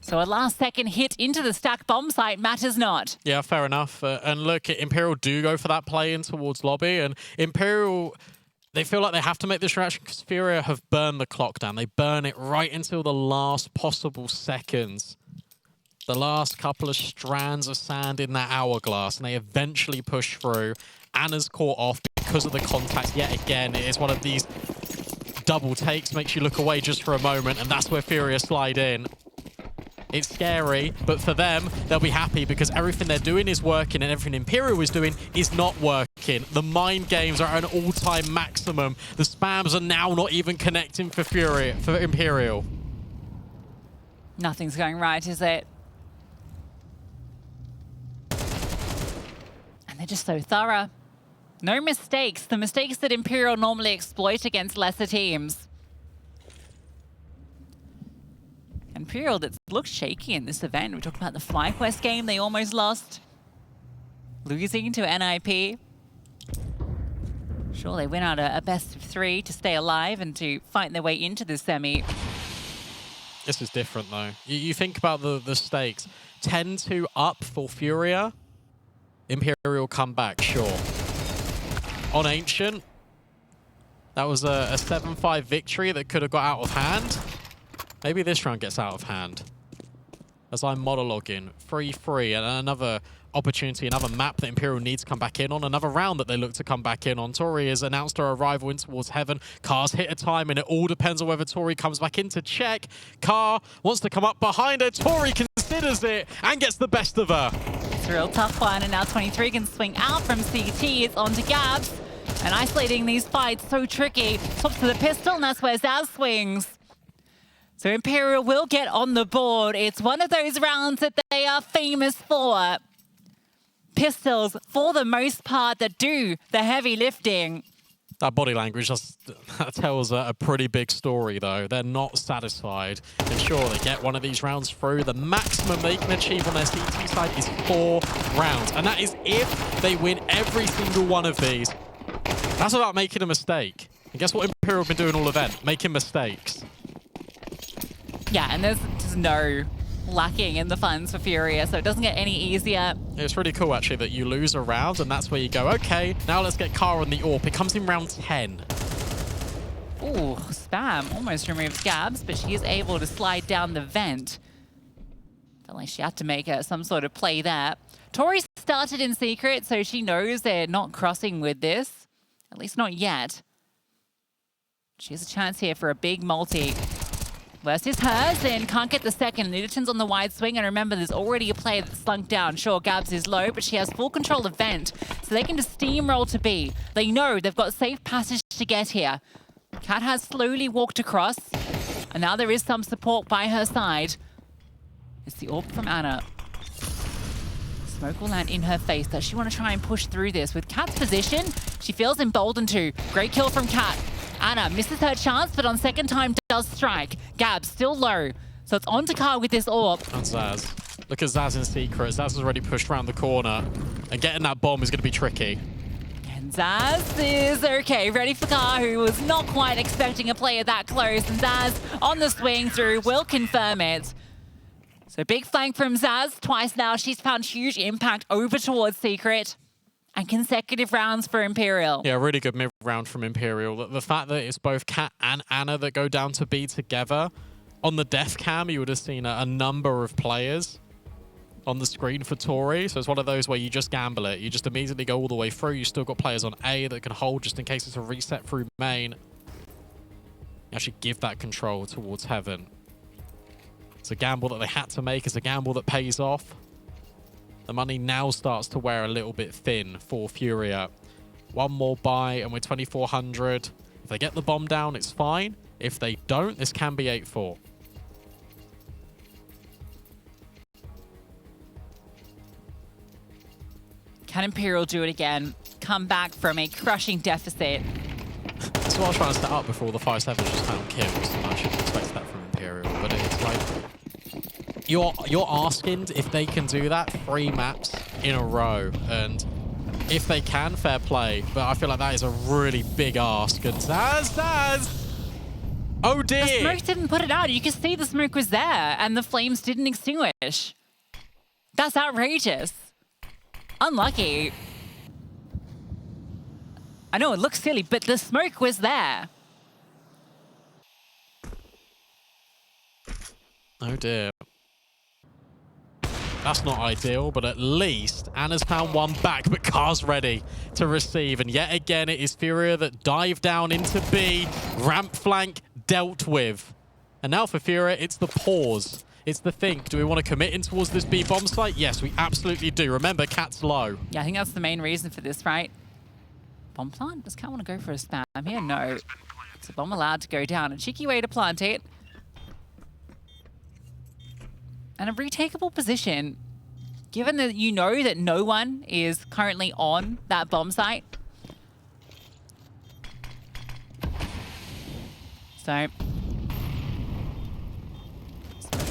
So a last-second hit into the stack bomb site matters not. Yeah, fair enough. And look, Imperial do go for that play in towards lobby, and Imperial, they feel like they have to make this reaction because FURIA have burned the clock down. They burn it right until the last possible seconds. The last couple of strands of sand in that hourglass, and they eventually push through. Ana's caught off because of the contact yet again. It is one of these double takes, makes you look away just for a moment, and that's where FURIA slide in. It's scary, but for them, they'll be happy because everything they're doing is working and everything Imperial is doing is not working. The mind games are at an all-time maximum. The spams are now not even connecting for FURIA, for Imperial. Nothing's going right, is it? And they're just so thorough. No mistakes. The mistakes that Imperial normally exploit against lesser teams. Imperial that looked shaky in this event. We talked about the FlyQuest game they almost lost. Losing to NIP. Sure, they win out a best of 3 to stay alive and to fight their way into the semi. This is different, though. You think about the stakes. 10-2 up for FURIA. Imperial come back, sure. On Ancient, that was a 7-5 victory that could have got out of hand. Maybe this round gets out of hand. As I'm monologuing, 3-3, and another opportunity, another map that Imperial needs to come back in on, another round that they look to come back in on. Tori has announced her arrival in towards Heaven. Car's hit a time, and it all depends on whether Tori comes back in to check. Car wants to come up behind her. Tori considers it and gets the best of her. It's a real tough one, and now 23 can swing out from CT. It's onto Gabs, and isolating these fights so tricky. Swaps to the pistol, and that's where Zaz swings. So Imperial will get on the board. It's one of those rounds that they are famous for. Pistols, for the most part, that do the heavy lifting. That body language that tells a pretty big story, though. They're not satisfied. Ensure they get one of these rounds through. The maximum they can achieve on their CT side is 4 rounds. And that is if they win every single one of these. That's about making a mistake. And guess what Imperial have been doing all event? Making mistakes. Yeah, and there's just no lacking in the funds for FURIA, so it doesn't get any easier. It's really cool, actually, that you lose a round, and that's where you go, okay, now let's get Kara on the AWP. It comes in round 10. Ooh, Spam almost removes Gabs, but she is able to slide down the vent. Felt like she had to make some sort of play there. Tori started in secret, so she knows they're not crossing with this. At least not yet. She has a chance here for a big multi. Worst is hers, and can't get the second. Littleton's on the wide swing, and remember, there's already a player that's slunk down. Sure, Gabs is low, but she has full control of vent, so they can just steamroll to B. They know they've got safe passage to get here. Kat has slowly walked across, and now there is some support by her side. It's the AWP from Anna. Smoke will land in her face. Does she want to try and push through this? With Kat's position, she feels emboldened to. Great kill from Kat. Anna misses her chance, but on second time does strike. Gab still low. So it's on to Car with this AWP. And Zaz. Look at Zaz in secret. Zaz has already pushed around the corner. And getting that bomb is going to be tricky. And Zaz is okay. Ready for Car, who was not quite expecting a player that close. And Zaz on the swing through will confirm it. So big flank from Zaz. Twice now she's found huge impact over towards secret. And consecutive rounds for Imperial. Yeah, really good mid-round from Imperial. The fact that it's both Kat and Anna that go down to B together. On the death cam, you would have seen a number of players on the screen for Tori. So it's one of those where you just gamble it. You just immediately go all the way through. You still got players on A that can hold just in case it's a reset through main. You actually give that control towards Heaven. It's a gamble that they had to make. It's a gamble that pays off. The money now starts to wear a little bit thin for FURIA. One more buy and we're 2,400. If they get the bomb down, it's fine. If they don't, this can be 8-4. Can Imperial do it again? Come back from a crushing deficit. That's what I was trying to set up before the 5-7 just found kills. I shouldn't expect that from Imperial, but it's like... You're asking if they can do that 3 maps in a row, and if they can, fair play. But I feel like that is a really big ask. And Zaz! Oh dear! The smoke didn't put it out. You can see the smoke was there, and the flames didn't extinguish. That's outrageous. Unlucky. I know it looks silly, but the smoke was there. Oh dear. That's not ideal, but at least Anna's found one back, but Car's ready to receive. And yet again, it is FURIA that dive down into B, ramp flank dealt with. And now for FURIA, it's the pause. It's the think. Do we want to commit in towards this B bomb site? Yes, we absolutely do. Remember, Cat's low. Yeah, I think that's the main reason for this, right? Bomb plant? Does Cat want to go for a spam here? No. It's a bomb allowed to go down. A cheeky way to plant it. And a retakeable position, given that you know that no one is currently on that bomb site. So,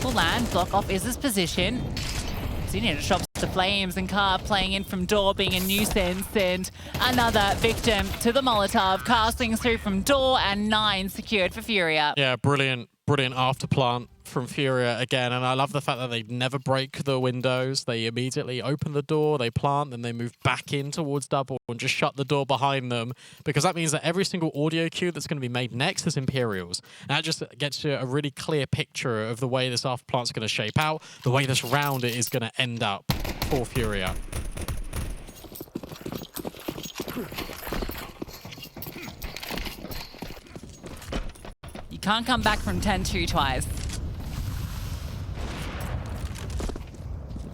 will land, block off is his position. Bizinha shops the flames, and Car playing in from door, being a nuisance, and another victim to the Molotov, casting through from door, and 9 secured for FURIA. Yeah, brilliant, brilliant after plant from FURIA again, and I love the fact that they never break the windows. They immediately open the door, they plant, then they move back in towards double and just shut the door behind them, because that means that every single audio cue that's going to be made next is Imperials. And that just gets you a really clear picture of the way this after plant's going to shape out, the way this round is going to end up for FURIA. You can't come back from 10-2 twice.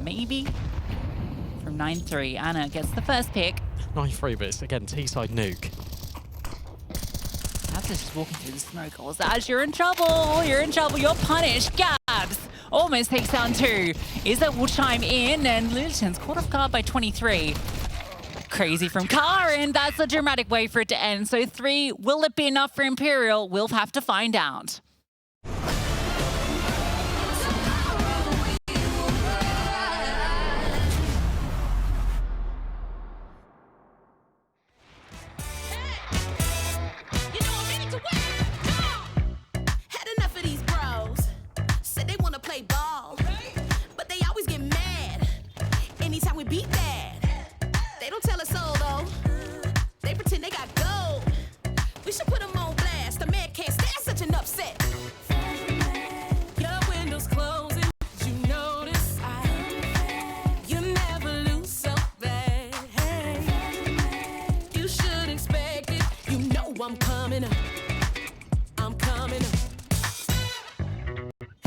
Maybe from 9-3. Anna gets the first pick. 9-3, but it's again T-side nuke. That's just walking through the smoke. Oh, Zaz, you're in trouble. You're in trouble. You're punished. Gabs almost takes down 2. Izza will chime in, and Littleton's caught off guard by 23. crazy from Car, and that's a dramatic way for it to end. So 3, will it be enough for Imperial? We'll have to find out. I'm coming up. I'm coming up.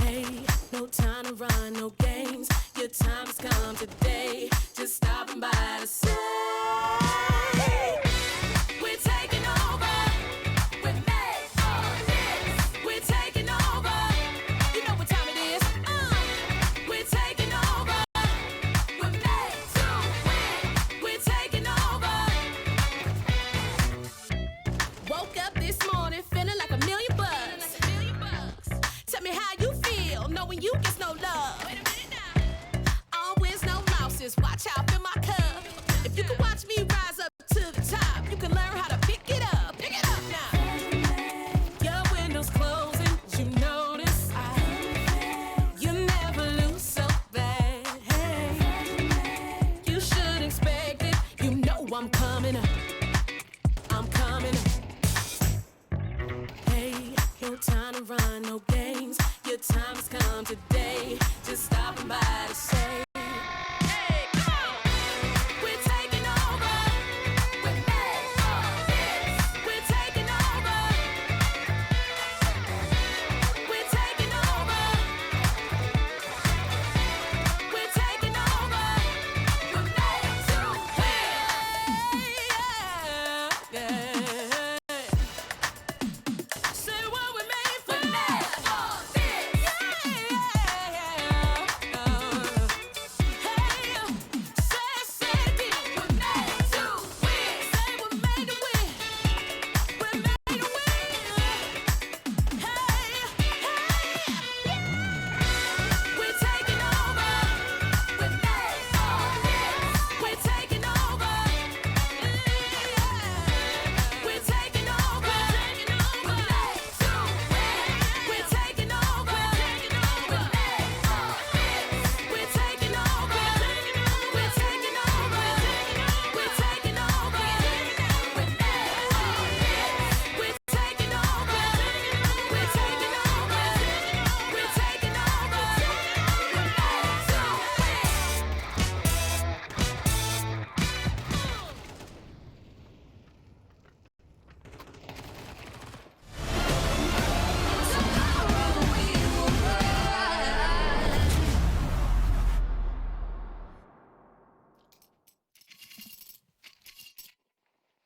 Hey, no time to run, no games. Your time has come today. Just stopping by to say we're taking over. We're made for this. We're taking over. You know what time it is. We're taking over. We're made to win. We're taking over. Woke up this morning feeling like $1 million bucks. Tell me how you feel knowing you get no love. Wait a minute now. All wins, no losses. Watch out in my cup. If you can watch me rise up to the top, you can learn how to pick it up. Pick it up now. Your windows closing, you notice you never lose so bad. You should expect it. You know I'm coming up. I'm coming up. Hey, no time to run, no games. Your time has come today. Just stopping by to say, hey, come on. We're taking over. We're made for this. We're taking over. We're taking over. We're taking over. We're made to win. Yeah. Say what we made for. We're made for this. Hey, say it again. We're made to win. Say we're made to win. We're made to win. Hey, we're taking over. We're made for this. We're taking over. We're taking over. We're made to win. We're taking over. We're made for this. We're taking over. We're taking over. We're taking over. We're made for this. We're taking over. We're taking over. We're taking over. We're made to win.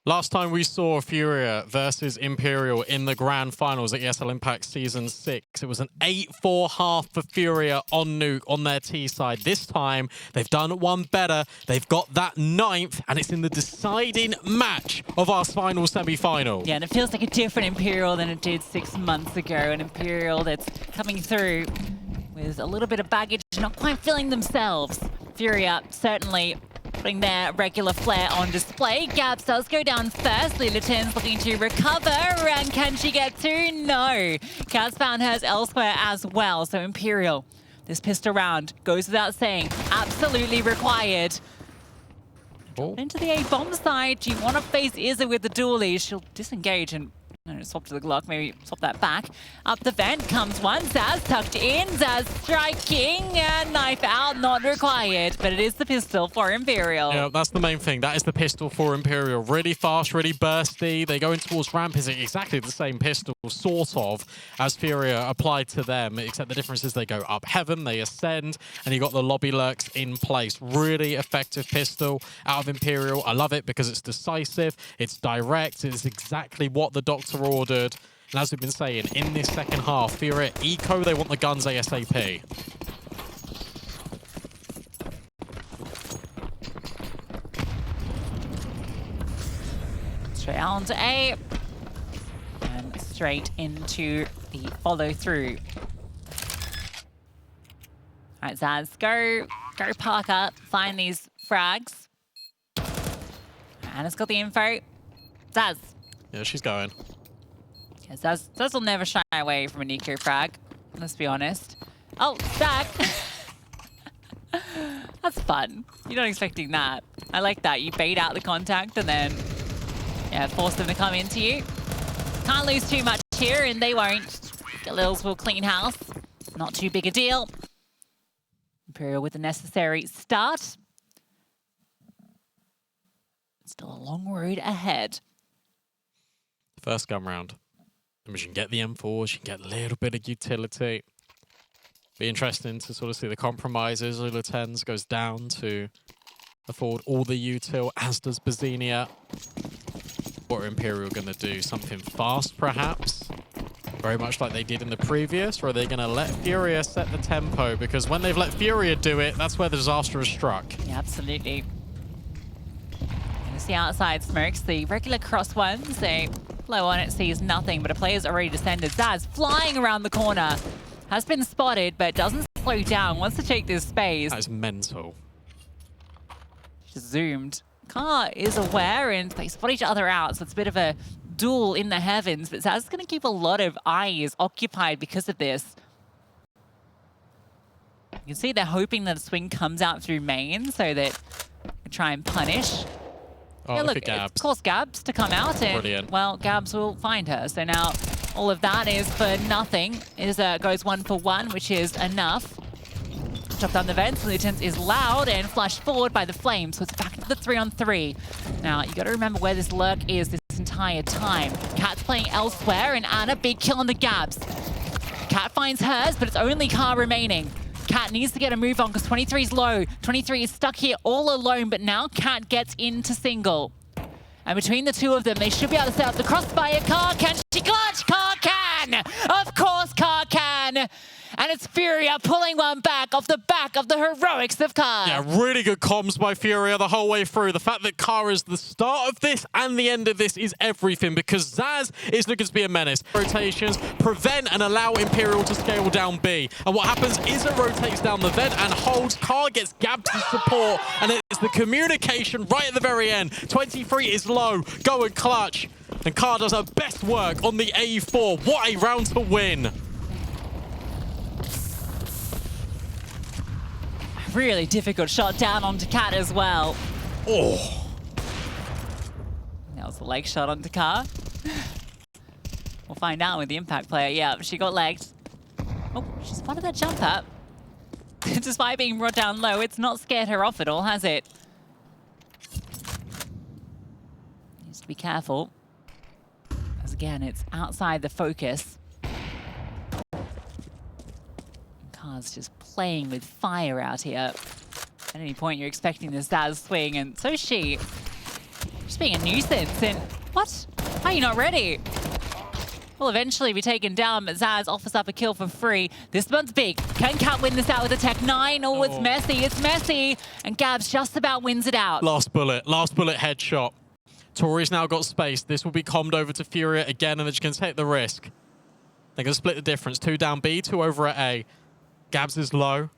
Last time we saw FURIA versus Imperial in the grand finals at ESL Impact Season 6, it was an 8-4 half for FURIA on Nuke on their T side. This time, they've done one better. They've got that 9th, and it's in the deciding match of our final semi-final. Yeah, and it feels like a different Imperial than it did 6 months ago. An Imperial that's coming through with a little bit of baggage, not quite feeling themselves. FURIA certainly putting their regular flair on display. Gabs does go down first. Liliton's looking to recover, and can she get to? No. Gabs found hers elsewhere as well. So Imperial, this pistol round goes without saying, absolutely required. Oh. Into the A-bomb side, do you want to face Izza with the dually? She'll disengage and swap to the Glock, maybe swap that back. Up the vent comes one. Zaz tucked in. Zaz striking, and knife out, not required. But it is the pistol for Imperial. Yeah, that's the main thing. That is the pistol for Imperial. Really fast, really bursty. They go in towards ramp. Is exactly the same pistol, sort of, as FURIA applied to them, except the difference is they go up heaven, they ascend, and you got the lobby lurks in place. Really effective pistol out of Imperial. I love it because it's decisive, it's direct, it's exactly what the Doctor ordered. And as we've been saying, in this second half, FURIA eco, they want the guns ASAP. Straight out onto A. And straight into the follow through. All right, Zaz, go park up, find these frags. Anna's got the info. Zaz. Yeah, she's going. Yeah, Zaz will never shy away from a Nuke frag. Let's be honest. Oh, Zach. That's fun. You're not expecting that. I like that. You bait out the contact and then, yeah, force them to come into you. Can't lose too much here, and they won't. Galils will clean house. Not too big a deal. Imperial with the necessary start. Still a long road ahead. First gun round. And she can get the M4, she can get a little bit of utility. Be interesting to sort of see the compromises. Lula 10s goes down to afford all the util, as does bizinha. What are Imperial going to do? Something fast, perhaps? Very much like they did in the previous, or are they going to let FURIA set the tempo? Because when they've let FURIA do it, that's where the disaster has struck. Yeah, absolutely. The outside smokes, the regular cross ones, they blow on it, sees nothing, but a player's already descended. Zaz flying around the corner, has been spotted, but doesn't slow down, wants to take this space. That is mental. Just zoomed. Car is aware, and they spot each other out, so it's a bit of a duel in the heavens, but Zaz is going to keep a lot of eyes occupied because of this. You can see they're hoping that a swing comes out through main so that they can try and punish. Oh, Yeah, look look, at Gabs. it's caused Gabs to come out, and Brilliant. well, Gabs will find her. So now all of that is for nothing. It goes 1 for 1, which is enough. Chop down the vents, and the Lieutenant is loud and flushed forward by the flames. So it's back into the 3-on-3. Now, you got to remember where this lurk is this entire time. Cat's playing elsewhere, and Anna, big kill on the Gabs. Cat finds hers, but it's only Car remaining. Cat needs to get a move on because 23 is low. 23 is stuck here all alone, but now Cat gets into single. And between the two of them, they should be able to set up the crossfire. Car, can she clutch? Car can! Of course Car can! And it's FURIA pulling one back off the back of the heroics of Car. Yeah, really good comms by FURIA the whole way through. The fact that Car is the start of this and the end of this is everything, because Zaz is looking to be a menace. Rotations prevent and allow Imperial to scale down B. And what happens is it rotates down the vent and holds. Car gets Gabs to support, and it's the communication right at the very end. 23 is low, go and clutch. And Car does her best work on the A4. What a round to win. Really difficult shot down onto Cat as well. Oh. That was a leg shot onto Car. We'll find out with the impact player. Yeah, she got legged. Oh, she spotted that jump up. Despite being brought down low, it's not scared her off at all, has it? Needs to be careful. As again, it's outside the focus. Car's just playing with fire out here. At any point, you're expecting this Zaz swing, and so is she. Just being a nuisance, and what? How are you not ready? Will eventually be taken down, but Zaz offers up a kill for free. This one's big. Can Cat win this out with a Tech 9? Oh, it's messy, it's messy. And Gabs just about wins it out. Last bullet headshot. Tori's now got space. This will be commed over to FURIA again, and they're just going to take the risk. They're going to split the difference. 2 down B, 2 over at A. Gabs is low,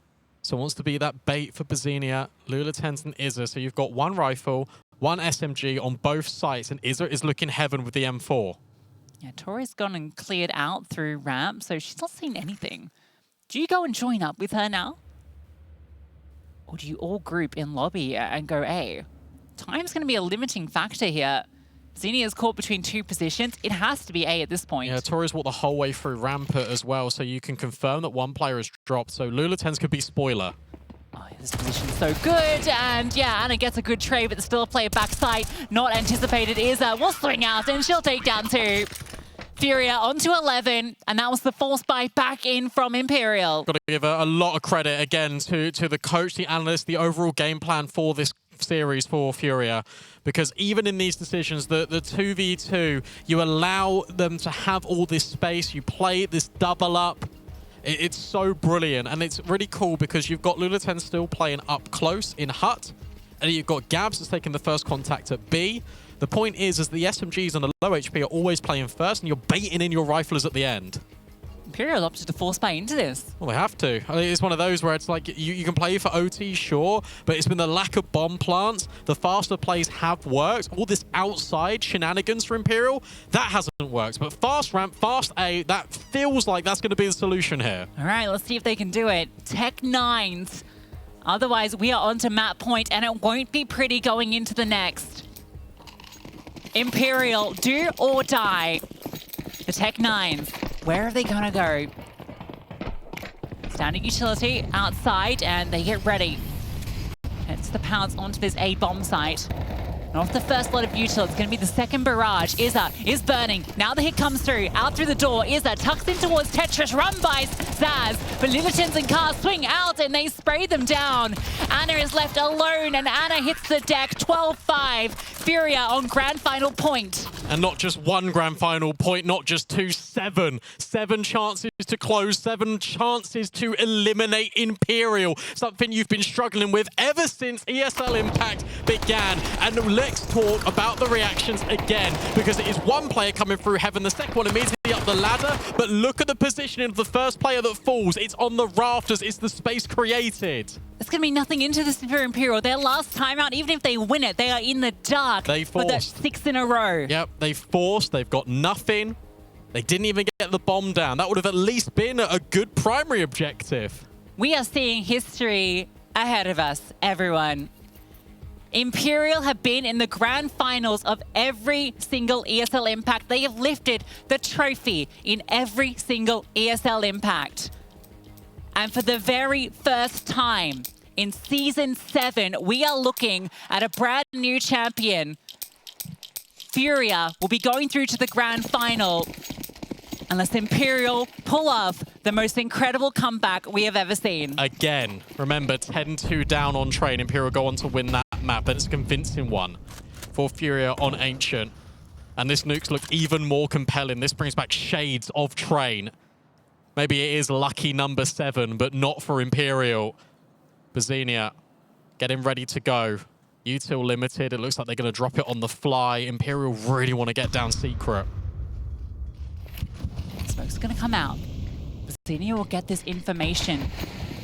so wants to be that bait for bizinha. Lula 10s and Izza, so you've got 1 rifle, 1 SMG on both sites, and Izza is looking heaven with the M4. Yeah, Tori's gone and cleared out through ramp, so she's not seen anything. Do you go and join up with her now? Or do you all group in lobby and go A? Time's going to be a limiting factor here. Bizinha is caught between 2 positions. It has to be A at this point. Yeah, Tori's walked the whole way through Rampart as well, so you can confirm that 1 player has dropped, so Lula 10s could be spoiler. Oh, yeah, this position's so good, and yeah, Anna gets a good trade, but there's still a player backside. Not anticipated. Izza will swing out, and she'll take down 2. FURIA onto 11, and that was the force buy back in from Imperial. Got to give a lot of credit again to the coach, the analyst, the overall game plan for this series for FURIA, because even in these decisions, the 2v2, you allow them to have all this space, you play this double up. It's so brilliant, and it's really cool because you've got Lula 10 still playing up close in Hut, and you've got Gabs that's taking the first contact at B. The point is the SMGs on the low HP are always playing first, and you're baiting in your riflers at the end. Imperial opted to force buy into this. Well, they have to. I think it's one of those where it's like you can play for OT, sure, but it's been the lack of bomb plants. The faster plays have worked. All this outside shenanigans for Imperial, that hasn't worked. But fast ramp, fast A, that feels like that's going to be the solution here. All right, let's see if they can do it. Tech 9s. Otherwise, we are on to map point, and it won't be pretty going into the next. Imperial, do or die. The Tech 9s. Where are they gonna go? Standard utility outside, and they get ready. It's the pounce onto this A bomb site. And off the first lot of util, it's gonna be the second barrage. Izza is burning. Now the hit comes through. Out through the door. Izza tucks in towards Tetris, run by Zaz. But Lilitons and Cars swing out, and they spray them down. Anna is left alone, and Anna hits the deck. 12-5. FURIA on grand final point. And not just one grand final point, not just two, 7. 7 chances to close, 7 chances to eliminate Imperial. Something you've been struggling with ever since ESL Impact began. And let's talk about the reactions again, because it is one player coming through heaven, the second one immediately up the ladder. But look at the positioning of the first player that falls. It's on the rafters. It's the space created. There's going to be nothing into this for Imperial. Their last time out, even if they win it, they are in the dark. They for the forced. 6th in a row. Yep, they forced. They've got nothing. They didn't even get the bomb down. That would have at least been a good primary objective. We are seeing history ahead of us, everyone. Imperial have been in the grand finals of every single ESL Impact. They have lifted the trophy in every single ESL Impact. And for the very first time in Season 7, we are looking at a brand new champion. FURIA will be going through to the grand final unless Imperial pull off the most incredible comeback we have ever seen. Again, remember, 10-2 down on Train. Imperial go on to win that map, and it's a convincing one for FURIA on Ancient. And this nukes look even more compelling. This brings back shades of Train. Maybe it is lucky number 7, but not for Imperial. bizinha getting ready to go. Util limited. It looks like they're going to drop it on the fly. Imperial really want to get down secret. Smoke's going to come out. bizinha will get this information.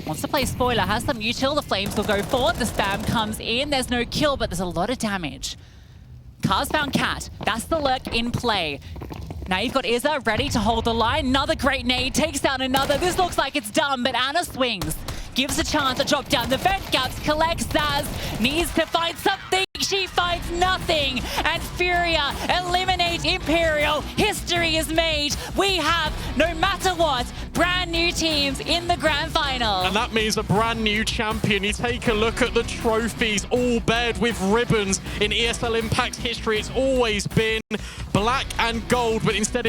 Wants to play spoiler, has some util. The flames will go forward. The spam comes in. There's no kill, but there's a lot of damage. Cars found Cat. That's the lurk in play. Now you've got Izza ready to hold the line. Another great nade, takes down another. This looks like it's done, but Anna swings. Gives a chance to drop down the vent gaps, collects Zaz, needs to find something. She finds nothing. And FURIA eliminate Imperial. History is made. We have, no matter what, brand new teams in the grand final. And that means a brand new champion. You take a look at the trophies, all bared with ribbons. In ESL Impact history, it's always been black and gold, but instead